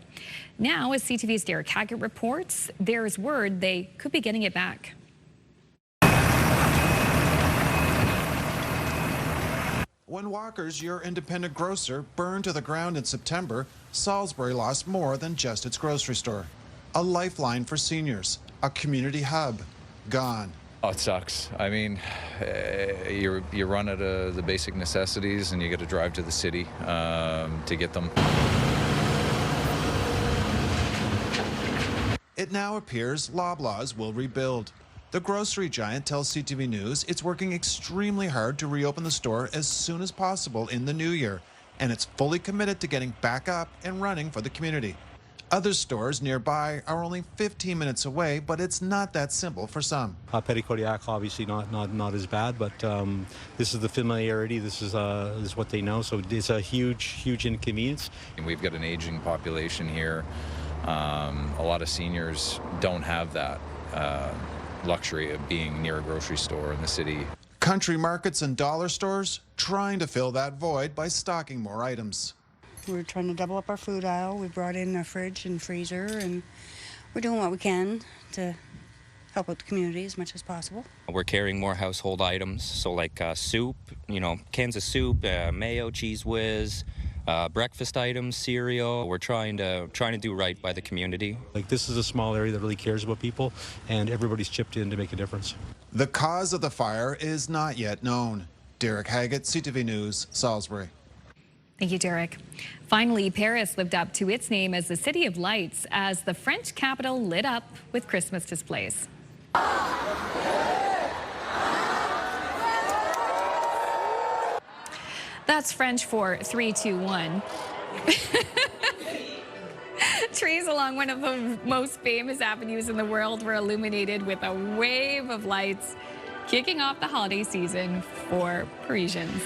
Now, as CTV's Derek Haggett reports, there is word they could be getting it back. When Walker's, your independent grocer, burned to the ground in September, Salisbury lost more than just its grocery store. A lifeline for seniors, a community hub, gone. Oh, it sucks. I mean, you run out of the basic necessities and you got to drive to the city to get them. It now appears Loblaws will rebuild. The grocery giant tells CTV News it's working extremely hard to reopen the store as soon as possible in the new year, and it's fully committed to getting back up and running for the community. Other stores nearby are only 15 minutes away, but it's not that simple for some. Petit Kodiak, obviously not as bad, but this is the familiarity. This is what they know, so it's a huge inconvenience. We've got an aging population here. A lot of seniors don't have that luxury of being near a grocery store in the city. Country markets and dollar stores trying to fill that void by stocking more items. We're trying to double up our food aisle. We brought in a fridge and freezer, and we're doing what we can to help out the community as much as possible. We're carrying more household items, so like soup, cans of soup, mayo, Cheese Whiz, breakfast items, cereal. We're trying to do right by the community. Like, this is a small area that really cares about people, and everybody's chipped in to make a difference. The cause of the fire is not yet known. Derek Haggett, CTV News, Salisbury. Thank you, Derek. Finally, Paris lived up to its name as the City of Lights as the French capital lit up with Christmas displays. That's French for 3, 2, 1. Trees along one of the most famous avenues in the world were illuminated with a wave of lights, kicking off the holiday season for Parisians.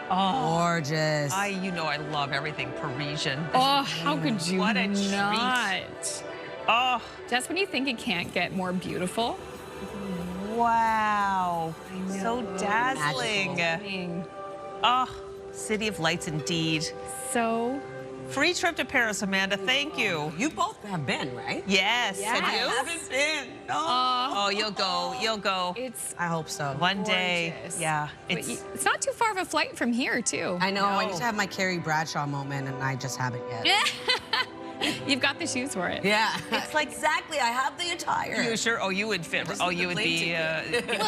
Oh, gorgeous. I love everything Parisian. Oh, how could you what a not? Treat. Oh. Just when you think it can't get more beautiful. Wow. So dazzling. Oh, City of Lights indeed. So free trip to Paris, Amanda. Thank you. You both have been, right? Yes. Yes. Have you? I haven't been. No. Oh, you'll go. You'll go. I hope so. One day. Yeah. It's not too far of a flight from here, too. I know. I need to have my Carrie Bradshaw moment, and I just haven't yet. You've got the shoes for it. Yeah. It's like, exactly. I have the attire. You sure? Oh, you would fit. Oh, you would be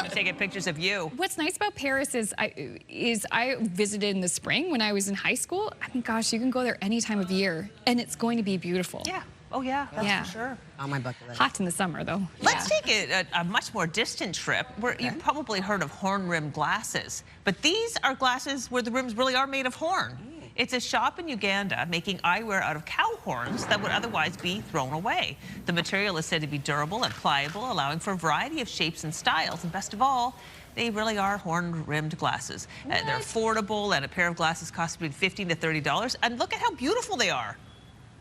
taking pictures of you. What's nice about Paris is I visited in the spring when I was in high school. I mean, gosh, you can go there any time of year, and it's going to be beautiful. Yeah. Oh, yeah. That's for sure. On my bucket list. Hot in the summer, though. Let's take a much more distant trip. You've probably heard of horn-rimmed glasses, but these are glasses where the rims really are made of horn. It's a shop in Uganda making eyewear out of cow horns that would otherwise be thrown away. The material is said to be durable and pliable, allowing for a variety of shapes and styles. And best of all, They really are horn-rimmed glasses. They're affordable, and a pair of glasses costs between $15 to $30. And look at how beautiful they are.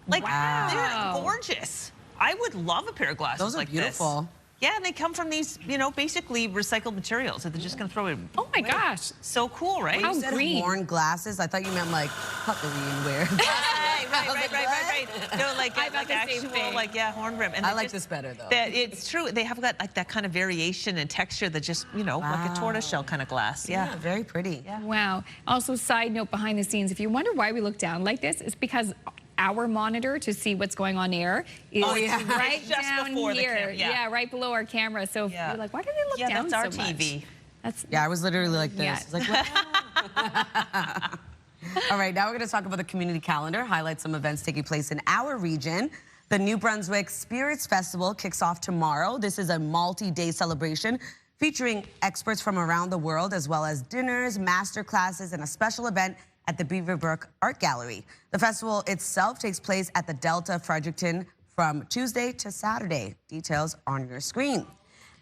Like, they're gorgeous. I would love a pair of glasses Those are like beautiful. this. Yeah, and they come from these, basically recycled materials that they're just going to throw in. Oh my gosh. So cool, right? When you said horn glasses, I thought you meant like cutlery wear. Right. No, like actual, horn rim. And I like this better though. It's true. They have got like that kind of variation and texture that just, like a tortoiseshell kind of glass. Yeah, very pretty. Yeah. Wow. Also, side note behind the scenes, if you wonder why we look down like this, it's because our monitor to see what's going on air is right just down before here. the camera. right below our camera. So if you're like, why do they look down that's our so TV. Much? Yeah, I was literally like this. Yeah. It's like, what? All right, now we're going to talk about the community calendar, highlight some events taking place in our region. The New Brunswick Spirits Festival kicks off tomorrow. This is a multi-day celebration featuring experts from around the world, as well as dinners, master classes, and a special event at the Beaverbrook Art Gallery. The festival itself takes place at the Delta Fredericton from Tuesday to Saturday. Details on your screen.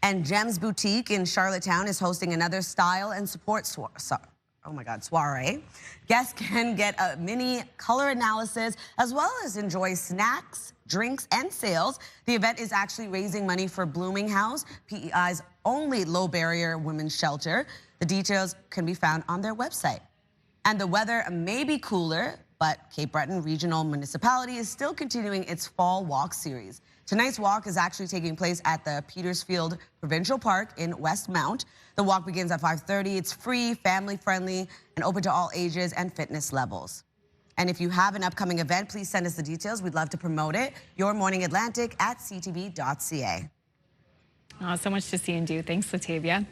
And Gems Boutique in Charlottetown is hosting another style and support soiree. Guests can get a mini color analysis as well as enjoy snacks, drinks, and sales. The event is actually raising money for Blooming House, PEI's only low-barrier women's shelter. The details can be found on their website. And the weather may be cooler, but Cape Breton Regional Municipality is still continuing its Fall Walk series. Tonight's walk is actually taking place at the Petersfield Provincial Park in Westmount. The walk begins at 5:30. It's free, family-friendly, and open to all ages and fitness levels. And if you have an upcoming event, please send us the details. We'd love to promote it. Your Morning Atlantic at ctv.ca. Oh, so much to see and do. Thanks, Latavia.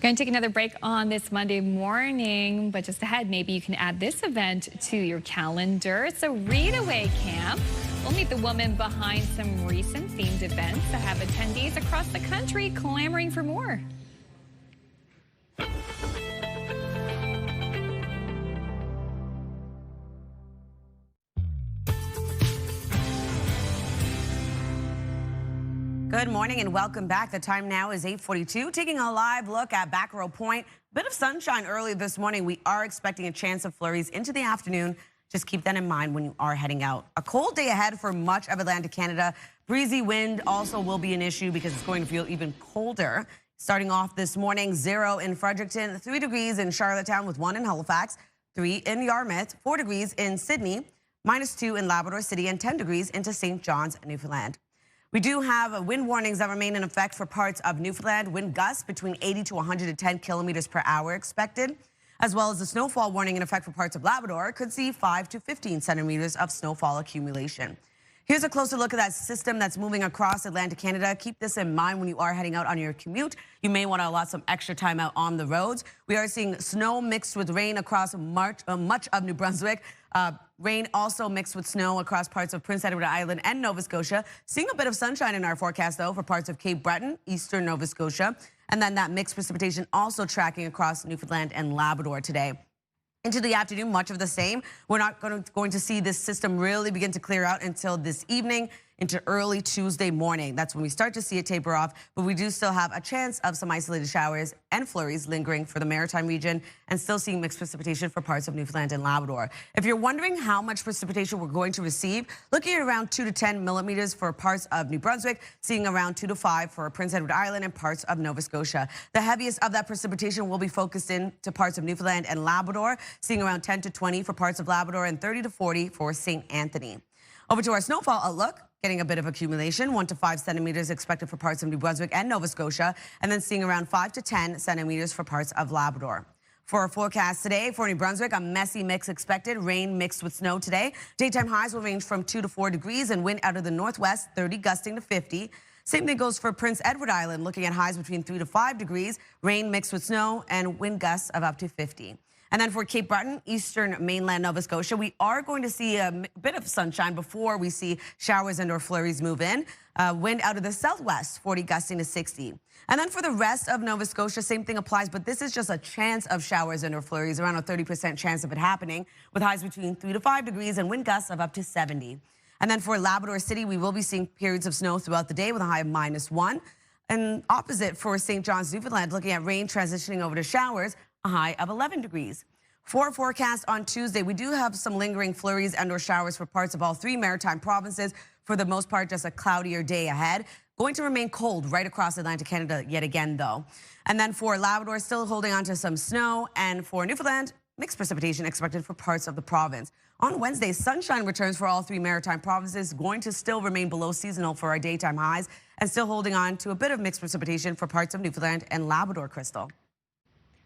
Going to take another break on this Monday morning, but just ahead, maybe you can add this event to your calendar. It's a Readaway camp. We'll meet the woman behind some recent themed events that have attendees across the country clamoring for more. Good morning and welcome back. The time now is 8:42. Taking a live look at Backward Point. Bit of sunshine early this morning. We are expecting a chance of flurries into the afternoon. Just keep that in mind when you are heading out. A cold day ahead for much of Atlantic Canada. Breezy wind also will be an issue because it's going to feel even colder. Starting off this morning, 0 in Fredericton, 3 degrees in Charlottetown with 1 in Halifax, 3 in Yarmouth, 4 degrees in Sydney, -2 in Labrador City, and 10 degrees into St. John's, Newfoundland. We do have wind warnings that remain in effect for parts of Newfoundland. Wind gusts between 80 to 110 kilometers per hour expected, as well as the snowfall warning in effect for parts of Labrador. Could see 5 to 15 centimeters of snowfall accumulation. Here's a closer look at that system that's moving across Atlantic Canada. Keep this in mind when you are heading out on your commute. You may want to allot some extra time out on the roads. We are seeing snow mixed with rain across much of New Brunswick. Rain also mixed with snow across parts of Prince Edward Island and Nova Scotia. Seeing a bit of sunshine in our forecast, though, for parts of Cape Breton, eastern Nova Scotia. And then that mixed precipitation also tracking across Newfoundland and Labrador today. Into the afternoon, much of the same. We're not going to see this system really begin to clear out until this evening into early Tuesday morning. That's when we start to see it taper off, but we do still have a chance of some isolated showers and flurries lingering for the Maritime region and still seeing mixed precipitation for parts of Newfoundland and Labrador. If you're wondering how much precipitation we're going to receive, looking at around 2 to 10 millimeters for parts of New Brunswick, seeing around 2 to 5 for Prince Edward Island and parts of Nova Scotia. The heaviest of that precipitation will be focused into parts of Newfoundland and Labrador, seeing around 10 to 20 for parts of Labrador and 30 to 40 for St. Anthony. Over to our snowfall outlook. Getting a bit of accumulation, 1 to 5 centimeters expected for parts of New Brunswick and Nova Scotia, and then seeing around 5 to 10 centimeters for parts of Labrador. For our forecast today, for New Brunswick, a messy mix expected, rain mixed with snow today. Daytime highs will range from 2 to 4 degrees and wind out of the northwest, 30 gusting to 50. Same thing goes for Prince Edward Island, looking at highs between 3 to 5 degrees, rain mixed with snow, and wind gusts of up to 50. And then for Cape Breton, eastern mainland Nova Scotia, we are going to see a bit of sunshine before we see showers and or flurries move in. Wind out of the southwest, 40 gusting to 60. And then for the rest of Nova Scotia, same thing applies, but this is just a chance of showers and or flurries, around a 30% chance of it happening, with highs between 3 to 5 degrees and wind gusts of up to 70. And then for Labrador City, we will be seeing periods of snow throughout the day with a high of -1. And opposite for St. John's, Newfoundland, looking at rain transitioning over to showers, a high of 11 degrees. For forecast on Tuesday, we do have some lingering flurries and/or showers for parts of all 3 maritime provinces. For the most part, just a cloudier day ahead. Going to remain cold right across Atlantic Canada yet again, though. And then for Labrador, still holding on to some snow. And for Newfoundland, mixed precipitation expected for parts of the province. On Wednesday, sunshine returns for all 3 maritime provinces, going to still remain below seasonal for our daytime highs, and still holding on to a bit of mixed precipitation for parts of Newfoundland and Labrador, Crystal.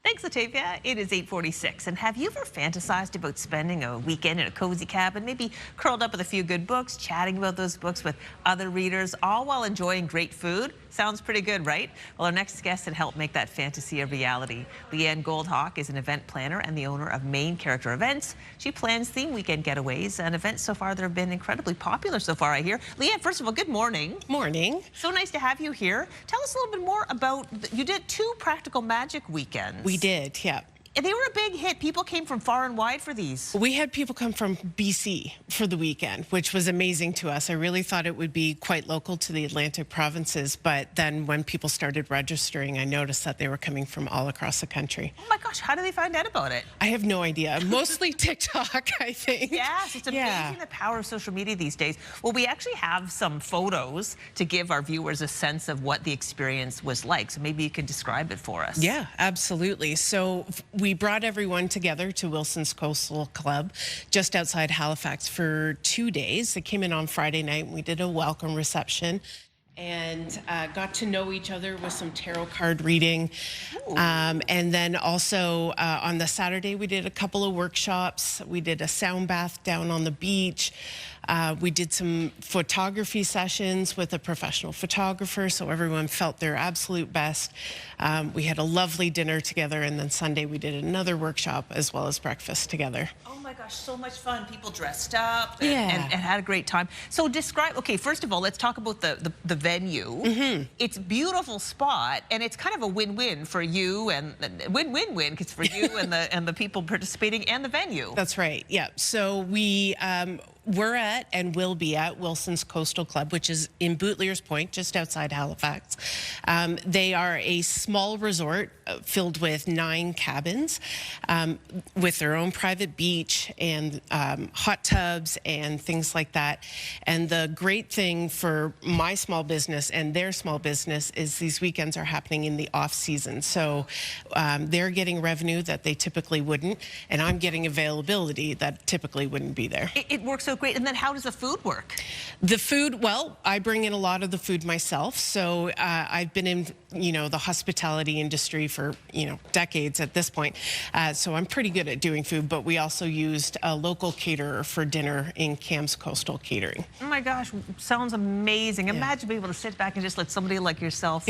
Thanks, Latavia. It is 8:46. And have you ever fantasized about spending a weekend in a cozy cabin, maybe curled up with a few good books, chatting about those books with other readers, all while enjoying great food? Sounds pretty good, right? Well, our next guest can help make that fantasy a reality. Leanne Goldhawk is an event planner and the owner of Main Character Events. She plans theme weekend getaways and events so far that have been incredibly popular so far, I hear. Leanne, first of all, good morning. Morning. So nice to have you here. Tell us a little bit more about, you did 2 Practical Magic weekends. We did, yeah. They were a big hit. People came from far and wide for these. We had people come from BC for the weekend, which was amazing to us. I really thought it would be quite local to the Atlantic provinces, but then when people started registering, I noticed that they were coming from all across the country. Oh my gosh, how did they find out about it? I have no idea. Mostly TikTok, I think. Yes, it's amazing the power of social media these days. Well, we actually have some photos to give our viewers a sense of what the experience was like. So maybe you can describe it for us. Yeah, absolutely. So we brought everyone together to Wilson's Coastal Club just outside Halifax for 2 days. They came in on Friday night and we did a welcome reception and got to know each other with some tarot card reading. And then also on the Saturday, we did a couple of workshops. We did a sound bath down on the beach. We did some photography sessions with a professional photographer, so everyone felt their absolute best. We had a lovely dinner together, and then Sunday we did another workshop as well as breakfast together. Oh my gosh, so much fun. People dressed up and had a great time. So describe, okay, first of all, let's talk about the venue. It's a beautiful spot, and it's kind of a win-win for you, and win-win-win, because for you and the people participating and the venue. That's right, yeah. So we're at and will be at Wilson's Coastal Club, which is in Bootlears Point, just outside Halifax. They are a small resort filled with 9 cabins with their own private beach and hot tubs and things like that. And the great thing for my small business and their small business is these weekends are happening in the off season. So they're getting revenue that they typically wouldn't, and I'm getting availability that typically wouldn't be there. It works so great. And then how does the food work? The food, well, I bring in a lot of the food myself. So I've been in, the hospitality industry for, decades at this point. So I'm pretty good at doing food, but we also used a local caterer for dinner in Cam's Coastal Catering. Oh my gosh, sounds amazing. Imagine being able to sit back and just let somebody like yourself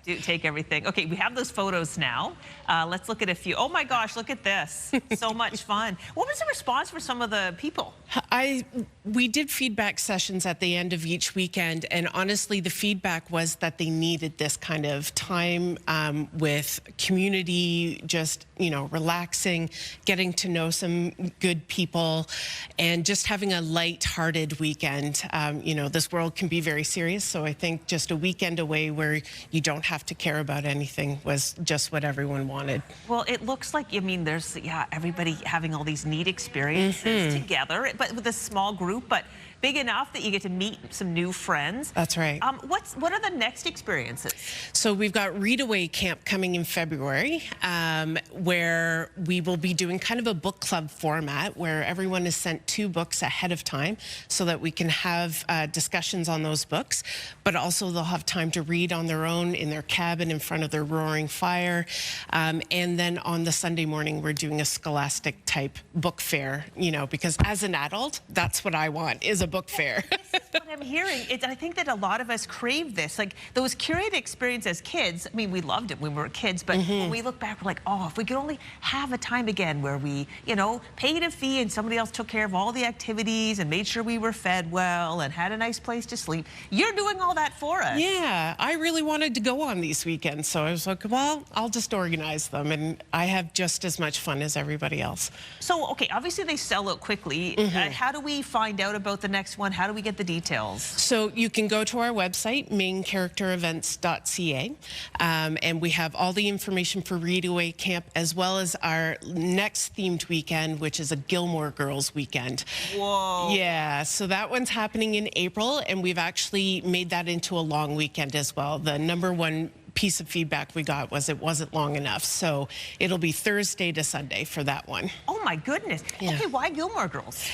take everything. Okay, we have those photos now. Let's look at a few. Oh my gosh, look at this. So much fun. What was the response for some of the people? We did feedback sessions at the end of each weekend, and honestly, the feedback was that they needed this kind of time with community, just, relaxing, getting to know some good people, and just having a light-hearted weekend. This world can be very serious, so I think just a weekend away where you don't have to care about anything was just what everyone wanted. Well, it looks like, there's, everybody having all these neat experiences together, but with a small group, but big enough that you get to meet some new friends. That's right. What are the next experiences? So we've got Readaway camp coming in February, where we will be doing kind of a book club format where everyone is sent 2 books ahead of time so that we can have discussions on those books, but also they'll have time to read on their own in their cabin in front of their roaring fire. And then on the Sunday morning, we're doing a scholastic type book fair, because as an adult, that's what I want, is a book fair. This is what I'm hearing. I think that a lot of us crave this. Like those curated experiences as kids, we loved it when we were kids, but when we look back, we're like, oh, if we could only have a time again where we, paid a fee and somebody else took care of all the activities and made sure we were fed well and had a nice place to sleep. You're doing all that for us. Yeah, I really wanted to go on these weekends, so I was like, well, I'll just organize them, and I have just as much fun as everybody else. So, okay, obviously they sell out quickly. How do we find out about the next one? How do we get the details? details? So you can go to our website, maincharacterevents.ca, and we have all the information for Readaway Camp, as well as our next themed weekend, which is a Gilmore Girls weekend. Whoa. Yeah, so that one's happening in April, and we've actually made that into a long weekend as well. The number one piece of feedback we got was it wasn't long enough, so it'll be Thursday to Sunday for that one. Oh my goodness. Yeah. Okay, why Gilmore Girls?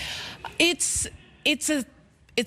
It's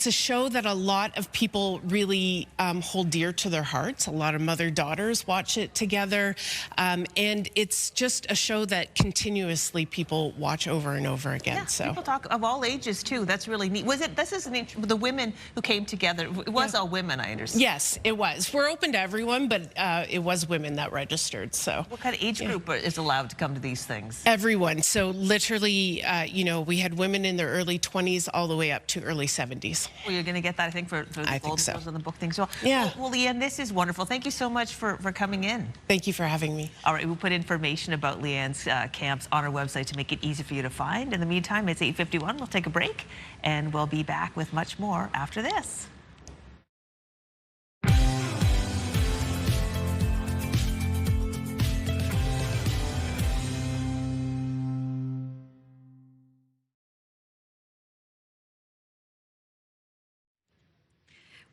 a show that a lot of people really hold dear to their hearts. A lot of mother-daughters watch it together. And it's just a show that continuously people watch over and over again. Yeah, so people talk of all ages too. That's really neat. Was it, this is the women who came together. It was all women, I understand. Yes, it was. We're open to everyone, but it was women that registered. So what kind of age group is allowed to come to these things? Everyone. So literally, you know, we had women in their early 20s all the way up to early 70s. Well, you're going to get that, I think, for the Golden Girls in the book thing. So, yeah. Well, Leanne, this is wonderful. Thank you so much for coming in. Thank you for having me. All right, we'll put information about Leanne's camps on our website to make it easy for you to find. In the meantime, it's 8:51. We'll take a break, and we'll be back with much more after this.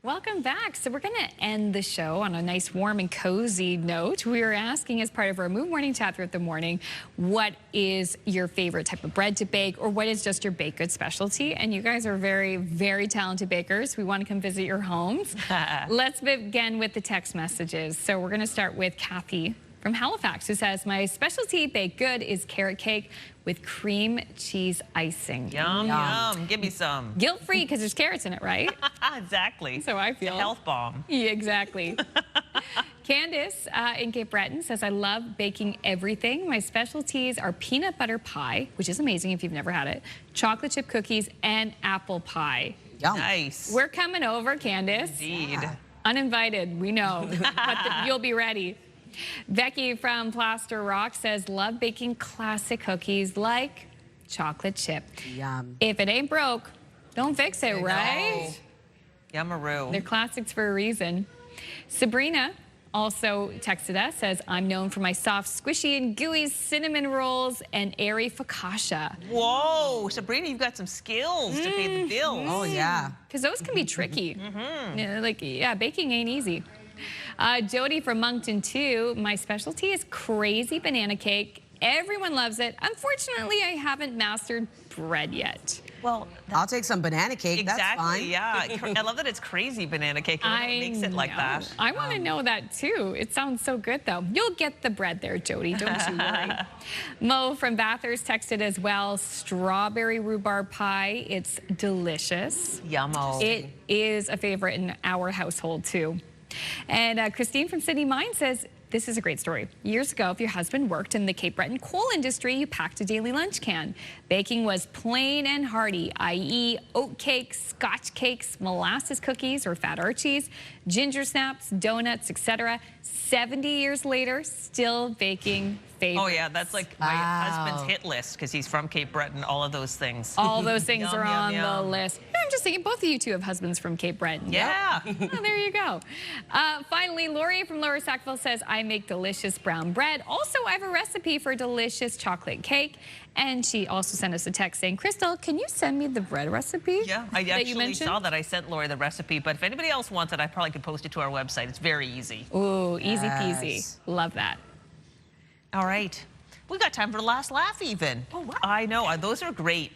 Welcome back. So we're going to end the show on a nice warm and cozy note. We were asking as part of our Move Morning Chat throughout the morning, what is your favorite type of bread to bake, or what is just your baked good specialty? And you guys are very, very talented bakers. We want to come visit your homes. Let's begin with the text messages. So we're going to start with Kathy from Halifax, who says, my specialty baked good is carrot cake with cream cheese icing. Yum, yum. Give me some. Guilt-free, because there's carrots in it, right? Exactly. So I feel. It's a health bomb. Yeah, exactly. Candace in Cape Breton says, I love baking everything. My specialties are peanut butter pie, which is amazing if you've never had it, chocolate chip cookies, and apple pie. Yum. Nice. We're coming over, Candace. Indeed. Uninvited, we know, but you'll be ready. Becky from Plaster Rock says, love baking classic cookies like chocolate chip. Yum. If it ain't broke, don't fix it, right? Yummaroo. They're classics for a reason. Sabrina also texted us, says, I'm known for my soft, squishy, and gooey cinnamon rolls and airy focaccia. Whoa, Sabrina, you've got some skills to pay the bills. Oh, yeah. Because those can be tricky. Yeah, baking ain't easy. Jody from Moncton, too. My specialty is crazy banana cake. Everyone loves it. Unfortunately, I haven't mastered bread yet. Well, I'll take some banana cake. Exactly, That's fine. Yeah. I love that it's crazy banana cake. I makes it like that. I want to know that, too. It sounds so good, though. You'll get the bread there, Jody. Don't you worry. Mo from Bathurst texted as well. Strawberry rhubarb pie. It's delicious. Yummo. It is a favorite in our household, too. And Christine from City Mine says, this is a great story. Years ago, if your husband worked in the Cape Breton coal industry, you packed a daily lunch can. Baking was plain and hearty, i.e. oat cakes, scotch cakes, molasses cookies or fat Archies, ginger snaps, donuts, etc. 70 years later, still baking favorites. Oh, yeah, that's like my husband's hit list because he's from Cape Breton, all of those things. All those things Yum, are yum, on yum. the list. I'm just thinking both of you two have husbands from Cape Breton. Yeah. Yep. Oh, there you go. Finally, Lori from Lower Sackville says, I make delicious brown bread. Also, I have a recipe for delicious chocolate cake. And she also sent us a text saying, Crystal, can you send me the bread recipe? Yeah, I that you actually mentioned? saw that. I sent Lori the recipe, but if anybody else wants it, I probably could post it to our website. It's very easy. Ooh, easy peasy. Love that. All right. We've got time for the last laugh even. Oh, wow. I know. Those are great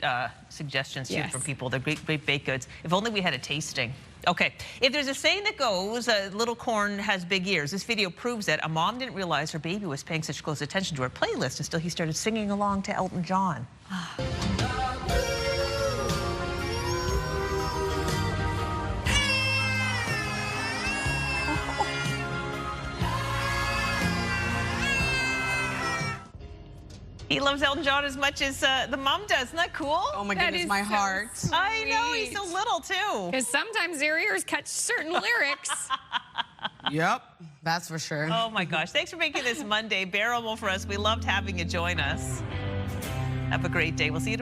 suggestions, too, from people. They're great baked goods. If only we had a tasting. Okay. If there's a saying that goes, little corn has big ears, this video proves it. A mom didn't realize her baby was paying such close attention to her playlist until he started singing along to Elton John. He loves Elton John as much as the mom does. Isn't that cool? Oh my goodness, my heart. I know, he's so little too. Because sometimes their ears catch certain lyrics. Yep, that's for sure. Oh my gosh, thanks for making this Monday bearable for us. We loved having you join us. Have a great day. We'll see you tomorrow.